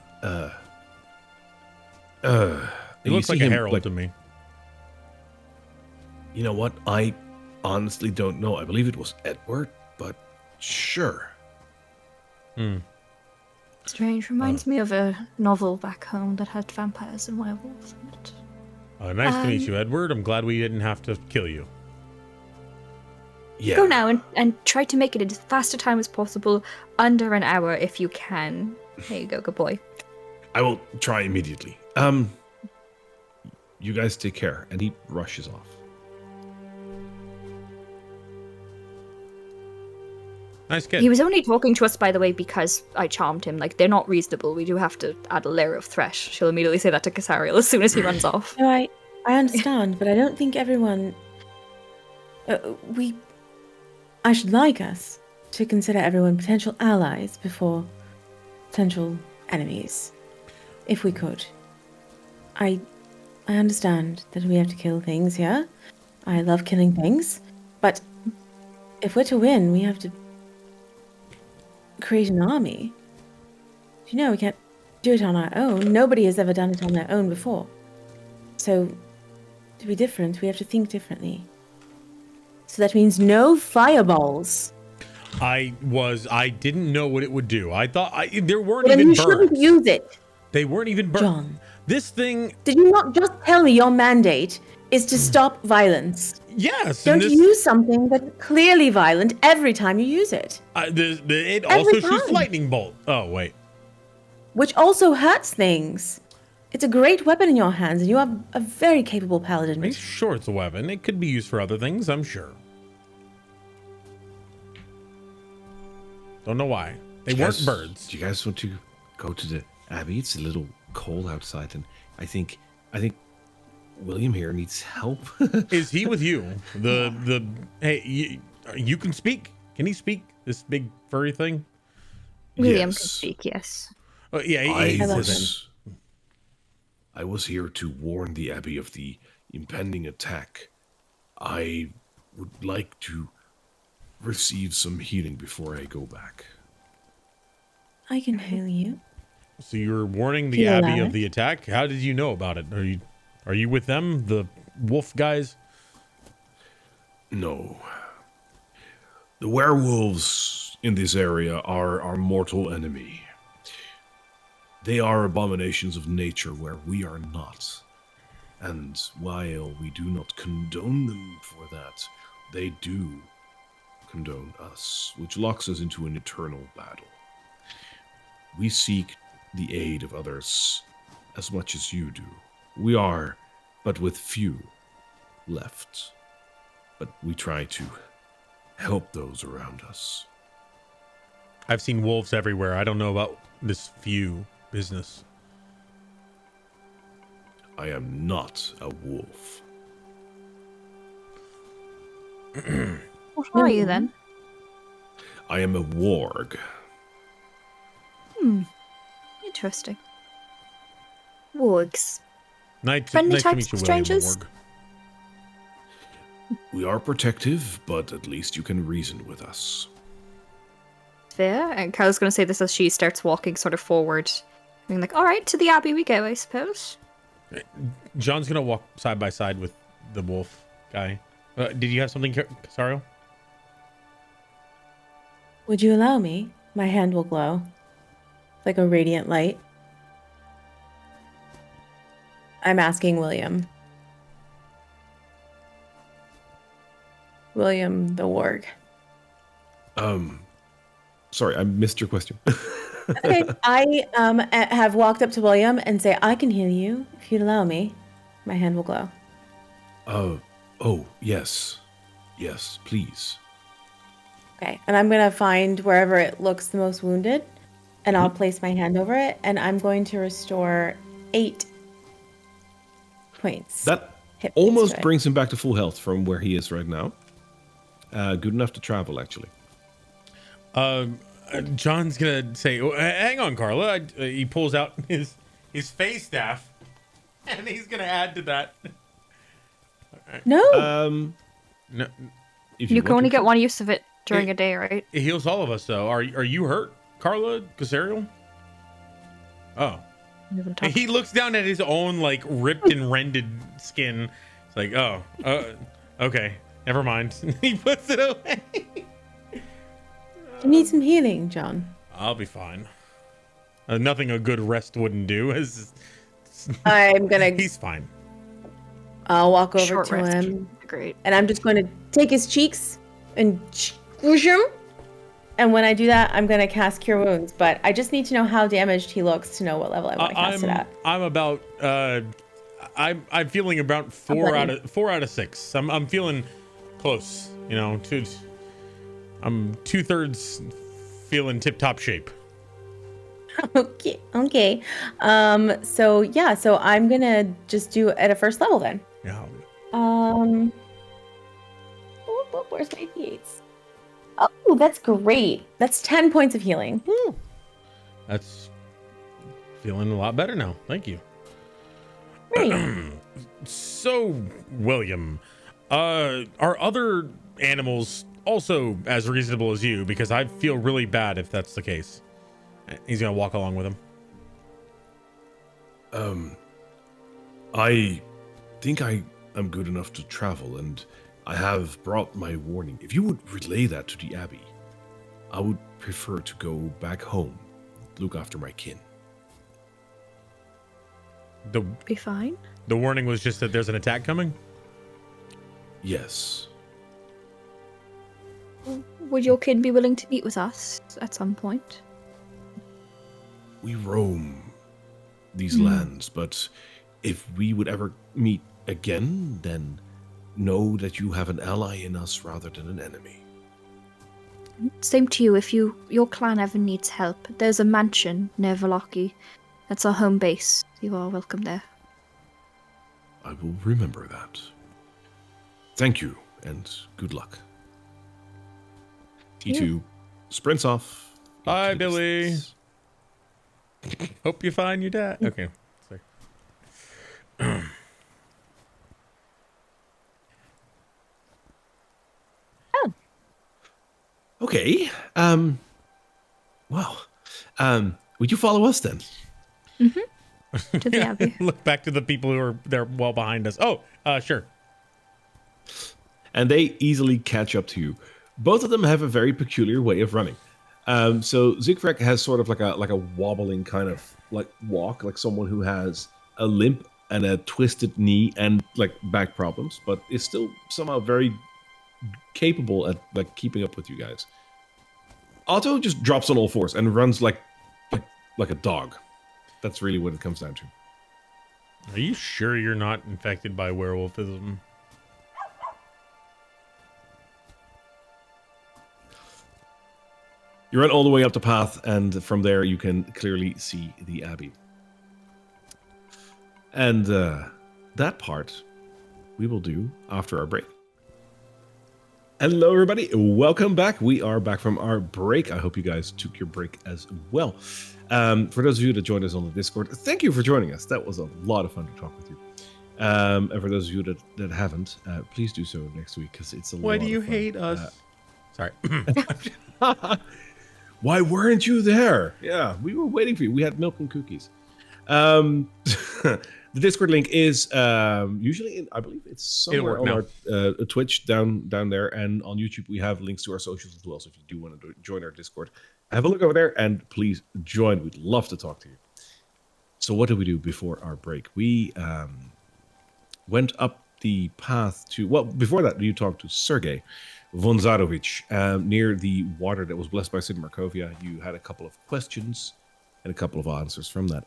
He looks see like a him, herald to me. You know what? I honestly don't know. I believe it was Edward, but sure. Strange. Reminds me of a novel back home that had vampires and werewolves in it. Nice to meet you, Edward. I'm glad we didn't have to kill you. Yeah. Go now and try to make it as fast a time as possible, under an hour if you can. There you go, good boy. I will try immediately. You guys take care. And he rushes off. Nice kid. He was only talking to us, by the way, because I charmed him. Like, they're not reasonable. We do have to add a layer of thresh. She'll immediately say that to Casariel as soon as he runs off. No, I understand, but I don't think everyone. I should like us to consider everyone potential allies before potential enemies, if we could. I understand that we have to kill things here. I love killing things, but if we're to win, we have to create an army. You know, we can't do it on our own. Nobody has ever done it on their own before. So, to be different, we have to think differently. So that means no fireballs. I didn't know what it would do. I thought there weren't Then even you birds. shouldn't use it, They weren't even birds. John. This thing, Did you not just tell me your mandate is to stop violence? yes. Don't and this, use something that's clearly violent every time you use it, it Every also shoots time. lightning bolt. Oh wait. which also hurts things. It's a great weapon in your hands, and you are a very capable paladin. I'm sure it's a weapon. It could be used for other things, I'm sure. Don't know why. They weren't birds. Do you guys want to go to the Abbey? It's a little cold outside, and I think William here needs help. Is he with you? Hey, you can speak. Can he speak? This big furry thing? William Yes. can speak, yes. Yeah, I was here to warn the Abbey of the impending attack. I would like to receive some healing before I go back. I can heal you. So you're warning the Feel Abbey that? of the attack? How did you know about it? Are you with them, the wolf guys? No. The werewolves in this area are our mortal enemy. They are abominations of nature where we are not. And while we do not condone them for that, they do condone us, which locks us into an eternal battle. We seek the aid of others as much as you do. We are, but with few left. But we try to help those around us. I've seen wolves everywhere. I don't know about this few business. I am not a wolf. What are you then? I am a warg. Interesting. Wargs. Nice Friendly to types meet you, of William strangers? Org. We are protective, but at least you can reason with us. Fair. And Kyle's going to say this as she starts walking sort of forward. Being like, alright, to the Abbey we go, I suppose. John's gonna walk side by side with the wolf guy. Did you have something, Casario? Would you allow me? My hand will glow. Like a radiant light. I'm asking William. William the warg. Sorry, I missed your question. Okay, I have walked up to William and say, I can heal you if you'd allow me. My hand will glow. Oh, yes. Yes, please. Okay, and I'm going to find wherever it looks the most wounded, and I'll place my hand over it, and I'm going to restore 8 points. That Hit points almost to it. brings him back to full health from where he is right now. Good enough to travel, actually. John's gonna say, oh, "Hang on, Carla." He pulls out his phase staff, and he's gonna add to that. No, No, If You can want only to. get one use of it during a day, right? it heals all of us, though. Are you hurt, Carla Casariel? Oh, We haven't talked. he looks down at his own like ripped and rended skin. It's like, oh, Okay, never mind. He puts it away. You need some healing, John. I'll be fine. Nothing a good rest wouldn't do. I'm gonna. He's fine. I'll walk over Short to rest. him, Great. and I'm just going to take his cheeks and squish him. And when I do that, I'm gonna cast Cure Wounds. But I just need to know how damaged he looks to know what level I want to cast it at. I'm about. I'm feeling about 4 out of 6. I'm feeling close. You know, I'm 2/3 feeling tip-top shape. Okay. So yeah. So I'm gonna just do it at a first level then. Yeah. Where's my d8s? Oh, that's great. That's 10 points of healing. Woo. That's feeling a lot better now. Thank you. Great. So, William, are other animals also as reasonable as you? Because I feel really bad if that's the case. He's gonna walk along with him. I think I am good enough to travel, and I have brought my warning. If you would relay that to the Abbey, I would prefer to go back home, look after my kin. Be fine. The warning was just that there's an attack coming? Yes. Would your kin be willing to meet with us at some point? We roam these lands, but if we would ever meet again, then know that you have an ally in us rather than an enemy. Same to you. If your clan ever needs help, there's a mansion near Vallaki. That's our home base. You are welcome there. I will remember that. Thank you, and good luck. T2 sprints off. Bye, into the Billy. distance. Hope you find your dad. Okay. Sorry. Okay. Wow. Would you follow us then? To the Abbey. Look back to the people who are there well behind us. Oh, sure. And they easily catch up to you. Both of them have a very peculiar way of running. So Siegfried has sort of like a wobbling kind of like walk, like someone who has a limp and a twisted knee and like back problems, but is still somehow very capable at like keeping up with you guys. Otto just drops on all fours and runs like a dog. That's really what it comes down to. Are you sure you're not infected by werewolfism? You run all the way up the path, and from there you can clearly see the Abbey. And that part we will do after our break. Hello, everybody. Welcome back. We are back from our break. I hope you guys took your break as well. For those of you that joined us on the Discord, thank you for joining us. That was a lot of fun to talk with you. And for those of you that haven't, please do so next week because it's a lot of fun. Why do you hate us? Sorry. Why weren't you there? Yeah, we were waiting for you. We had milk and cookies. The Discord link is usually I believe it's somewhere on our Twitch down there, and on YouTube we have links to our socials as well. So if you do want to join our Discord, have a look over there and please join. We'd love to talk to you. So what did we do before our break? We went up the path to, well, before that you talked to Sergei Vonzarovich near the water that was blessed by Sid Markovia. You had a couple of questions and a couple of answers from that.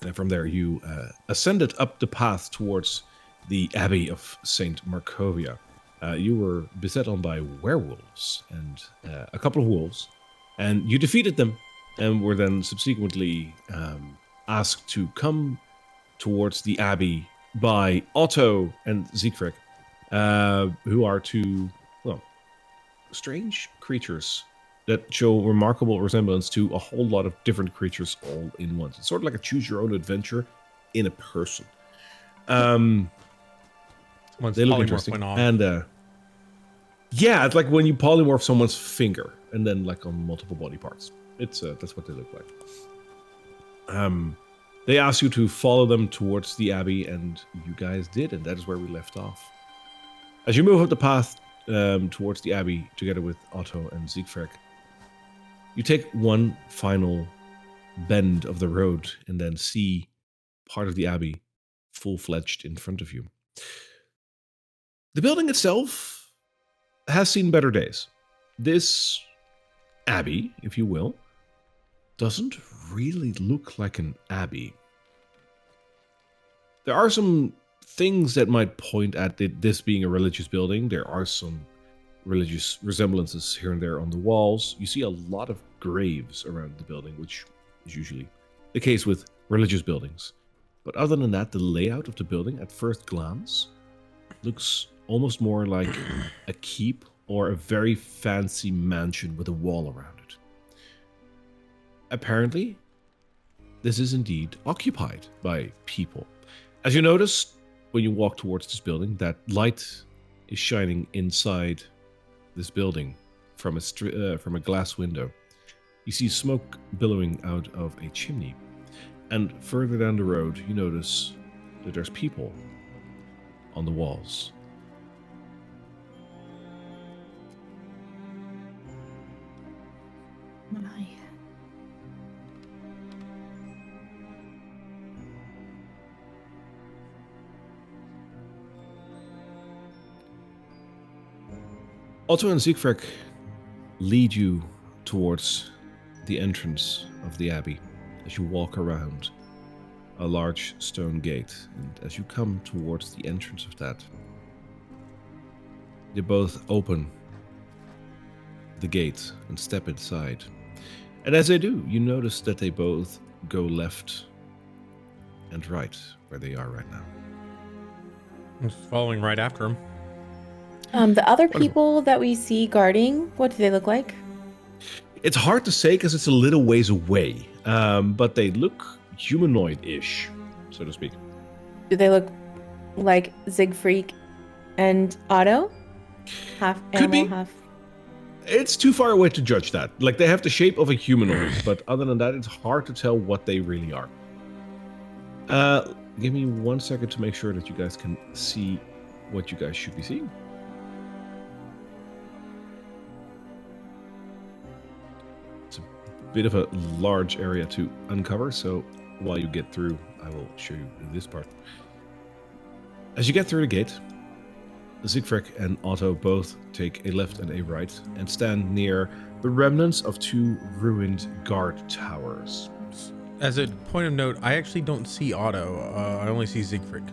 And from there, you ascended up the path towards the Abbey of St. Markovia. You were beset on by werewolves and a couple of wolves, and you defeated them and were then subsequently asked to come towards the Abbey by Otto and Siegfried, who are two, well, strange creatures that show remarkable resemblance to a whole lot of different creatures all in one. It's sort of like a choose-your-own-adventure in a person. They look interesting. And yeah, it's like when you polymorph someone's finger and then like on multiple body parts. It's that's what they look like. They asked you to follow them towards the Abbey, and you guys did, and that is where we left off. As you move up the path towards the abbey, together with Otto and Siegfried, you take one final bend of the road and then see part of the abbey full-fledged in front of you. The building itself has seen better days. This abbey, if you will, doesn't really look like an abbey. There are some things that might point at this being a religious building. There are some religious resemblances here and there on the walls. You see a lot of graves around the building, which is usually the case with religious buildings. But other than that, the layout of the building at first glance looks almost more like a keep or a very fancy mansion with a wall around it. Apparently, this is indeed occupied by people. As you notice when you walk towards this building, that light is shining inside this building from a glass window. You see smoke billowing out of a chimney. And further down the road, you notice that there's people on the walls. My. Otto and Siegfried lead you towards the entrance of the abbey as you walk around a large stone gate. And as you come towards the entrance of that, they both open the gate and step inside. And as they do, you notice that they both go left and right where they are right now. I'm just following right after him. The other people that we see guarding, what do they look like? It's hard to say because it's a little ways away, but they look humanoid-ish, so to speak. Do they look like Siegfried and Otto? Half Could animal, be. half. It's too far away to judge that. Like, they have the shape of a humanoid, but other than that, it's hard to tell what they really are. Give me 1 second to make sure that you guys can see what you guys should be seeing. It's a bit of a large area to uncover, so while you get through, I will show you this part. As you get through the gate, Siegfried and Otto both take a left and a right and stand near the remnants of 2 ruined guard towers. As a point of note, I actually don't see Otto. I only see Siegfried.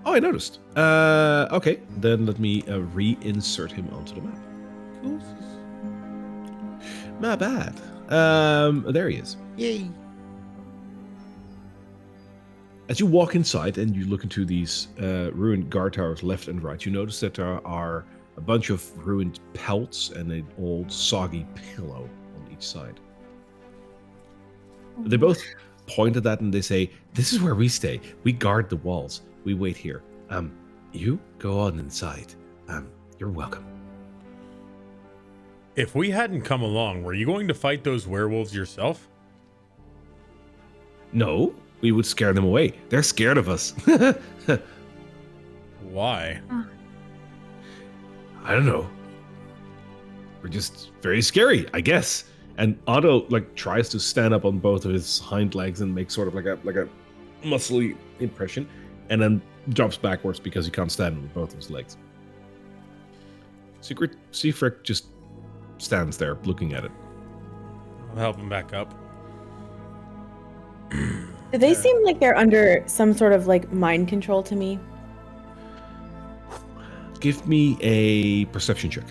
Oh, I noticed. Okay, then let me reinsert him onto the map. Cool. Not bad. There he is. Yay. As you walk inside and you look into these ruined guard towers left and right, you notice that there are a bunch of ruined pelts and an old soggy pillow on each side. They both point at that and they say, "This is where we stay. We guard the walls. We wait here. You go on inside. You're welcome." If we hadn't come along, were you going to fight those werewolves yourself? No, we would scare them away. They're scared of us. Why? I don't know. We're just very scary, I guess. And Otto tries to stand up on both of his hind legs and make sort of like a muscly impression, and then drops backwards because he can't stand with both of his legs. Siegfried just stands there looking at it. I'll help him back up. Do they seem like they're under some sort of mind control to me? Give me a perception check.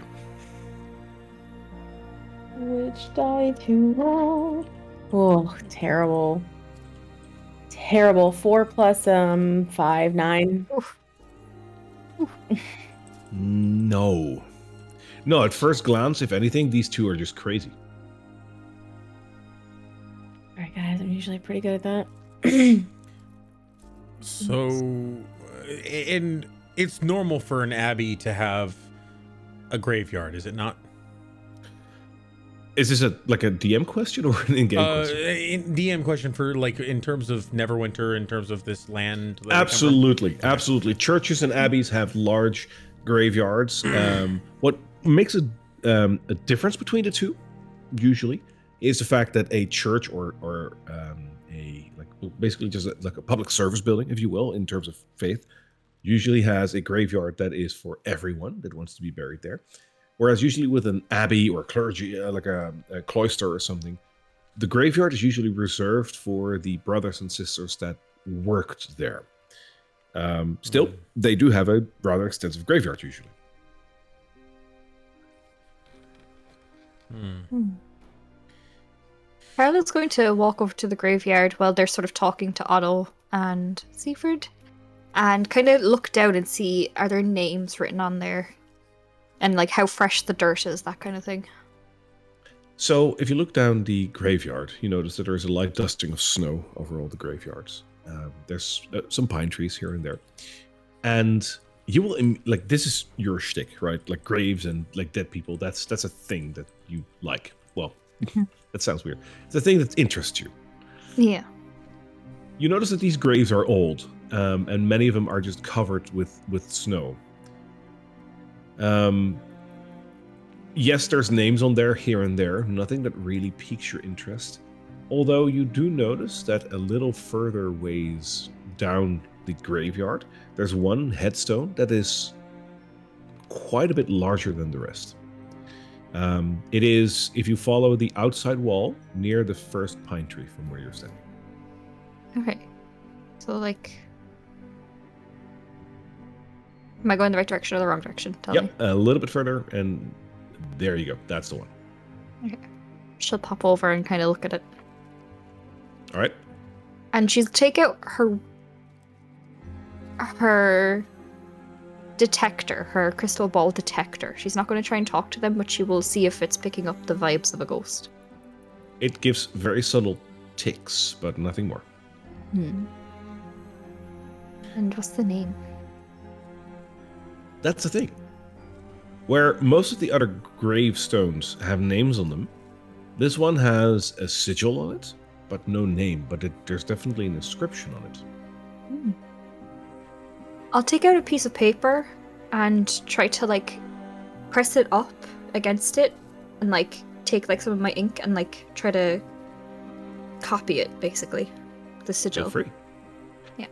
Which die to roll? Oh, terrible. Terrible. 4 plus 5, 9. No. No, at first glance, if anything, these 2 are just crazy. Alright guys, I'm usually pretty good at that. So, and it's normal for an abbey to have a graveyard, is it not? Is this a DM question or an in-game question? DM question for in terms of Neverwinter, in terms of this land. Absolutely, absolutely. Churches and abbeys have large graveyards. What makes a difference between the two, usually, is the fact that a church or basically just like a public service building, if you will, in terms of faith, usually has a graveyard that is for everyone that wants to be buried there. Whereas usually with an abbey or clergy, like a cloister or something, the graveyard is usually reserved for the brothers and sisters that worked there. Still, they do have a rather extensive graveyard usually. Carla's going to walk over to the graveyard while they're sort of talking to Otto and Siegfried, and kind of look down and see, are there names written on there? And like how fresh the dirt is, that kind of thing. So if you look down the graveyard, you notice that there is a light dusting of snow over all the graveyards. There's some pine trees here and there. And you will, like, this is your shtick, right? Like graves and like dead people, that's a thing that you like. Well, that sounds weird. It's a thing that interests you. Yeah. You notice that these graves are old, and many of them are just covered with snow. Yes, there's names on there here and there, nothing that really piques your interest. Although you do notice that a little further ways down the graveyard, there's one headstone that is quite a bit larger than the rest. It is, if you follow the outside wall, near the first pine tree from where you're standing. Okay. So, like... Am I going the right direction or the wrong direction? Tell me. A little bit further, and there you go. That's the one. Okay. She'll pop over and kind of look at it. All right. And she'll take out her detector, her crystal ball detector. She's not going to try and talk to them, but she will see if it's picking up the vibes of a ghost. It gives very subtle ticks, but nothing more. And what's the name? That's the thing. Where most of the other gravestones have names on them, this one has a sigil on it, but no name. But there's definitely an inscription on it. I'll take out a piece of paper and try to, like, press it up against it and, like, take, like, some of my ink and, like, try to copy it, basically. The sigil. Feel free. Yeah.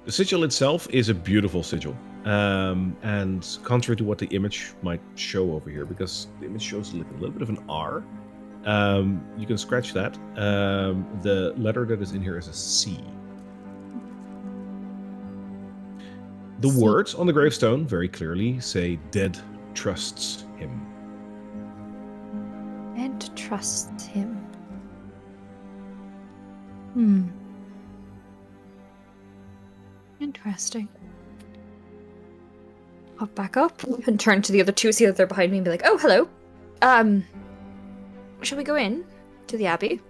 The sigil itself is a beautiful sigil. And contrary to what the image might show over here, because the image shows like a little bit of an R, you can scratch that. The letter that is in here is a C. The words on the gravestone very clearly say, "Dead trusts him." And trusts him. Interesting. Hop back up and turn to the other two, see that they're behind me, and be like, "Oh, hello. Shall we go in to the abbey?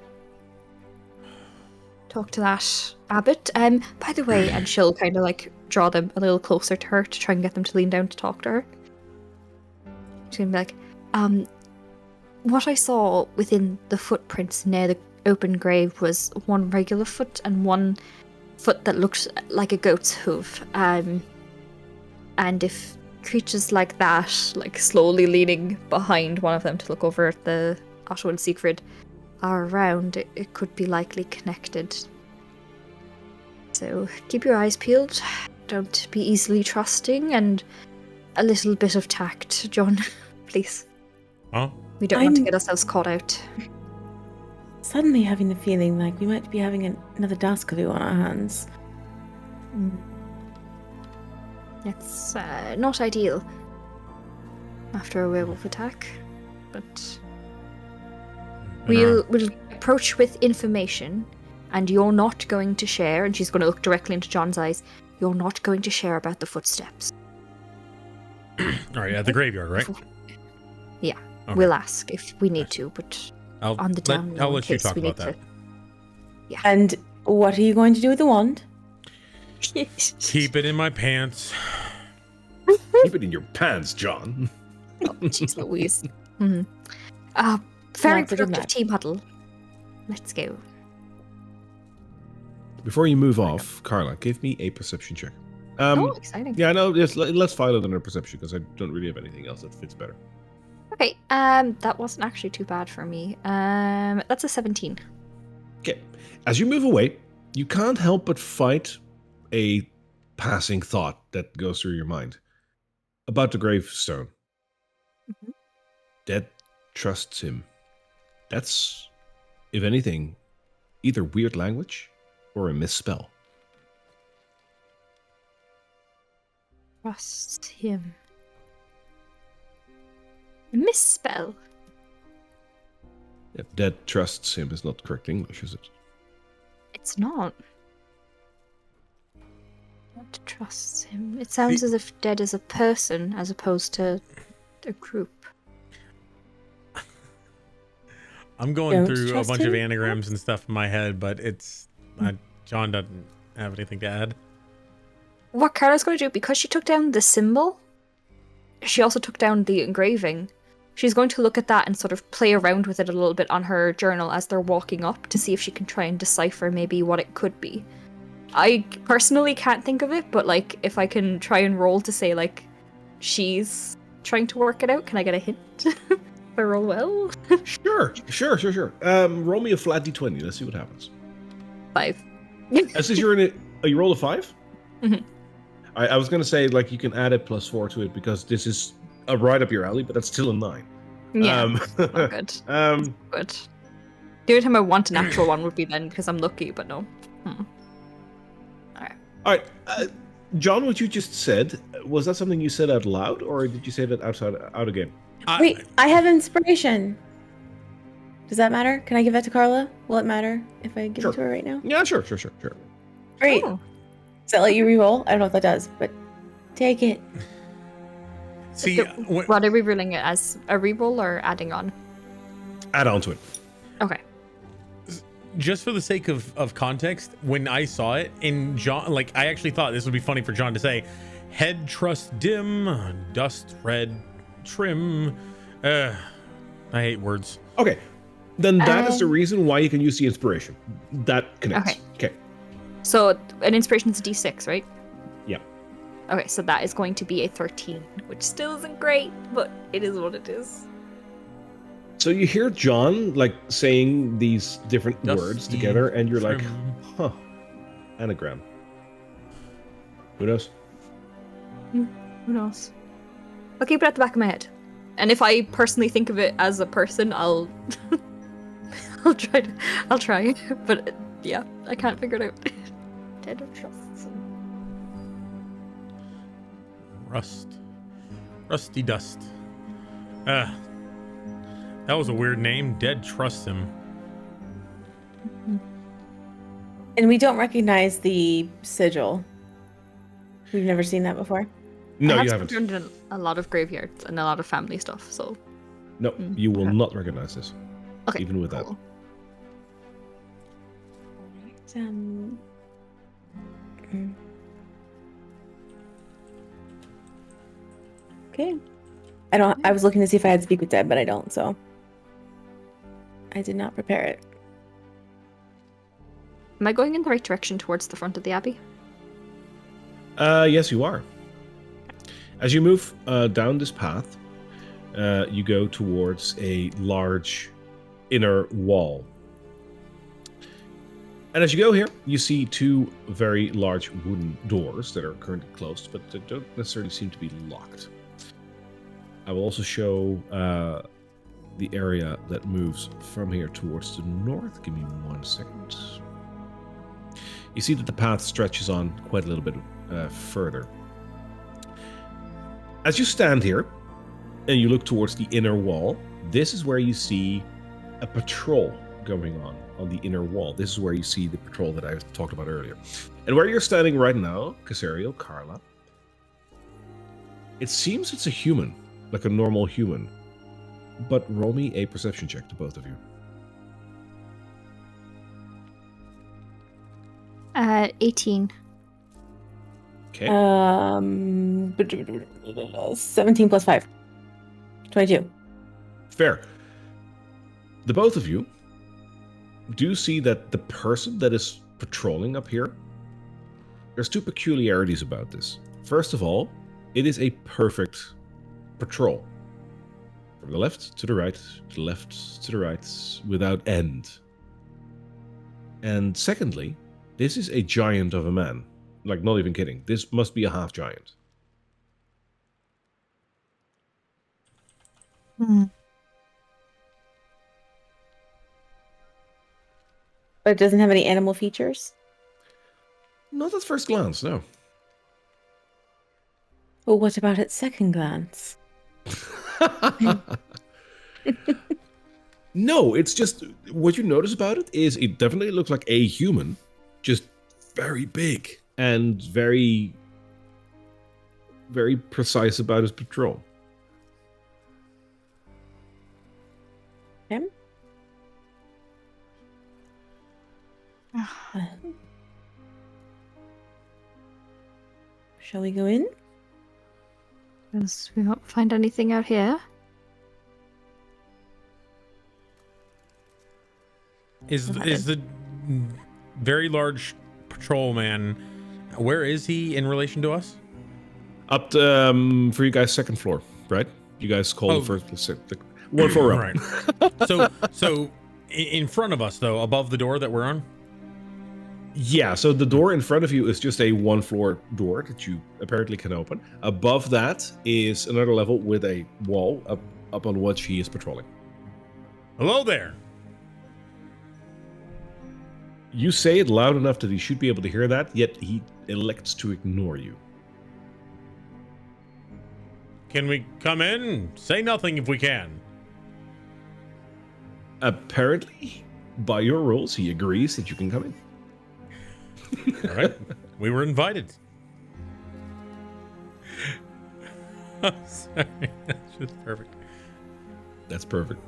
Talk to that abbot? By the way," and she'll kind of like draw them a little closer to her to try and get them to lean down to talk to her. She's gonna be like, what I saw within the footprints near the open grave was one regular foot and one foot that looked like a goat's hoof. And if creatures like that, like slowly leaning behind one of them to look over at the Otto and Siegfried, are around, it could be likely connected. So keep your eyes peeled. Don't be easily trusting, and a little bit of tact, John, please. Huh? We don't want to get ourselves caught out. Suddenly having the feeling like we might be having another Daskaloo on our hands. It's not ideal after a werewolf attack, but we'll approach with information, and you're not going to share, and she's going to look directly into John's eyes, you're not going to share about the footsteps. All right, at the graveyard, right? Yeah, Okay. we'll ask if we need to, but on the down low I'll in let you case talk we about need that. to. Yeah. And what are you going to do with the wand? Keep it in my pants. Keep it in your pants, John. Oh, jeez Louise. Very Not to do productive that. team huddle. Let's go. Before you move off, Carla, give me a perception check. Oh, exciting. Yeah, no, let's file it under perception because I don't really have anything else that fits better. Okay, that wasn't actually too bad for me. That's a 17. Okay. As you move away, you can't help but fight a passing thought that goes through your mind about the gravestone. Mhm. Dead trusts him. That's, if anything, either weird language or a misspell. Trust him. Misspell. If dead trusts him is not correct English, is it? It's not. What trusts him? It sounds as if dead is a person as opposed to a group. I'm going Don't through a trust bunch of him? anagrams and stuff in my head, but John doesn't have anything to add. What Carla's going to do, because she took down the symbol, she also took down the engraving. She's going to look at that and sort of play around with it a little bit on her journal as they're walking up to see if she can try and decipher maybe what it could be. I personally can't think of it, but like if I can try and roll to say like she's trying to work it out, can I get a hint? If I roll well? Sure. Roll me a flat d20. Let's see what happens. 5. As you're in it, you roll a 5? Mhm. I was going to say, like, you can add a +4 to it because this is right up your alley, but that's still a 9. Yeah, not good. Good. The only time I want an actual one would be then because I'm lucky, but no. All right. John, what you just said, was that something you said out loud, or did you say that out again? Wait, I have inspiration. Does that matter? Can I give that to Carla? Will it matter if I give Sure. it to her right now? Yeah, sure. Great. Oh. Does that let you re-roll? I don't know if that does, but take it. See, So, what are we ruling it as? A reroll or adding on? Add on to it. Okay. just for the sake of context, when I saw it in John, like I actually thought this would be funny for John to say, head trust dim, dust red trim. I hate words. Okay. Then that is the reason why you can use the inspiration. That connects. Okay. So an inspiration is a d6, right? Yeah. Okay, so that is going to be a 13, which still isn't great, but it is what it is. So you hear John like saying these different Dusty words together, and you're like, trim. huh, anagram. Who knows? Who knows? I'll keep it at the back of my head. And if I personally think of it as a person, I'll I'll try. But yeah, I can't figure it out. Dead of trust. Rusty Dust. That was a weird name. Dead trusts him. And we don't recognize the sigil. We've never seen that before. No, I you have haven't. done a lot of graveyards and a lot of family stuff, so No, you will okay. not recognize this. okay. Even with cool. Okay. I was looking to see if I had speak with dead, but I don't, so I did not prepare it. Am I going in the right direction towards the front of the abbey? Yes, you are. As you move down this path, you go towards a large inner wall. And as you go here, you see two very large wooden doors that are currently closed, but they don't necessarily seem to be locked. I will also show the area that moves from here towards the north. Give me 1 second. You see that the path stretches on quite a little bit further. As you stand here and you look towards the inner wall, this is where you see a patrol going on the inner wall. This is where you see the patrol that I talked about earlier. And where you're standing right now, Casario, Carla, it seems it's a human, like a normal human. But roll me a perception check to both of you. 18. Okay. 17 plus 5. 22. Fair. The both of you do see that the person that is patrolling up here, there's two peculiarities about this. First of all, it is a perfect patrol. From the left to the right, to the left to the right, without end. And secondly, this is a giant of a man. Like, not even kidding. This must be a half giant. But it doesn't have any animal features? Not at first glance, no. Well, what about at second glance? No, it's just, what you notice about it is it definitely looks like a human, just very big and very, very precise about his patrol. Okay. Shall we go in? Because we won't find anything out here. Is the very large patrol man, where is he in relation to us? Up to, for you guys, second floor, right? You guys call the one floor up. Right. So in front of us, though, above the door that we're on? Yeah, so the door in front of you is just a one floor door that you apparently can open. Above that is another level with a wall up on which he is patrolling. Hello there. You say it loud enough that he should be able to hear that, yet he elects to ignore you. Can we come in? Say nothing if we can. Apparently, by your rules, he agrees that you can come in. All right. We were invited. Sorry. That's just perfect. That's perfect.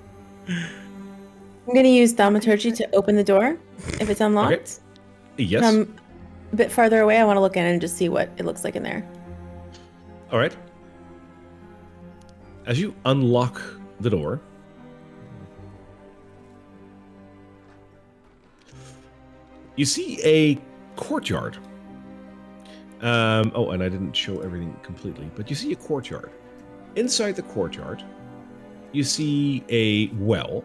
I'm going to use thaumaturgy to open the door if it's unlocked. Okay. Yes. From a bit farther away, I want to look in and just see what it looks like in there. All right. As you unlock the door, you see a courtyard. Oh, and I didn't show everything completely, but you see a courtyard. Inside the courtyard, you see a well,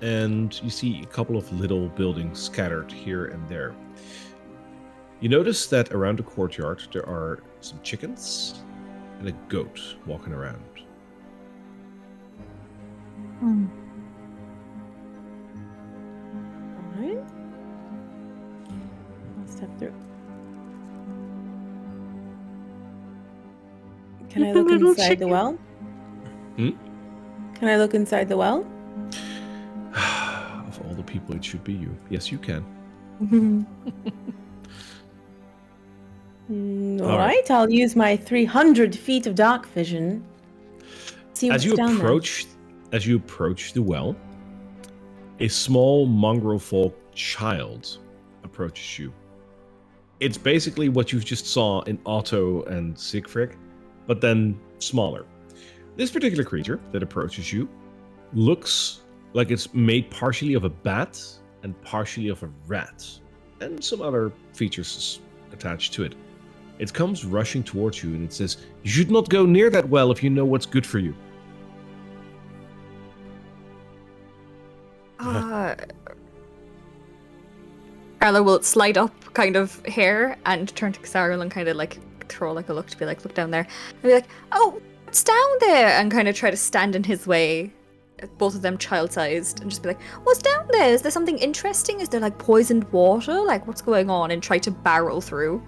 and you see a couple of little buildings scattered here and there. You notice that around the courtyard there are some chickens and a goat walking around. Alright. I'll step through. Can I look Little inside the chicken. well? Can I look inside the well? Of all the people, it should be you. Yes, you can. All right, I'll use my 300 feet of dark vision. See what's As you down approach the well, a small mongrel folk child approaches you. It's basically what you just saw in Otto and Siegfried, but then smaller. This particular creature that approaches you looks like it's made partially of a bat and partially of a rat, and some other features attached to it. It comes rushing towards you and it says, "You should not go near that well if you know what's good for you." Carla will slide up kind of here and turn to Xariel and kind of like throw like a look to be like, look down there. And be like, oh, what's down there? And kind of try to stand in his way, both of them child-sized, and just be like, what's down there? Is there something interesting? Is there like poisoned water? Like what's going on? And try to barrel through.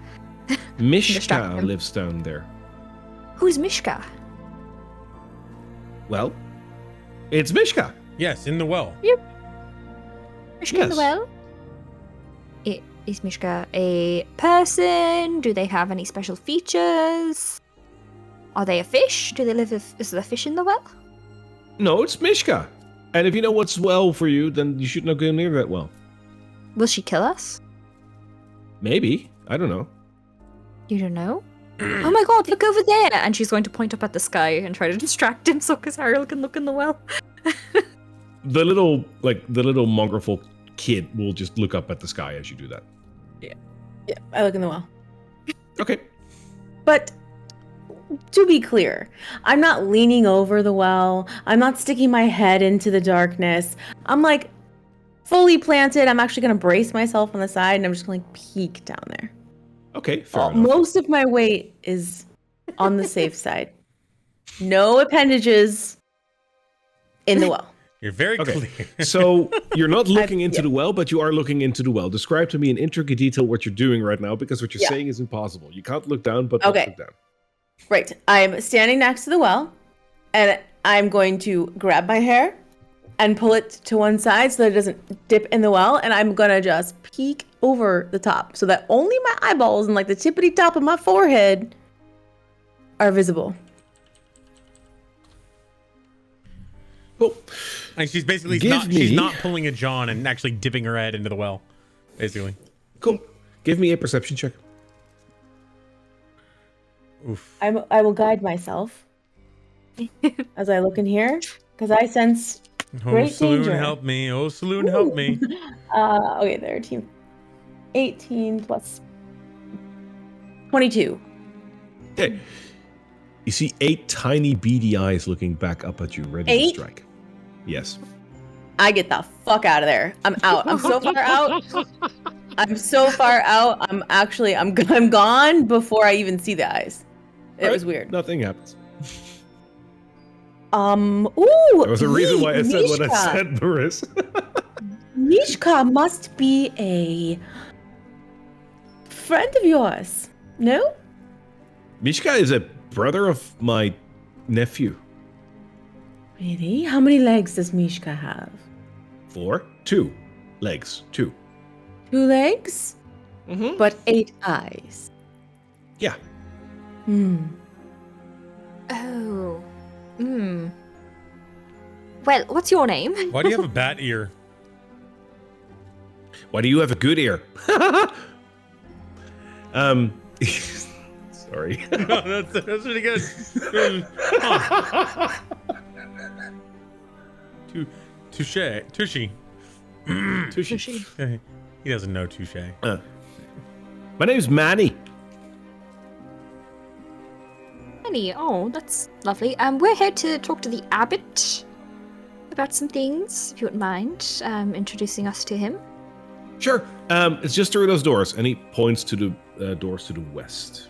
Distract Mishka him. lives down there. Who's Mishka? Well, it's Mishka. Yes, in the well. Mishka in the Yes. well? Is Mishka a person? Do they have any special features? Are they a fish? Do they live? Is there a fish in the well? No, it's Mishka. And if you know what's well for you, then you should not go near that well. Will she kill us? Maybe. I don't know. You don't know? Oh my god, look over there! And she's going to point up at the sky and try to distract him so Ariel can look in the well. The little mongrel folk kid will just look up at the sky as you do that. Yeah, I look in the well. Okay. But to be clear, I'm not leaning over the well. I'm not sticking my head into the darkness. I'm like fully planted. I'm actually going to brace myself on the side and I'm just going to peek down there. Okay, fair enough. Most of my weight is on the safe side. No appendages in the well. You're very clear. So you're not looking into the well, but you are looking into the well. Describe to me in intricate detail what you're doing right now, because what you're saying is impossible. You can't look down, but not look down. Right. I'm standing next to the well, and I'm going to grab my hair and pull it to one side so that it doesn't dip in the well, and I'm going to just peek over the top so that only my eyeballs and like the tippity top of my forehead are visible. Well, and she's basically she's not pulling a John and actually dipping her head into the well, basically. Cool. Give me a perception check. Oof. I will guide myself as I look in here because I sense great saloon, danger. help me! Oh, saloon, help me! Okay, there, team. 18 plus 22. Okay. You see 8 tiny beady eyes looking back up at you, ready to strike. Yes. I get the fuck out of there. I'm out. I'm so far out. I'm so far out. I'm gone before I even see the eyes. It was weird. Nothing happens. Ooh. There was a reason why I said what I said, Boris. Mishka must be a friend of yours. No? Mishka is a brother of my nephew. Really? How many legs does Mishka have? 4. 2 legs. 2. 2 legs? Mm-hmm. But 8 eyes. Yeah. Oh. Well, what's your name? Why do you have a bat ear? Why do you have a good ear? Sorry. No, that's really good. Touche. Tushy. Tushy. He doesn't know touche. My name's Manny. Manny, oh, that's lovely. We're here to talk to the abbot about some things, if you wouldn't mind introducing us to him. Sure. It's just through those doors, and he points to the doors to the west.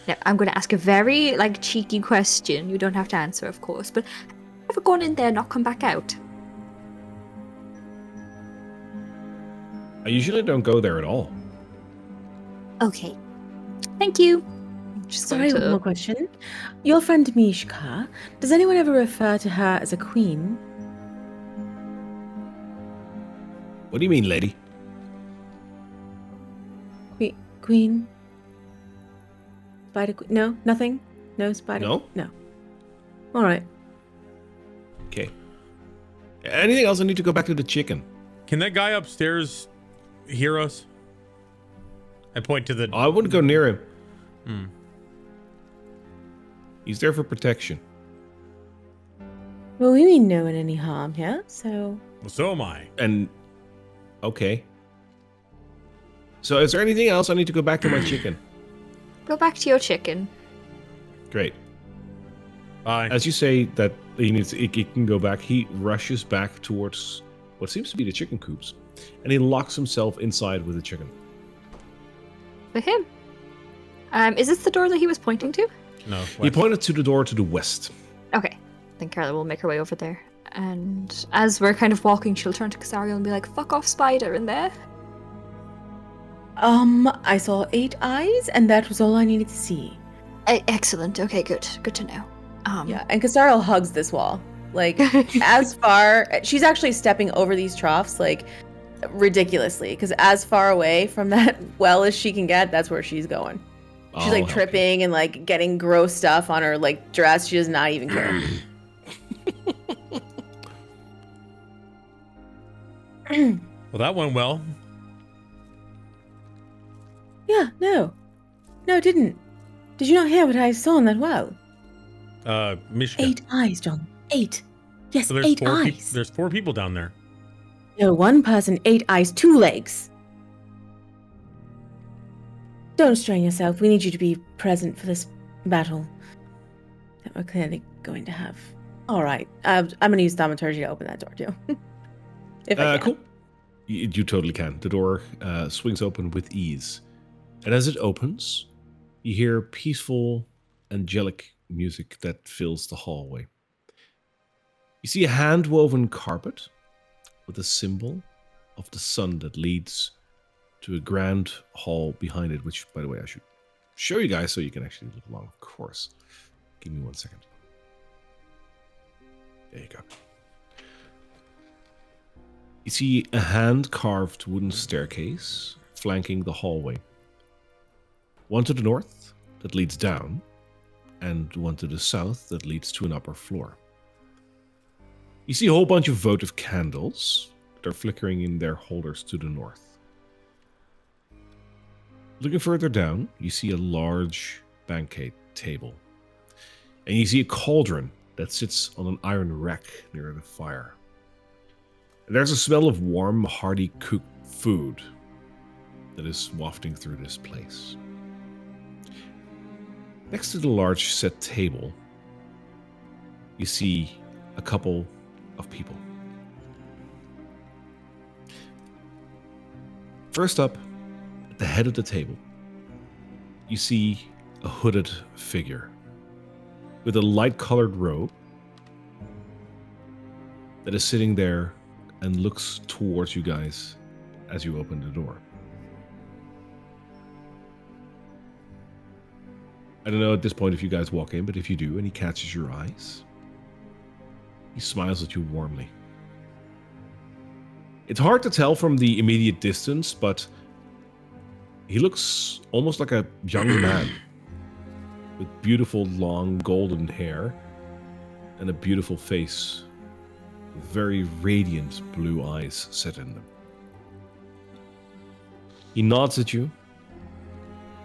Now, I'm going to ask a very, cheeky question. You don't have to answer, of course, but have you ever gone in there and not come back out? I usually don't go there at all. Okay. Thank you. Just Sorry, one more question. Your friend Mishka, does anyone ever refer to her as a queen? What do you mean, lady? Queen? Spider queen? No? Nothing? No spider? No. No. All right. Okay. Anything else? I need to go back to the chicken. Can that guy upstairs hear us? I point to the... I wouldn't go near him. He's there for protection. Well, we mean no one any harm here, so... Well, so am I. And... Okay. So is there anything else? I need to go back to my chicken. Go back to your chicken. Great. Bye. As you say that he can go back, he rushes back towards what seems to be the chicken coops. And he locks himself inside with the chicken. For him. Is this the door that he was pointing to? No. He pointed to the door to the west. Okay. Then Carla will make her way over there. And as we're kind of walking, she'll turn to Casariel and be like, fuck off, spider in there. I saw 8 eyes, and that was all I needed to see. Excellent. Okay, good. Good to know. Yeah, and Casariel hugs this wall. She's actually stepping over these troughs, ridiculously, because as far away from that well as she can get, that's where she's going. She's tripping and getting gross stuff on her dress. She does not even care. Well, that went well. Yeah, no, it didn't. Did you not hear what I saw in that well? Mishka. 8 eyes, John. 8. Yes, So 8 eyes. There's 4 people down there. No, 1 person, 8 eyes, 2 legs. Don't strain yourself. We need you to be present for this battle that we're clearly going to have. All right. I'm going to use thaumaturgy to open that door, too. If I can. Cool. You totally can. The door swings open with ease. And as it opens, you hear peaceful, angelic music that fills the hallway. You see a hand-woven carpet with a symbol of the sun that leads to a grand hall behind it, which, by the way, I should show you guys so you can actually look along, of course. Give me 1 second. There you go. You see a hand-carved wooden staircase flanking the hallway. One to the north that leads down, and one to the south that leads to an upper floor. You see a whole bunch of votive candles that are flickering in their holders to the north. Looking further down, you see a large banquet table. And you see a cauldron that sits on an iron rack near the fire. And there's a smell of warm, hearty cooked food that is wafting through this place. Next to the large set table, you see a couple of people. First up, at the head of the table, you see a hooded figure with a light-colored robe that is sitting there and looks towards you guys as you open the door. I don't know at this point if you guys walk in, but if you do and he catches your eyes, he smiles at you warmly. It's hard to tell from the immediate distance, but he looks almost like a young man with beautiful long golden hair and a beautiful face with very radiant blue eyes set in them. He nods at you,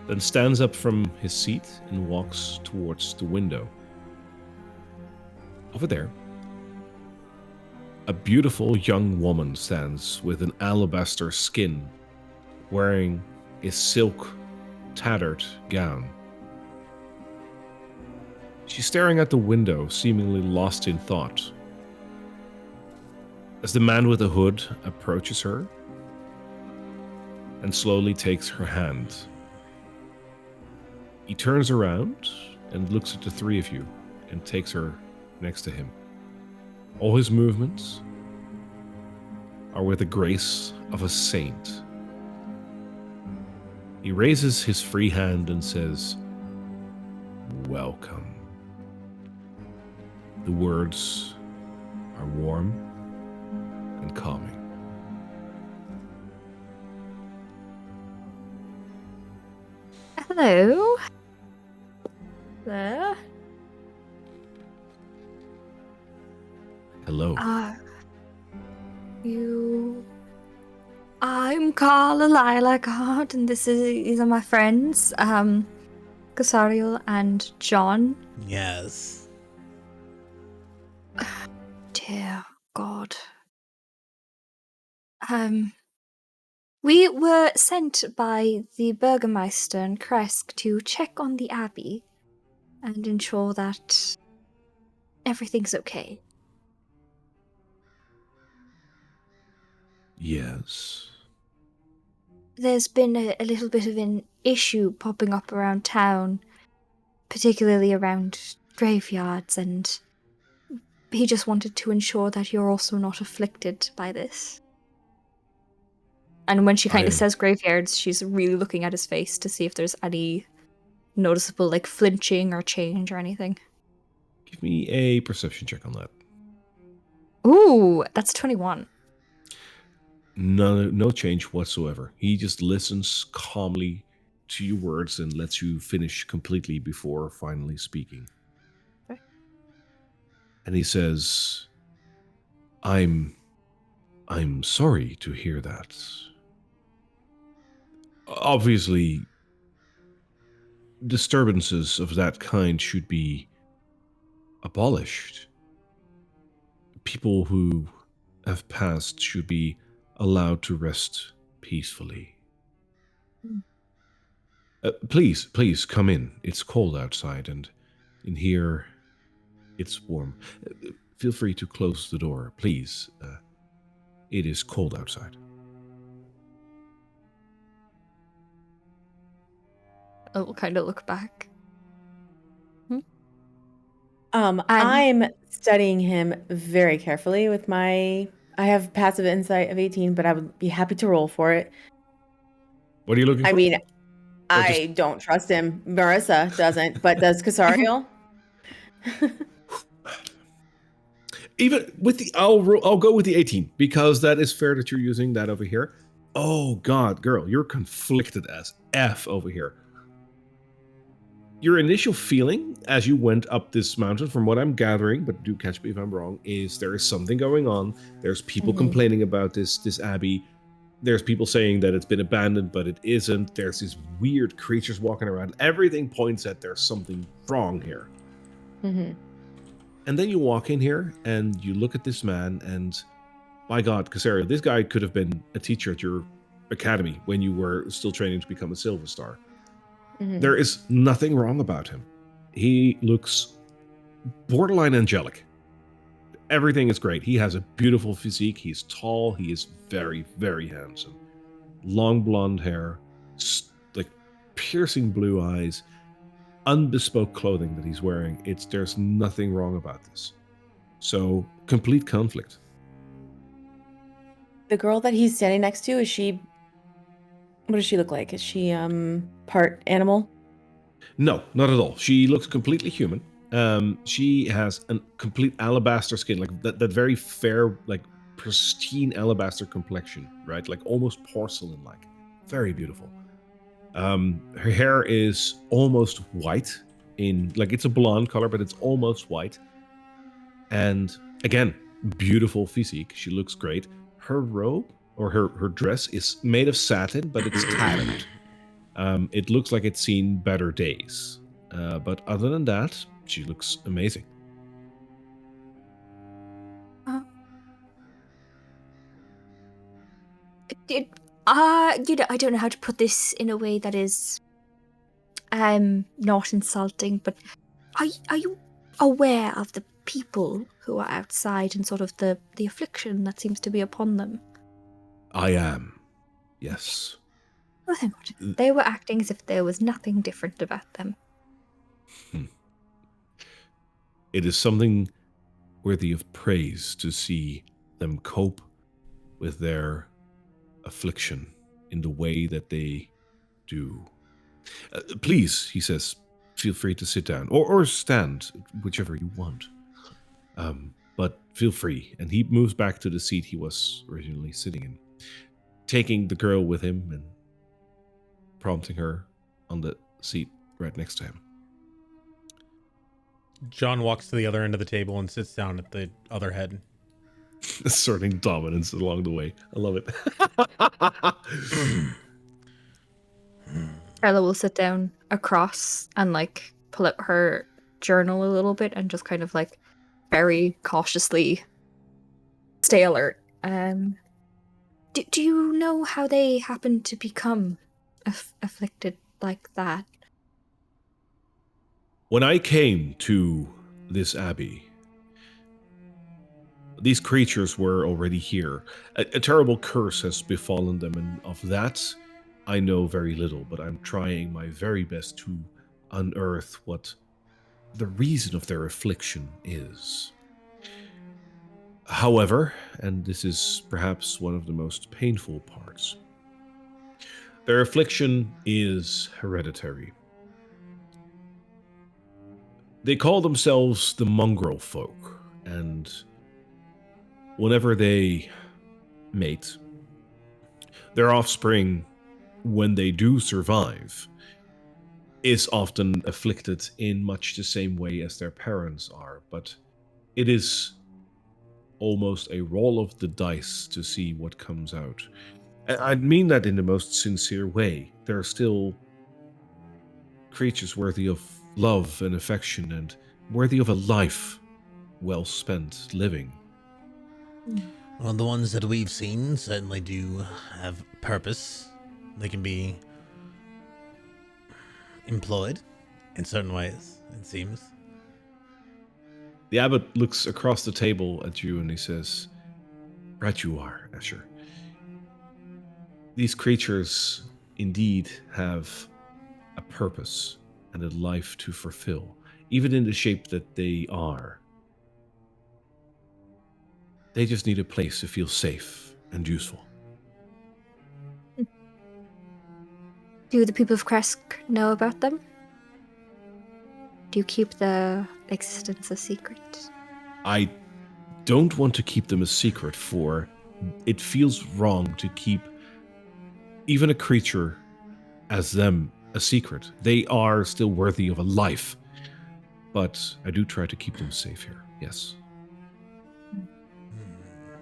then stands up from his seat and walks towards the window. Over there, a beautiful young woman stands with an alabaster skin, wearing a silk, tattered gown. She's staring at the window, seemingly lost in thought. As the man with the hood approaches her and slowly takes her hand, he turns around and looks at the three of you and takes her next to him. All his movements are with the grace of a saint. He raises his free hand and says, "Welcome." The words are warm and calming. Hello. There. Hello. I'm Carla Lilacard, and these are my friends, Casariel and John. Yes. Dear God. We were sent by the Burgermeister and Kresk to check on the Abbey and ensure that everything's okay. Yes. There's been a little bit of an issue popping up around town, particularly around graveyards, and he just wanted to ensure that you're also not afflicted by this. And when she kind of says graveyards, she's really looking at his face to see if there's any noticeable, like, flinching or change or anything. Give me a perception check on that. Ooh, that's 21. No change whatsoever. He just listens calmly to your words and lets you finish completely before finally speaking. Okay. And he says, I'm sorry to hear that. Obviously, disturbances of that kind should be abolished. People who have passed should be allowed to rest peacefully. Please come in. It's cold outside, and in here, it's warm. Feel free to close the door, please. It is cold outside. I'll kind of look back. I'm studying him very carefully with I have passive insight of 18, but I would be happy to roll for it. What are you looking for? I mean, Or I don't trust him. Marissa doesn't, but does Casariel? Even with the, I'll go with the 18, because that is fair that you're using that over here. Oh God, girl, you're conflicted as F over here. Your initial feeling as you went up this mountain, from what I'm gathering, but do catch me if I'm wrong, is there is something going on. There's people complaining about this abbey. There's people saying that it's been abandoned, but it isn't. There's these weird creatures walking around. Everything points at there's something wrong here. And then you walk in here and you look at this man, and by God, Casario, this guy could have been a teacher at your academy when you were still training to become a Silver Star. There is nothing wrong about him. He looks borderline angelic. Everything is great. He has a beautiful physique. He's tall. He is very, very handsome. Long blonde hair, like piercing blue eyes, unbespoke clothing that he's wearing. There's nothing wrong about this. So, complete conflict. The girl that he's standing next to, what does she look like? Is she part animal? No, not at all. She looks completely human. She has a complete alabaster skin, like that very fair, like pristine alabaster complexion, right? Like almost porcelain-like. Very beautiful. Her hair is almost white, it's a blonde color, but it's almost white. And again, beautiful physique. She looks great. Her robe, or her dress, is made of satin, but it's tattered. It looks like it's seen better days. But other than that, she looks amazing. I don't know how to put this in a way that is not insulting, but are you aware of the people who are outside and sort of the affliction that seems to be upon them? I am. Yes. Nothing good. They were acting as if there was nothing different about them. It is something worthy of praise to see them cope with their affliction in the way that they do. Please, he says, feel free to sit down or stand, whichever you want. But feel free. And he moves back to the seat he was originally sitting in, taking the girl with him and prompting her on the seat right next to him. John walks to the other end of the table and sits down at the other head. Asserting dominance along the way. I love it. Ella will sit down across and pull out her journal a little bit and just kind of very cautiously stay alert. Do you know how they happen to become afflicted like that? When I came to this abbey, these creatures were already here. A terrible curse has befallen them, and of that I know very little, but I'm trying my very best to unearth what the reason of their affliction is. However, and this is perhaps one of the most painful parts, their affliction is hereditary. They call themselves the mongrel folk, and whenever they mate, their offspring, when they do survive, is often afflicted in much the same way as their parents are, but it is almost a roll of the dice to see what comes out. I mean that in the most sincere way. There are still creatures worthy of love and affection and worthy of a life well spent living. Well, the ones that we've seen certainly do have purpose. They can be employed in certain ways, it seems. The abbot looks across the table at you and he says, "Right you are, Escher. These creatures indeed have a purpose and a life to fulfill, even in the shape that they are. They just need a place to feel safe and useful." Do the people of Kresk know about them? Do you keep their existence a secret? I don't want to keep them a secret, for it feels wrong to keep even a creature as them a secret. They are still worthy of a life, but I do try to keep them safe here, yes.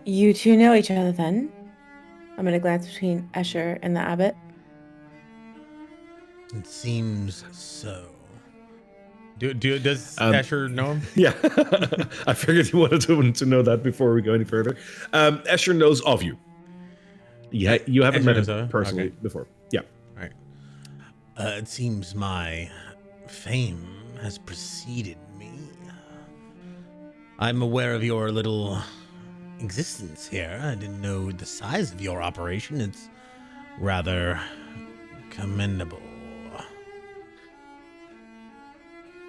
You two know each other then? I'm going to glance between Escher and the abbot. It seems so. Does Escher know him? Yeah, I figured you wanted to know that before we go any further. Escher knows of you. Yeah, you haven't Escher met knows him of him? personally Okay. before. Yeah. All right. It seems my fame has preceded me. I'm aware of your little existence here. I didn't know the size of your operation. It's rather commendable.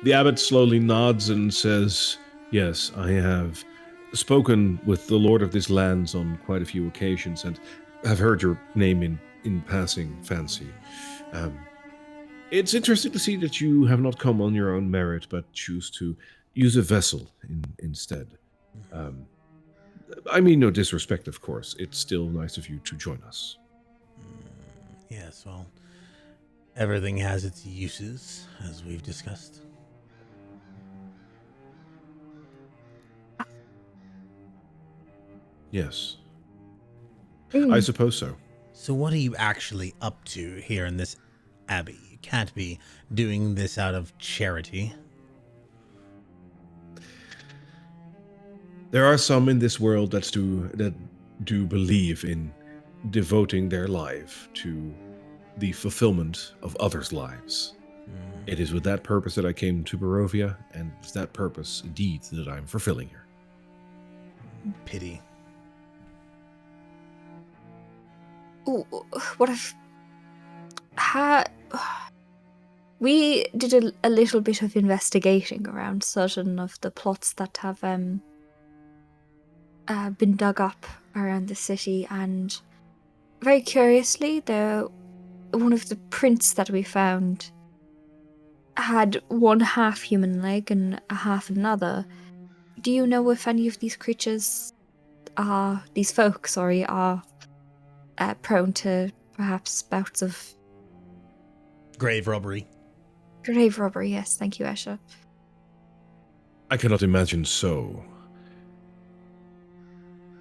The abbot slowly nods and says, "Yes, I have spoken with the lord of these lands on quite a few occasions and have heard your name in passing fancy. It's interesting to see that you have not come on your own merit, but choose to use a vessel instead. I mean no disrespect, of course. It's still nice of you to join us." Yes, well, everything has its uses, as we've discussed. Yes, Mm. I suppose so. So what are you actually up to here in this abbey? You can't be doing this out of charity. There are some in this world that do believe in devoting their life to the fulfillment of others' lives. It is with that purpose that I came to Barovia, and it's that purpose, indeed, that I'm fulfilling here. Pity. Ooh, what if... We did a little bit of investigating around certain of the plots that have been dug up around the city, and very curiously, one of the prints that we found had one half human leg and a half another. Do you know if any of these creatures are prone to perhaps bouts of Grave robbery. grave robbery? Yes, thank you, Escher. I cannot imagine so.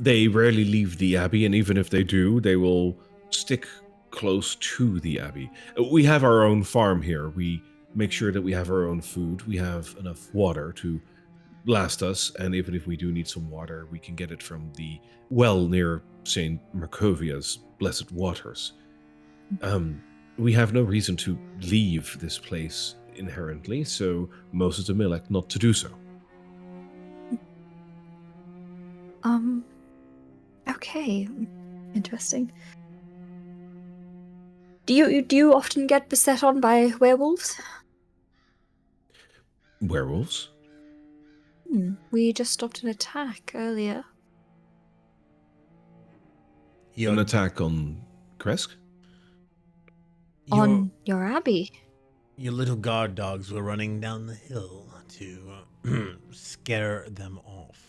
They rarely leave the abbey, and even if they do, they will stick close to the abbey. We have our own farm here. We make sure that we have our own food. We have enough water to last us, and even if we do need some water, we can get it from the well near St. Markovia's blessed waters. We have no reason to leave this place inherently, so most of them elect not to do so. Okay, interesting. Do you often get beset on by werewolves? Werewolves? We just stopped an attack earlier. An attack on Kresk? On your abbey. Your little guard dogs were running down the hill to scare them off.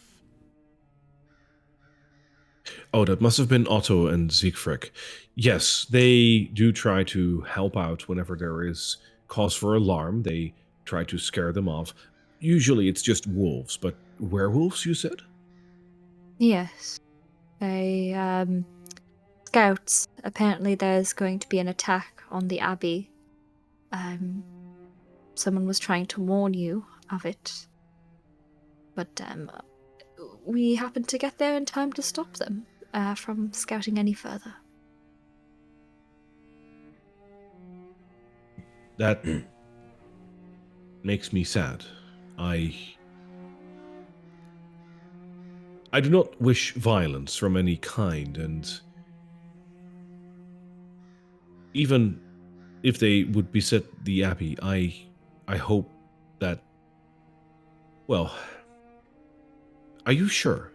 Oh, that must have been Otto and Siegfried. Yes, they do try to help out whenever there is cause for alarm. They try to scare them off. Usually it's just wolves, but werewolves, you said? Yes. Scouts. Apparently there's going to be an attack on the abbey. Someone was trying to warn you of it. But we happened to get there in time to stop them from scouting any further. That makes me sad. I do not wish violence from any kind, and even if they would beset the Abbey, I hope that... Well, are you sure?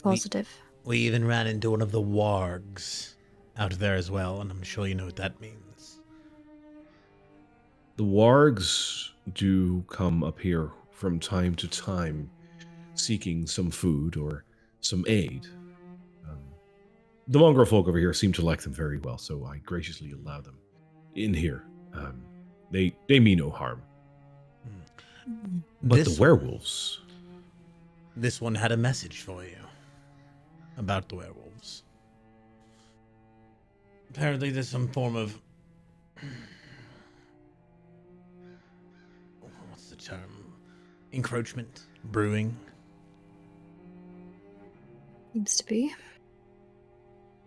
Positive. We even ran into one of the wargs out there as well, and I'm sure you know what that means. The wargs do come up here from time to time, seeking some food or some aid. The mongrel folk over here seem to like them very well, so I graciously allow them in here. They mean no harm. But the werewolves... This one had a message for you about the werewolves. Apparently there's some form of... What's the term? Encroachment? Brewing? Seems to be.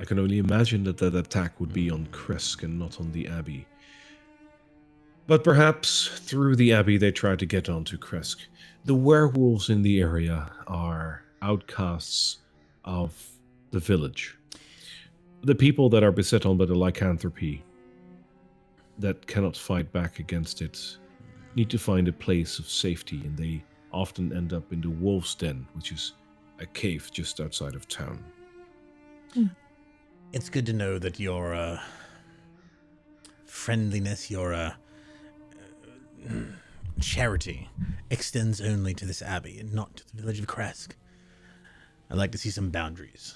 I can only imagine that that attack would be on Kresk and not on the Abbey. But perhaps through the Abbey they tried to get onto Kresk. The werewolves in the area are outcasts of the village. The people that are beset on by the lycanthropy, that cannot fight back against it, need to find a place of safety, and they often end up in the Wolf's Den, which is a cave just outside of town. It's good to know that your friendliness, your charity extends only to this abbey and not to the village of Kresk. I'd like to see some boundaries.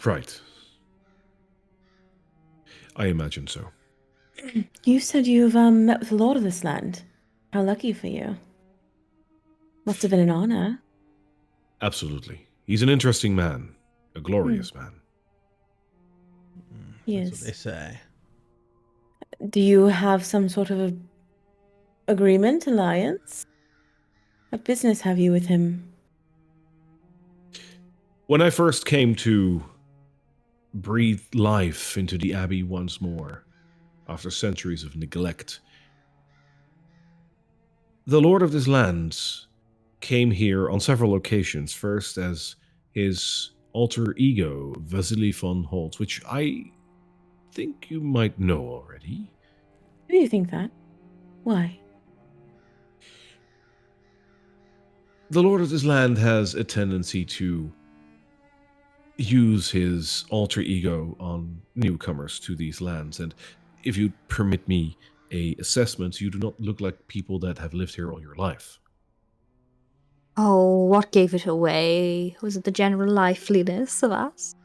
Right. I imagine so. You said you've met with the lord of this land. How lucky for you. Must have been an honor. Absolutely. He's an interesting man. A glorious man. Yes. That's what they say. Do you have some sort of agreement, alliance? What business have you with him? When I first came to breathe life into the Abbey once more, after centuries of neglect, the Lord of this land came here on several occasions, first as his alter ego, Vasily von Holtz, which I think you might know already. Do you think that? Why? The Lord of this land has a tendency to use his alter ego on newcomers to these lands, and if you permit me a assessment, you do not look like people that have lived here all your life. Oh, what gave it away? Was it the general liveliness of us?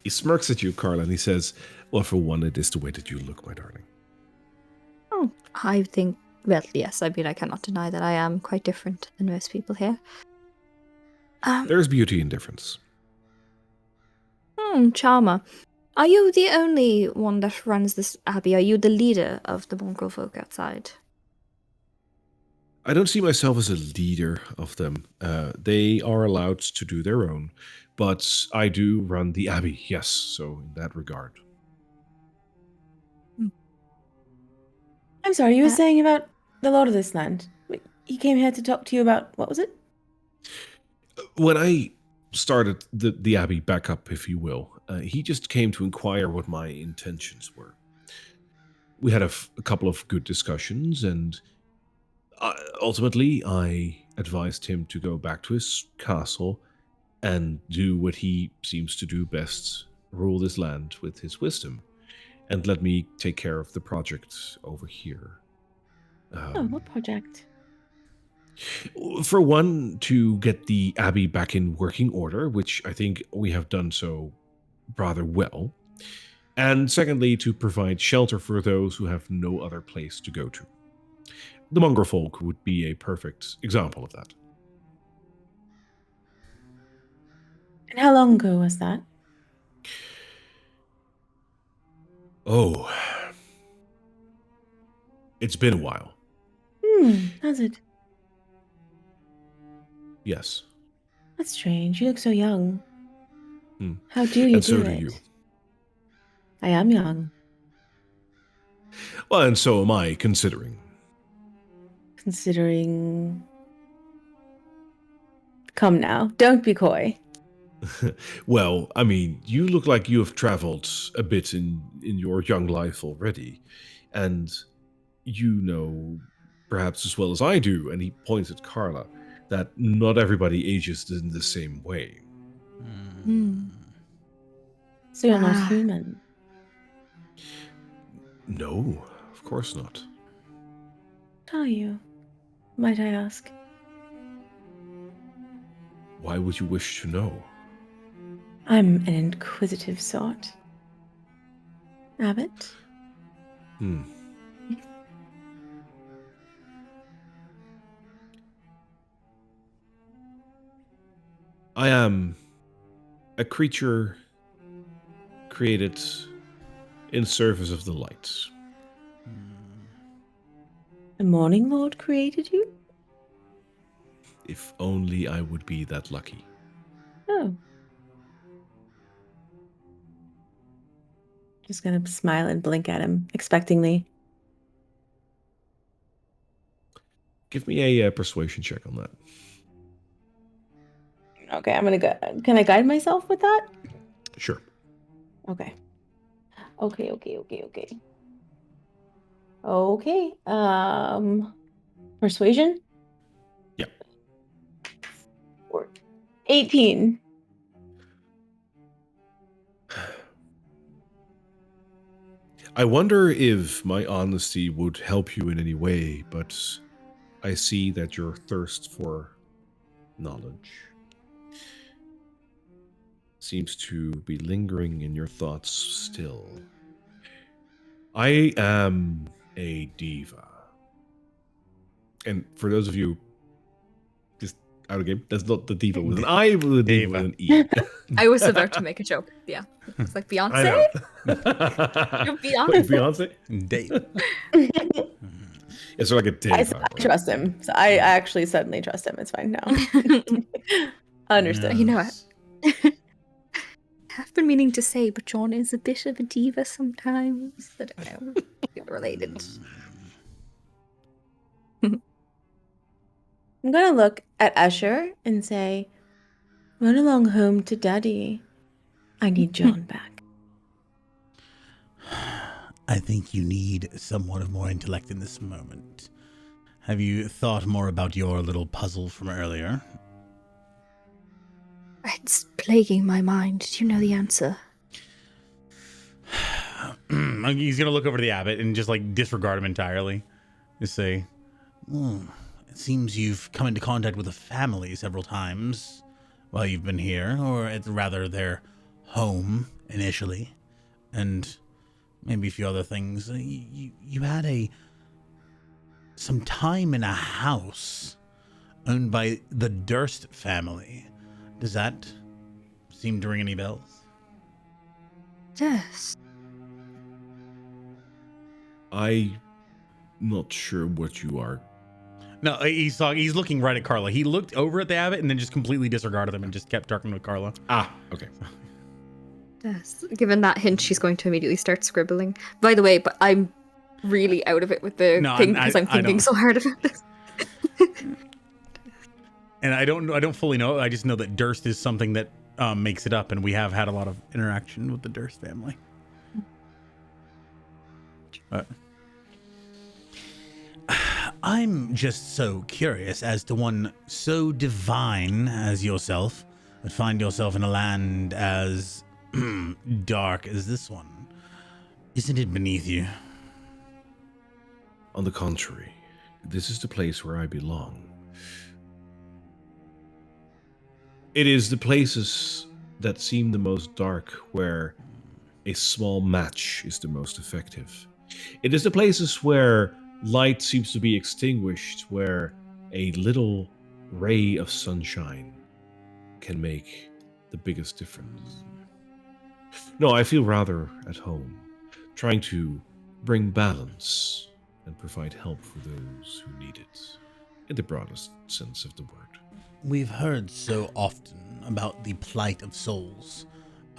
He smirks at you, Carla, and he says, well, for one, it is the way that you look, my darling. Oh, I think, well, yes, I mean, I cannot deny that I am quite different than most people here. There's beauty in difference. Charmer. Are you the only one that runs this abbey? Are you the leader of the mongrel folk outside? I don't see myself as a leader of them. They are allowed to do their own, but I do run the abbey, yes, so in that regard. I'm sorry, you were saying about the lord of this land. He came here to talk to you about, what was it? When I started the abbey back up, if you will, he just came to inquire what my intentions were. We had a couple of good discussions, and ultimately I advised him to go back to his castle and do what he seems to do best, rule this land with his wisdom, and let me take care of the project over here. What project? For one, to get the abbey back in working order, which I think we have done so rather well. And secondly, to provide shelter for those who have no other place to go to. The mongrel folk would be a perfect example of that. And how long ago was that? Oh, it's been a while. Has it? Yes. That's strange. You look so young. Hmm. How do you And do so it? do you. I am young. Well, and so am I, considering. Considering. Come now, don't be coy. Well, I mean, you look like you have traveled a bit in your young life already, and you know, perhaps as well as I do, and he points at Carla, that not everybody ages in the same way. So you're not Ah. human. No, of course not. What are you? Might I ask? Why would you wish to know? I'm an inquisitive sort. Abbott? I am a creature created in service of the light. The Morning Lord created you? If only I would be that lucky. Oh. Just gonna smile and blink at him expectingly. Give me a persuasion check on that. Okay, I'm gonna go. Can I guide myself with that? Sure. Okay. Okay. Okay. Persuasion? Yep. 18. I wonder if my honesty would help you in any way, but I see that your thirst for knowledge seems to be lingering in your thoughts still. I am a diva. And for those of you just out of game, that's not the diva with an I, but the diva with an E. I was about to make a joke. Yeah. It's like Beyonce. You're Beyonce. Beyonce? Dave. It's like a diva. I trust him. So I actually suddenly trust him. It's fine now. Understood. You know what? I've been meaning to say, but John is a bit of a diva sometimes. I don't know. You're related. I'm gonna look at Usher and say, "Run along home to Daddy. I need John back." I think you need somewhat of more intellect in this moment. Have you thought more about your little puzzle from earlier? It's plaguing my mind. Do you know the answer? He's gonna look over to the abbot and just like disregard him entirely. Just say, It seems you've come into contact with a family several times while you've been here, or it's rather their home initially, and maybe a few other things. You had some time in a house owned by the Durst family. Does that seem to ring any bells? Yes. I'm not sure what you are. no, he's looking right at Carla. He looked over at the abbot and then just completely disregarded him and just kept talking with Carla. Ah, okay. Yes. Given that hint, she's going to immediately start scribbling. By the way, but I'm really out of it with the thing because I'm thinking so hard about this. And I don't fully know. I just know that Durst is something that makes it up, and we have had a lot of interaction with the Durst family. I'm just so curious as to one so divine as yourself would find yourself in a land as dark as this one. Isn't it beneath you? On the contrary, this is the place where I belong. It is the places that seem the most dark where a small match is the most effective. It is the places where light seems to be extinguished, where a little ray of sunshine can make the biggest difference. No, I feel rather at home, trying to bring balance and provide help for those who need it, in the broadest sense of the word. We've heard so often about the plight of souls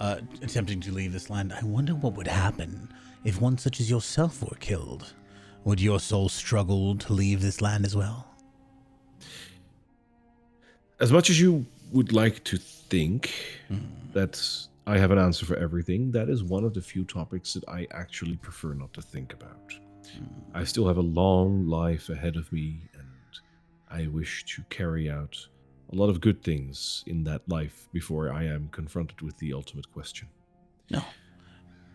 attempting to leave this land. I wonder what would happen if one such as yourself were killed. Would your soul struggle to leave this land as well? As much as you would like to think that I have an answer for everything, that is one of the few topics that I actually prefer not to think about. I still have a long life ahead of me, and I wish to carry out a lot of good things in that life before I am confronted with the ultimate question. No.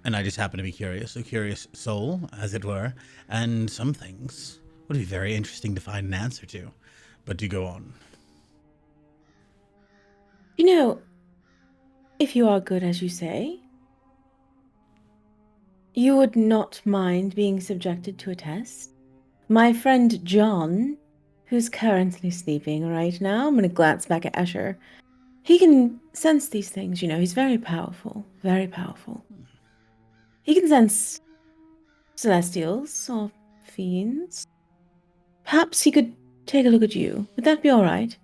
And I just happen to be curious, a curious soul, as it were, and some things would be very interesting to find an answer to. But do go on. You know, if you are good as you say, you would not mind being subjected to a test. My friend John, who's currently sleeping right now, I'm going to glance back at Escher. He can sense these things, you know. He's very powerful, very powerful. He can sense celestials or fiends. Perhaps he could take a look at you. Would that be all right?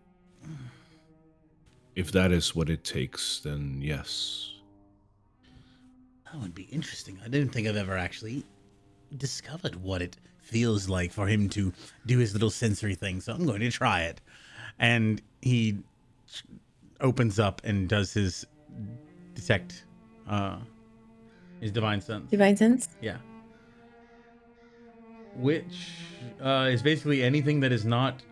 If that is what it takes, then yes. That would be interesting. I don't think I've ever actually discovered what it feels like for him to do his little sensory thing, so I'm going to try it. And he opens up and does his detect, his divine sense. Divine sense? Yeah. Which is basically anything that is not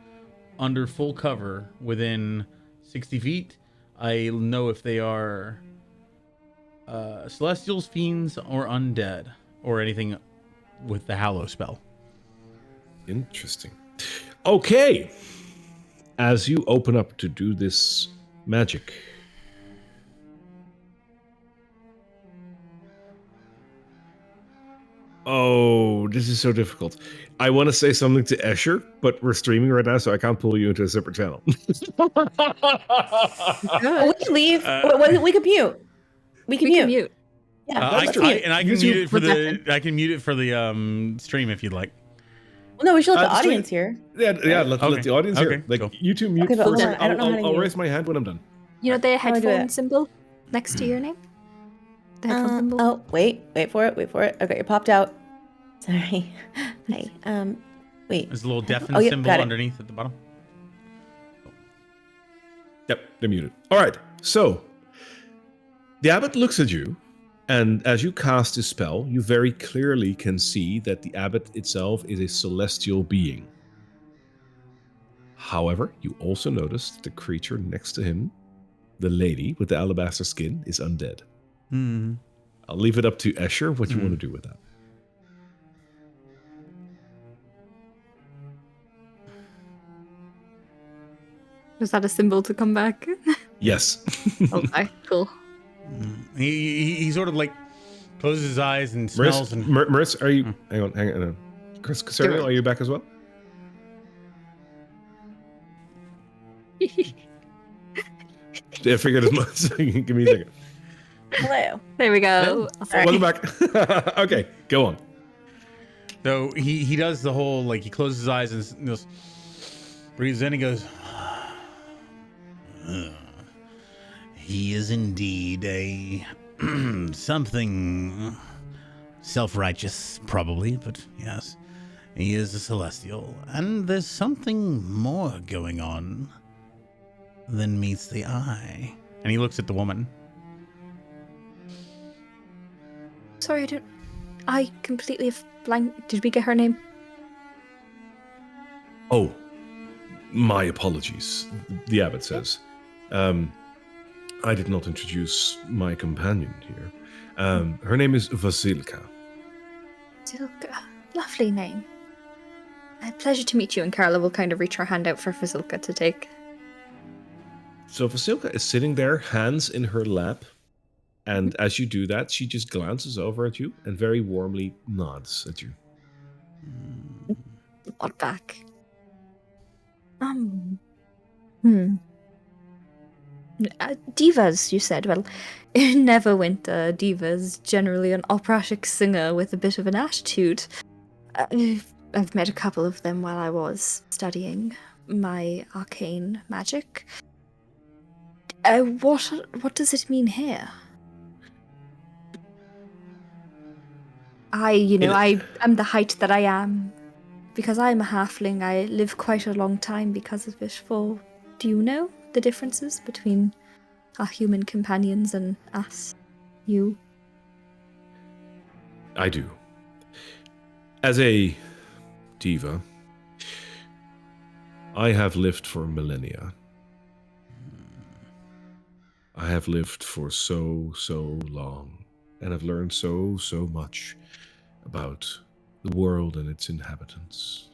under full cover within 60 feet. I know if they are celestials, fiends, or undead, or anything with the hallow spell. Interesting. Okay. As you open up to do this magic, oh, this is so difficult. I want to say something to Escher, but we're streaming right now, so I can't pull you into a separate channel. Oh, we can leave. We can mute. We can mute. Yeah, I let's can mute. mute it for the. I can mute it for the stream if you'd like. Well, no, we should let the Stream- audience hear. Yeah. Let the audience hear. Okay, Like cool. you two mute Okay, but first. hold on, I don't know how to I'll mute. raise my hand when I'm done. You know the How do I do headphone it? symbol next to your name? The headphone symbol? Oh, wait for it. Okay, it popped out. Sorry. Hi. Wait. There's a little deafen Oh, yeah, symbol got it. underneath at the bottom. Yep, they're muted. All right. So the abbot looks at you, and as you cast his spell, you very clearly can see that the abbot itself is a celestial being. However, you also notice that the creature next to him, the lady with the alabaster skin, is undead. I'll leave it up to Escher what you want to do with that. Was that a symbol to come back? Yes. Okay, cool. He sort of like closes his eyes and smells and Maris, are you... Hang on. Chris Casario, are you back as well? I figured as much. Give me a second. Hello. There we go. Welcome back. Okay, go on. so he does the whole like he closes his eyes and goes, breathes in and goes. He is indeed a something self-righteous, probably, but yes, he is a celestial, and there's something more going on than meets the eye. And he looks at the woman. Sorry, I completely blank. Did we get her name? Oh, my apologies, the abbot says. I did not introduce my companion here. Her name is Vasilka. Vasilka. Lovely name. A pleasure to meet you, and Carla will kind of reach her hand out for Vasilka to take. So Vasilka is sitting there, hands in her lap, and as you do that, she just glances over at you and very warmly nods at you. Nod back. Divas, you said. Well, Neverwinter divas, generally an operatic singer with a bit of an attitude. I've met a couple of them while I was studying my arcane magic. What does it mean here? I'm the height that I am. Because I'm a halfling, I live quite a long time because of it. Do you know the differences between our human companions and us? You? I do. As a diva, I have lived for millennia. I have lived for so long, and have learned so much about the world and its inhabitants.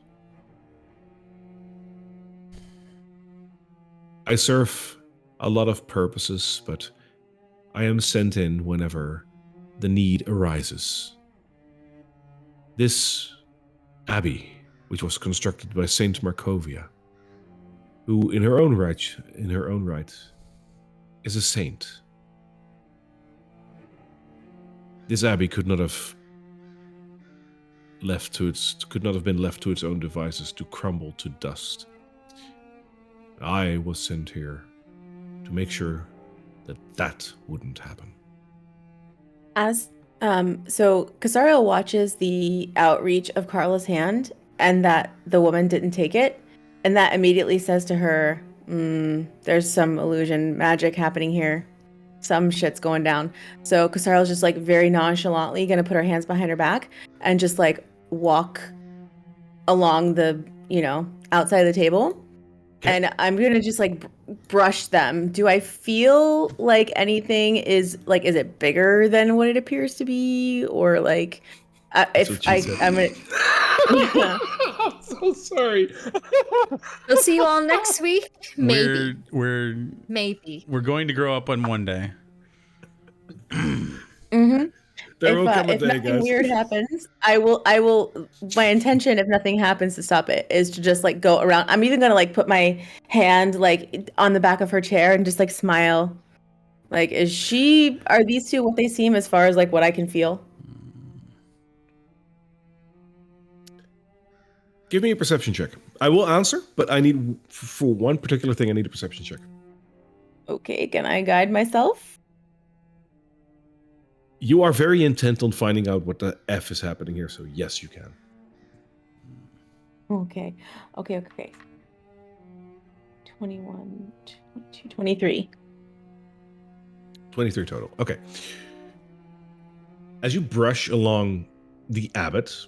I serve a lot of purposes, but I am sent in whenever the need arises. This abbey, which was constructed by Saint Markovia, who in her own right is a saint. This abbey could not have been left to its own devices to crumble to dust. I was sent here to make sure that wouldn't happen. So Casariel watches the outreach of Carla's hand and that the woman didn't take it, and that immediately says to her, there's some illusion magic happening here. Some shit's going down. So Casariel's just like very nonchalantly gonna put her hands behind her back and just like walk along the, outside of the table. And I'm gonna just like brush them. Do I feel like anything is it bigger than what it appears to be, or like I'm gonna? I'm so sorry. We'll see you all next week. Maybe. We're going to grow up on one day. Mm-hmm. There will come a if day, nothing guys. weird happens, I will. My intention, if nothing happens to stop it, is to just like go around. I'm even gonna like put my hand like on the back of her chair and just like smile. Like, are these two what they seem as far as like what I can feel? Give me a perception check. I will answer, but I need, for one particular thing, I need a perception check. Okay, can I guide myself? You are very intent on finding out what the F is happening here, so yes, you can. Okay. 21, 22, 23. 23 total. Okay. As you brush along the abbot,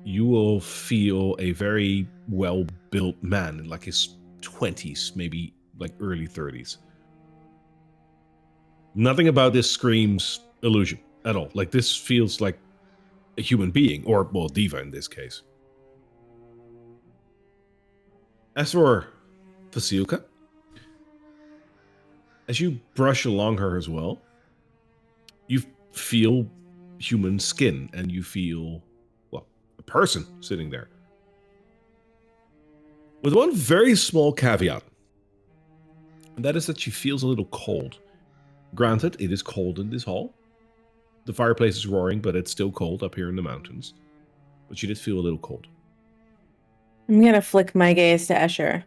you will feel a very well-built man in like his 20s, maybe like early 30s. Nothing about this screams illusion at all. Like, this feels like a human being, or, well, diva in this case. As for Vasilka, as you brush along her as well, you feel human skin, and you feel, well, a person sitting there. With one very small caveat, and that is that she feels a little cold. Granted, it is cold in this hall. The fireplace is roaring, but it's still cold up here in the mountains. But she did feel a little cold. I'm gonna flick my gaze to Escher.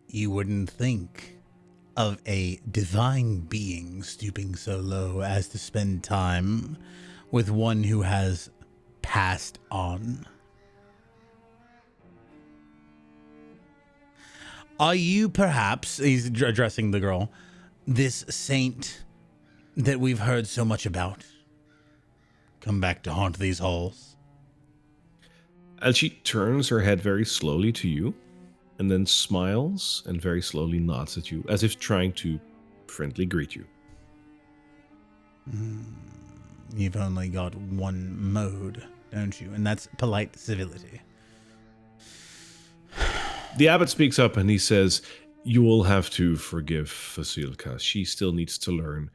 You wouldn't think of a divine being stooping so low as to spend time with one who has passed on. Are you perhaps, he's addressing the girl, this saint that we've heard so much about, come back to haunt these halls? And she turns her head very slowly to you, and then smiles and very slowly nods at you, as if trying to friendly greet you. You've only got one mode, don't you? And that's polite civility. The abbot speaks up and he says, "You will have to forgive Vasilka. She still needs to learn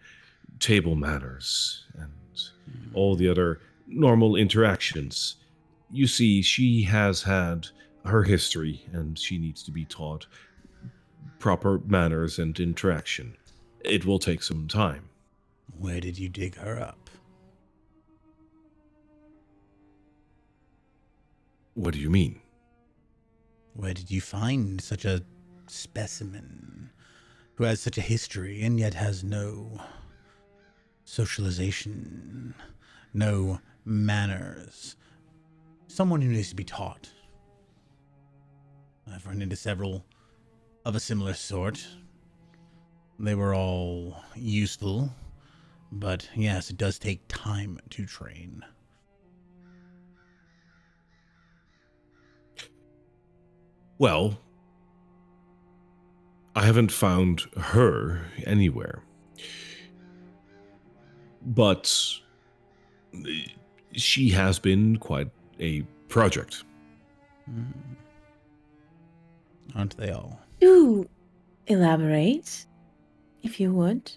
table manners and all the other normal interactions. You see, she has had her history and she needs to be taught proper manners and interaction. It will take some time." Where did you dig her up? What do you mean? Where did you find such a specimen who has such a history and yet has no socialization, no manners. Someone who needs to be taught. I've run into several of a similar sort. They were all useful, but yes, it does take time to train. Well, I haven't found her anywhere. But she has been quite a project. Aren't they all? Do elaborate, if you would.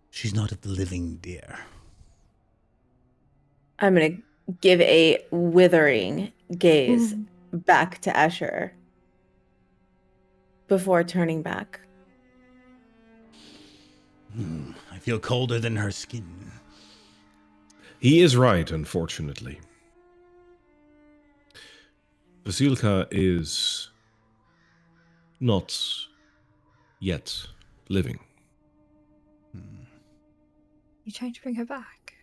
She's not of the living, dear. I'm going to give a withering gaze back to Escher before turning back. I feel colder than her skin. He is right, unfortunately. Vasilka is not yet living. You trying to bring her back?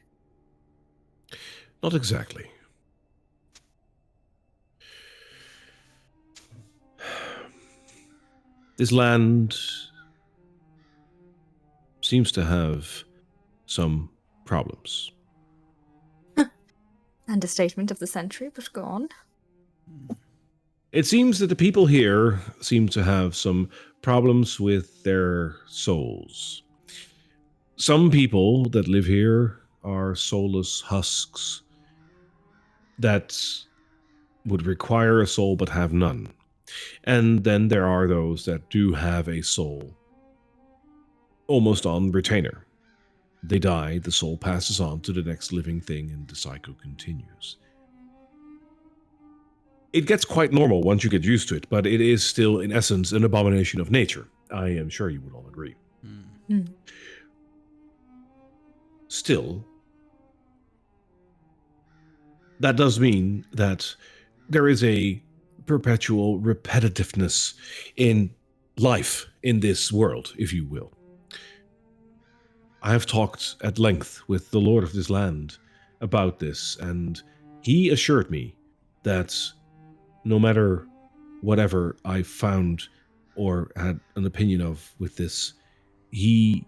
Not exactly. This land seems to have some problems. Understatement of the century, but go on. It seems that the people here seem to have some problems with their souls. Some people that live here are soulless husks that would require a soul but have none. And then there are those that do have a soul almost on retainer. They die, the soul passes on to the next living thing, and the cycle continues. It gets quite normal once you get used to it, but it is still, in essence, an abomination of nature. I am sure you would all agree. Still, that does mean that there is a perpetual repetitiveness in life in this world, if you will. I have talked at length with the Lord of this land about this, and he assured me that no matter whatever I found or had an opinion of with this, he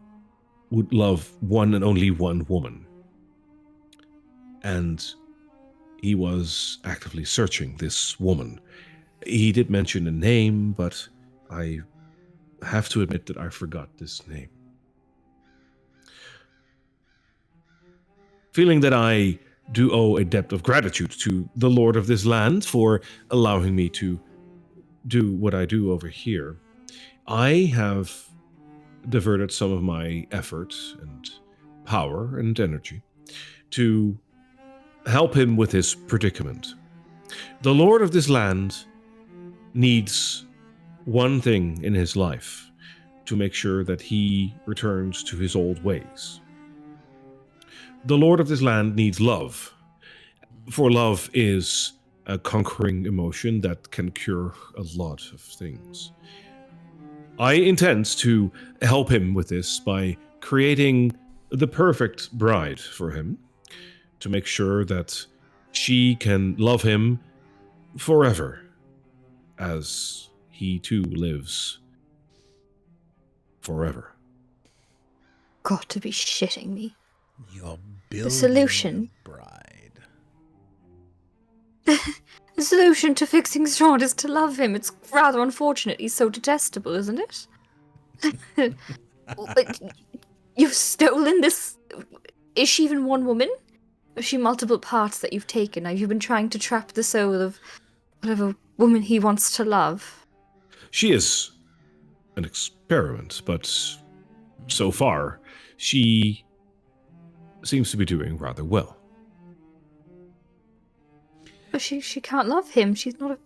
would love one and only one woman. And he was actively searching this woman. He did mention a name, but I have to admit that I forgot this name. Feeling that I do owe a debt of gratitude to the Lord of this land for allowing me to do what I do over here, I have diverted some of my effort and power and energy to help him with his predicament. The Lord of this land needs one thing in his life to make sure that he returns to his old ways. The Lord of this land needs love, for love is a conquering emotion that can cure a lot of things. I intend to help him with this by creating the perfect bride for him, to make sure that she can love him forever, as he too lives forever. Got to be shitting me. You're building solution? a bride. The solution to fixing Strahd is to love him. It's rather unfortunate he's so detestable, isn't it? But you've stolen this... Is she even one woman? Is she multiple parts that you've taken? Have you been trying to trap the soul of whatever woman he wants to love? She is an experiment, but so far, she seems to be doing rather well. But she can't love him. She's not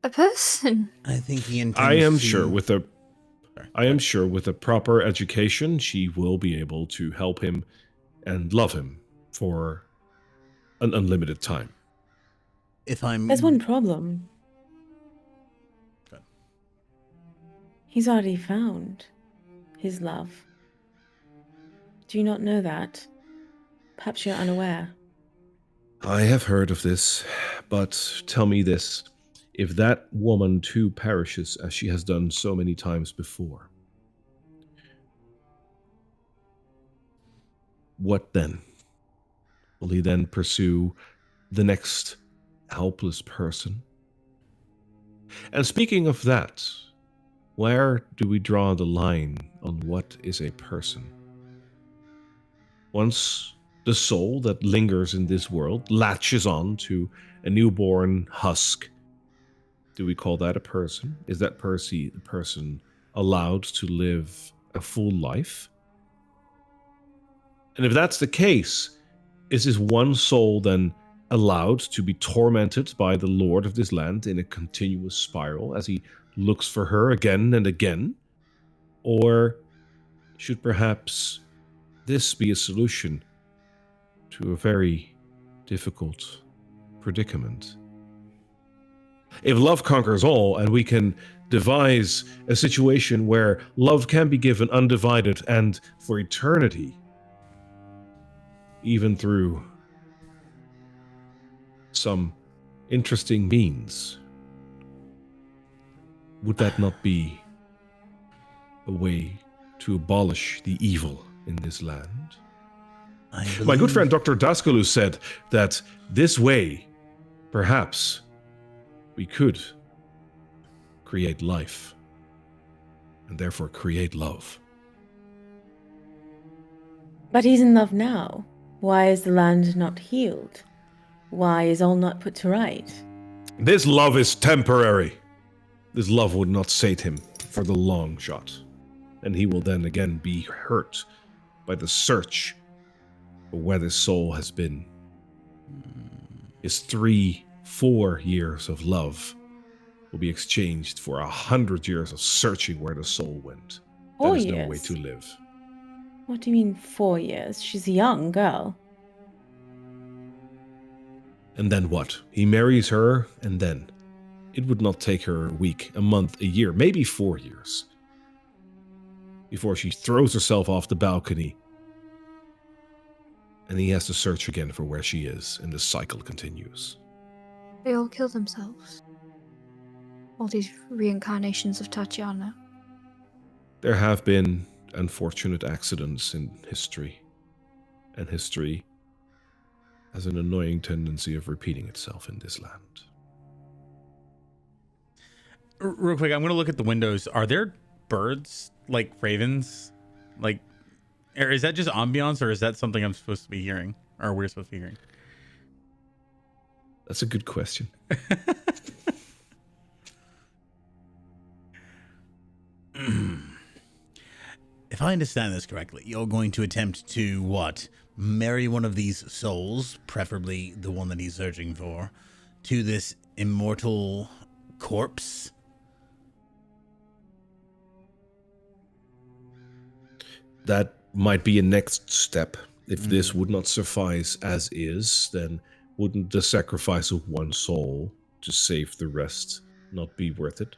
a person. I think he intends I am to... sure with a proper education, she will be able to help him and love him for an unlimited time. If I'm... There's one problem. Good. He's already found his love. Do you not know that? Perhaps you're unaware. I have heard of this, but tell me this. If that woman too perishes as she has done so many times before, what then? Will he then pursue the next helpless person? And speaking of that, where do we draw the line on what is a person? Once the soul that lingers in this world latches on to a newborn husk, do we call that a person? Is that person allowed to live a full life? And if that's the case, is this one soul then allowed to be tormented by the lord of this land in a continuous spiral as he looks for her again and again? Or should perhaps this be a solution to a very difficult predicament? If love conquers all and we can devise a situation where love can be given undivided and for eternity, even through some interesting means, would that not be a way to abolish the evil in this land? My good friend Dr. Daskalou said that this way, perhaps, we could create life, and therefore create love. But he's in love now. Why is the land not healed? Why is all not put to right? This love is temporary. This love would not sate him for the long shot, and he will then again be hurt by the search for where this soul has been. His 3-4 years of love will be exchanged for 100 years of searching where the soul went. 4 That is years? no way to live. What do you mean 4 years? She's a young girl. And then what? He marries her, and then it would not take her a week, a month, a year, maybe 4 years before she throws herself off the balcony, and he has to search again for where she is, and the cycle continues. They all kill themselves. All these reincarnations of Tatiana. There have been unfortunate accidents in history, and history has an annoying tendency of repeating itself in this land. Real quick, I'm going to look at the windows. Are there birds, like ravens? Like, or is that just ambiance, or is that something I'm supposed to be hearing, or we're supposed to be hearing? That's a good question. If I understand this correctly, you're going to attempt to, what, marry one of these souls, preferably the one that he's searching for, to this immortal corpse? That might be a next step. If this would not suffice as is, then wouldn't the sacrifice of one soul to save the rest not be worth it?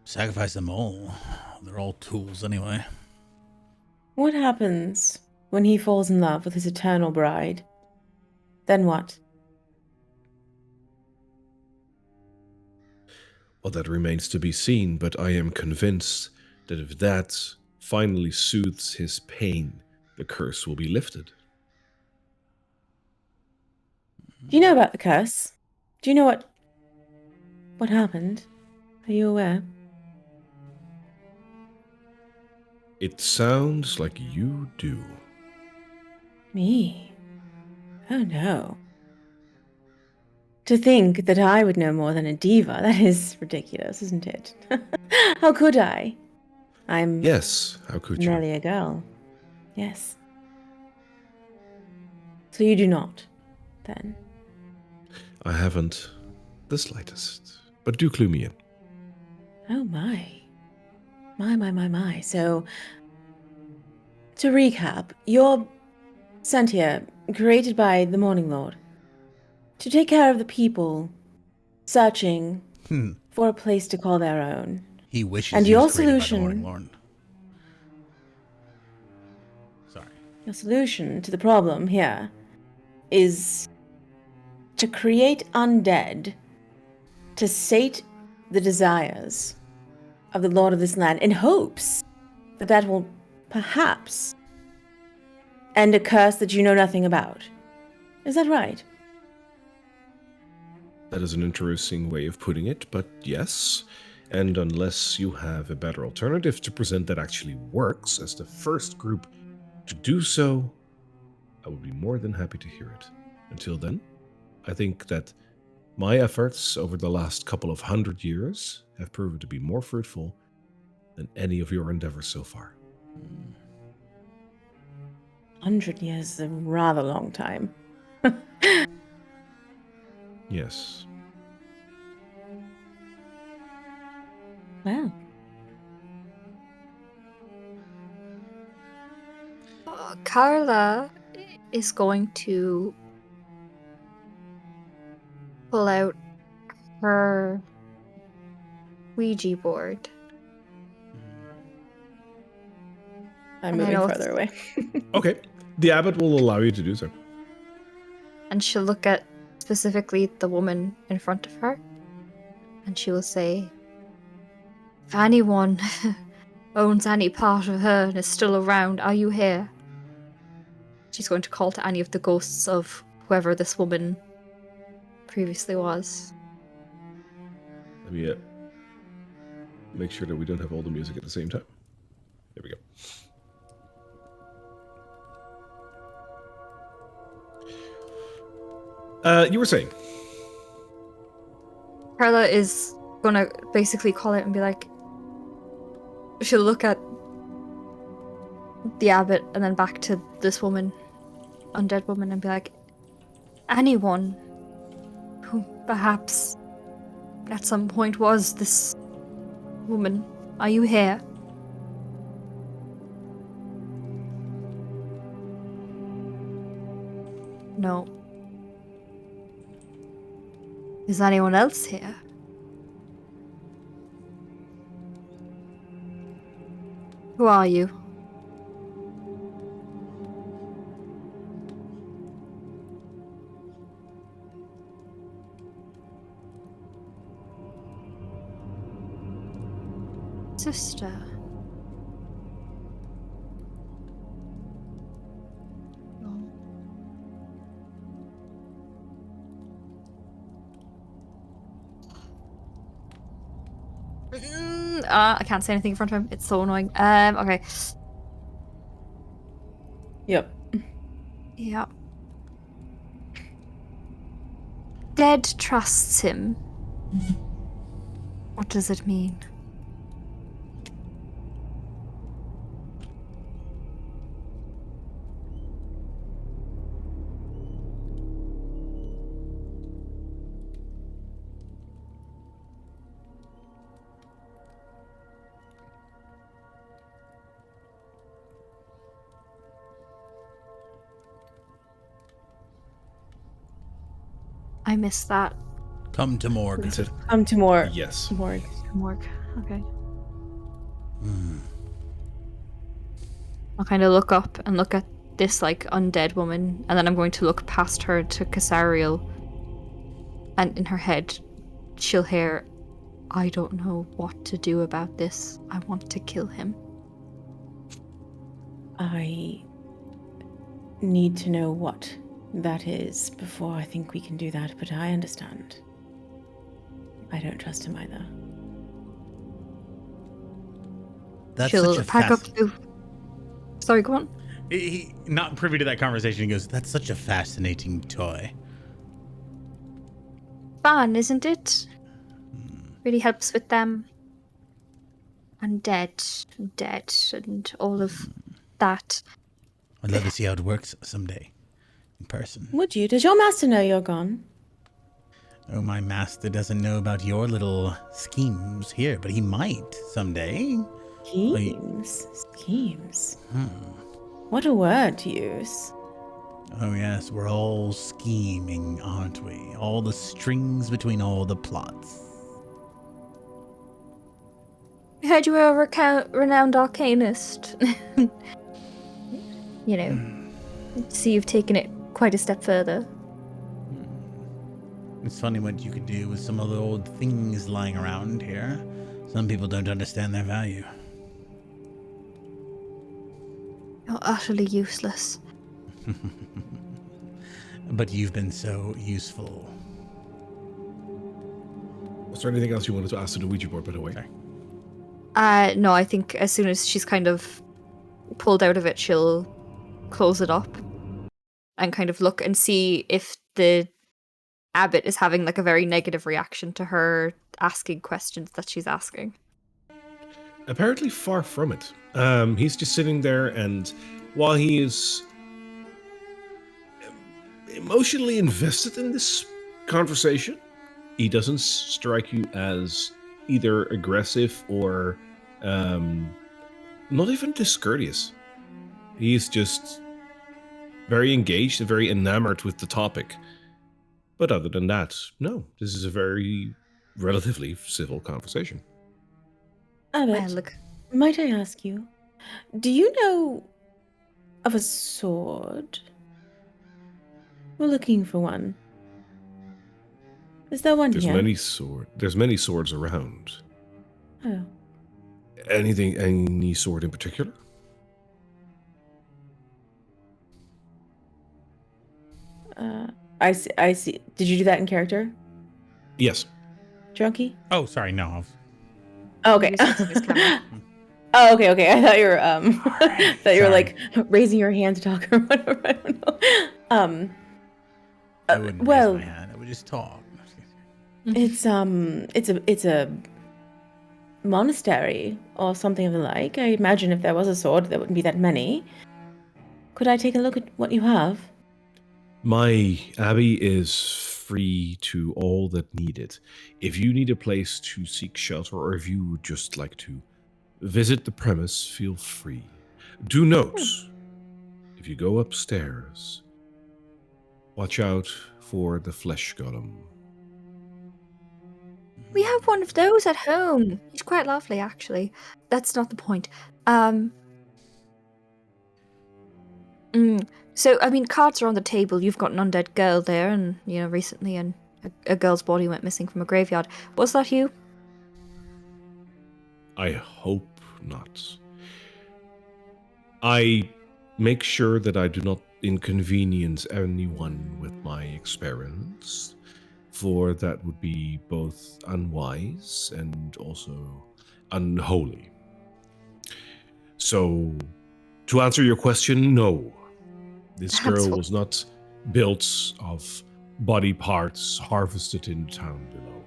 Sacrifice them all. They're all tools anyway. What happens when he falls in love with his eternal bride? Then what? Well, that remains to be seen, but I am convinced that if that finally soothes his pain, the curse will be lifted. Do you know about the curse? Do you know what happened? Are you aware? It sounds like you do. Me? Oh no. To think that I would know more than a diva, that is ridiculous, isn't it? How could I? I'm Yes, how could you? merely a girl. Yes. So you do not, then? I haven't the slightest, but do clue me in. Oh my. My. So, to recap, you're sent here, created by the Morning Lord, to take care of the people searching for a place to call their own. He wishes And he your was created by the solution- Morning Lord. Sorry. your solution to the problem here is to create undead to sate the desires of the lord of this land in hopes that that will perhaps end a curse that you know nothing about. Is that right? That is an interesting way of putting it, but yes. And unless you have a better alternative to present that actually works as the first group to do so, I would be more than happy to hear it. Until then, I think that my efforts over the last couple of 100 years have proven to be more fruitful than any of your endeavors so far. 100 years is a rather long time. Yes. Well, Carla is going to pull out her Ouija board. I'm And I moving know further away. Okay. The abbot will allow you to do so. And she'll look at specifically the woman in front of her. And she will say, if anyone owns any part of her and is still around, are you here? She's going to call to any of the ghosts of whoever this woman previously was. Let me make sure that we don't have all the music at the same time. There we go. You were saying? Carla is gonna basically call out and be like, she'll look at the abbot and then back to this woman, undead woman, and be like, anyone who perhaps at some point was this woman, are you here? No. Is anyone else here? Who are you? Sister. No. I can't say anything in front of him. It's so annoying. Okay. Yep. Yeah. Dead trusts him. What does it mean? I missed that. Come to morgue. That's it. Come to more. Yes. More. Morgue. Okay. I'll kind of look up and look at this like undead woman, and then I'm going to look past her to Casariel, and in her head, she'll hear, I don't know what to do about this. I want to kill him. I need to know what that is before I think we can do that, but I understand. I don't trust him either. That's She'll such a pack up to... Sorry, go on. He not privy to that conversation. He goes, That's such a fascinating toy. Fun, isn't it? Really helps with them. Undead, dead, and all of that. I'd love to see how it works someday. In person. Would you? Does your master know you're gone? Oh, my master doesn't know about your little schemes here, but he might someday. Schemes. Schemes. What a word to use. Oh, yes, we're all scheming, aren't we? All the strings between all the plots. I heard you were a renowned arcanist. You know. See, you've taken it quite a step further. It's funny what you could do with some of the old things lying around here. Some people don't understand their value. You're utterly useless. But you've been so useful. Was there anything else you wanted to ask to the Ouija board, by the way? No, I think as soon as she's kind of pulled out of it, she'll close it up and kind of look and see if the abbot is having like a very negative reaction to her asking questions that she's asking. Apparently far from it. He's just sitting there, and while he is emotionally invested in this conversation, he doesn't strike you as either aggressive or not even discourteous. He's just very engaged and very enamored with the topic. But other than that, no, this is a very relatively civil conversation. Abbott, Look, might I ask you, do you know of a sword? We're looking for one. Is there one There's here? There's many swords around. Oh. Any sword in particular? I see. Did you do that in character, Yes. Drunky? Oh, sorry, no. Oh, okay. Maybe switching his camera. Oh, okay. I thought you were thought you were Sorry. like raising your hand to talk or whatever. I don't know. I wouldn't well, raise my hand. I would just talk. it's a monastery or something of the like. I imagine if there was a sword, there wouldn't be that many. Could I take a look at what you have? My abbey is free to all that need it. If you need a place to seek shelter, or if you would just like to visit the premise, feel free. Do note, if you go upstairs, watch out for the flesh golem. We have one of those at home. He's quite lovely, actually. That's not the point. So, I mean, cards are on the table. You've got an undead girl there, and, recently a girl's body went missing from a graveyard. Was that you? I hope not. I make sure that I do not inconvenience anyone with my experiments, for that would be both unwise and also unholy. So, to answer your question, no. This That's girl what- was not built of body parts harvested in the town below.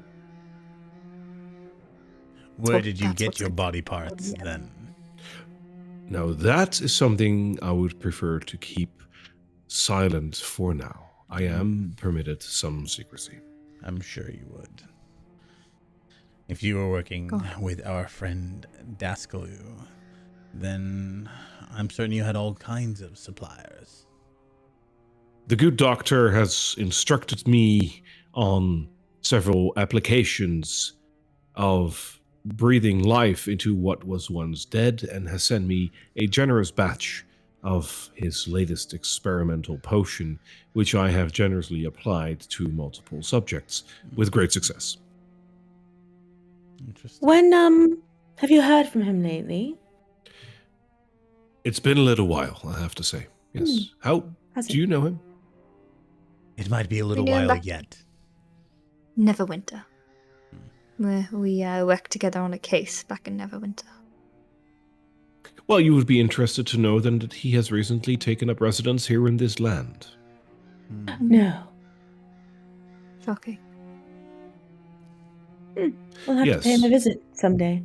Where did you that's get what's your like- body parts then? Now, that is something I would prefer to keep silent for now. I am permitted some secrecy. I'm sure you would. If you were working with our friend Daskalu, then I'm certain you had all kinds of suppliers. The good doctor has instructed me on several applications of breathing life into what was once dead, and has sent me a generous batch of his latest experimental potion, which I have generously applied to multiple subjects with great success. Interesting. When have you heard from him lately? It's been a little while, I have to say. Yes. How Has do you know him? It might be a little knew him while back- yet. Neverwinter. We worked together on a case back in Neverwinter. Well, you would be interested to know then that he has recently taken up residence here in this land. No. Shocking. We'll have to pay him a visit someday.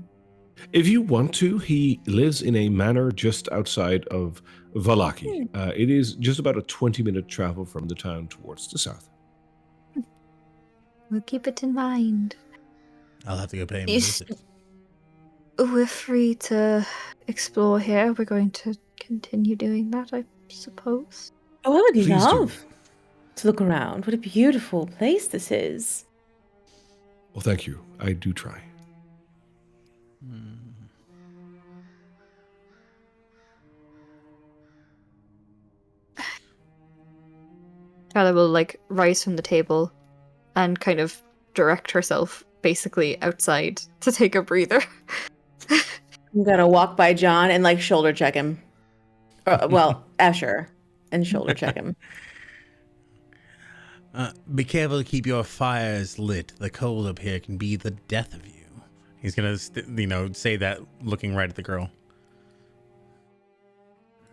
If you want to, he lives in a manor just outside of Vallaki. It is just about a 20-minute travel from the town towards the south. We'll keep it in mind. I'll have to go pay him a Is- visit. We're free to explore here. We're going to continue doing that, I suppose. Oh, I would Please do. love to look around. What a beautiful place this is. Well, thank you. I do try. Carla will like rise from the table and kind of direct herself basically outside to take a breather. I'm gonna walk by John and like shoulder check him. Well, Asher, and shoulder check him. Be careful to keep your fires lit. The cold up here can be the death of you. He's gonna, say that, looking right at the girl,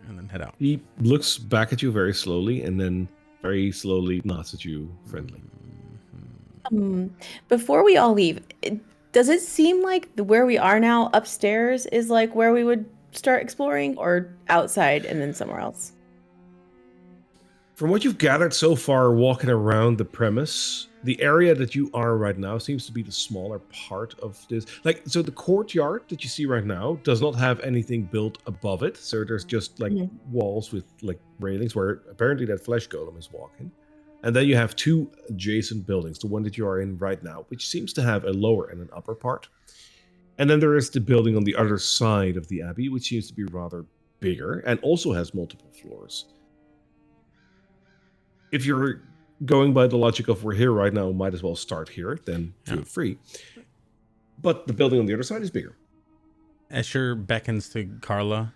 and then head out. He looks back at you very slowly and then very slowly nods at you friendly. Before we all leave, does it seem like where we are now upstairs is like where we would start exploring, or outside and then somewhere else? From what you've gathered so far walking around the premise, the area that you are right now seems to be the smaller part of this. Like, so the courtyard that you see right now does not have anything built above it. So there's just like walls with like railings where apparently that flesh golem is walking. And then you have two adjacent buildings, the one that you are in right now, which seems to have a lower and an upper part. And then there is the building on the other side of the abbey, which seems to be rather bigger and also has multiple floors. If you're going by the logic of we're here right now, might as well start here, then feel free. But the building on the other side is bigger. Escher beckons to Carla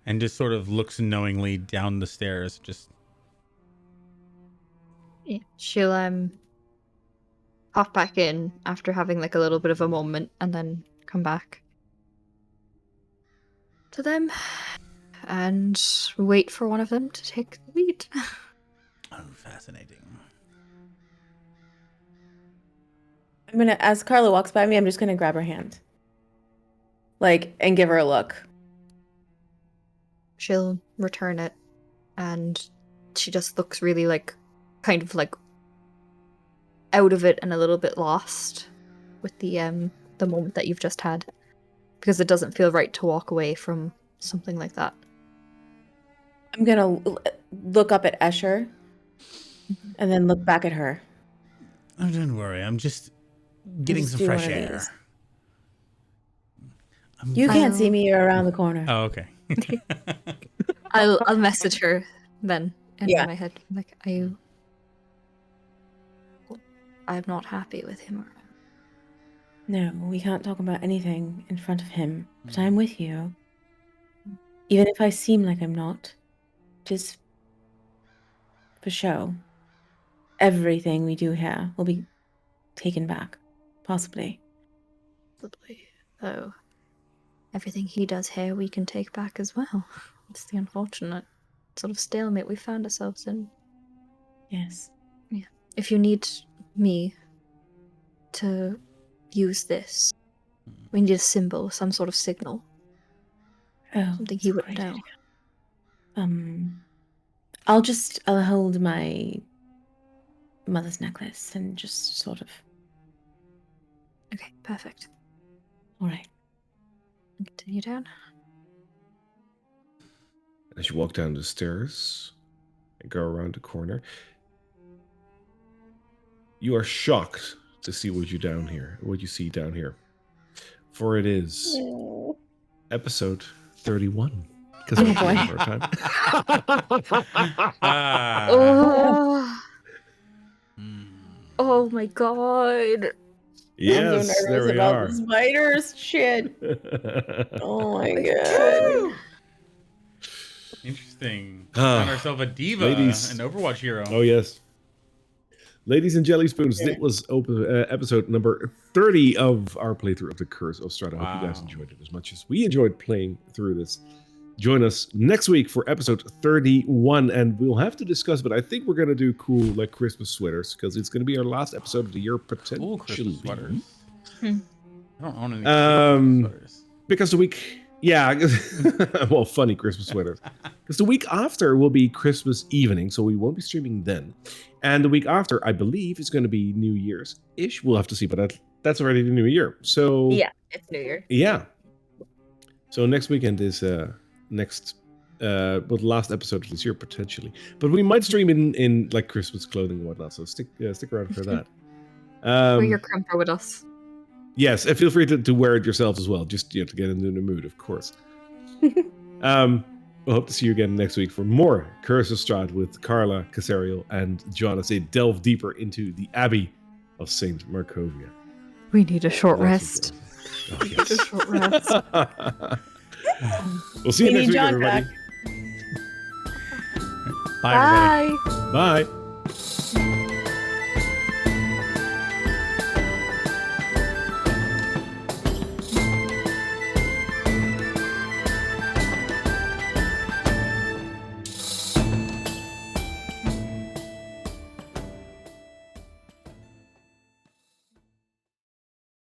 and just sort of looks knowingly down the stairs. Just She'll pop back in after having like a little bit of a moment and then come back to them and wait for one of them to take the lead. Oh, fascinating. I'm gonna, as Carla walks by me, I'm just gonna grab her hand, like, and give her a look. She'll return it, and she just looks really like, kind of like out of it and a little bit lost with the moment that you've just had, because it doesn't feel right to walk away from something like that. I'm gonna look up at Escher and then look back at her. Oh, don't worry. I'm just getting Just some do fresh one of air. these. You can't see me. You're around the corner. oh, okay. I'll message her then in Yeah. my head. Like, I'm not happy with him. No, we can't talk about anything in front of him. But I'm with you. Even if I seem like I'm not. Just for show. Everything we do here will be taken back. Possibly. Probably. Though, everything he does here we can take back as well. It's the unfortunate sort of stalemate we found ourselves in. Yes. Yeah. If you need me to use this, we need a symbol, some sort of signal. Oh, Something he that's a wouldn't great know. idea. I'll hold my mother's necklace and just sort of. Okay, perfect. All right. Continue down. As you walk down the stairs and go around the corner, you are shocked to see what you see down here. For it is episode 31. Because we're boy. our time. Oh, oh my god. Yes, I'm so there nervous we about are. the spiders. Shit. Oh my god. Interesting. Ah, Found herself a diva, ladies. an Overwatch hero. Oh, yes. Ladies and Jelly Spoons, it was episode number 30 of our playthrough of The Curse of Strahd. I hope you guys Wow. enjoyed it as much as we enjoyed playing through this. Join us next week for episode 31, and we'll have to discuss, but I think we're going to do cool like Christmas sweaters, because it's going to be our last episode of the year, potentially. Cool Christmas sweaters. Hmm. I don't own any Christmas sweaters. Because the week, yeah, well, funny Christmas sweaters. Because the week after will be Christmas evening, so we won't be streaming then. And the week after, I believe, is going to be New Year's-ish. We'll have to see, but that's already the new year. So Yeah, it's New Year. yeah. So next weekend is the last episode of this year potentially. But we might stream in like Christmas clothing and whatnot. So stick around for that. Wear your crumper with us. Yes, and feel free to wear it yourselves as well, just to get into the mood, of course. we'll hope to see you again next week for more Curse of Strahd with Carla, Casario, and John as they delve deeper into the Abbey of St. Markovia. We need a short That's rest. important. Oh, We need a short rest. We'll see you We next need week, John everybody. back. Bye, everybody. Bye. Bye.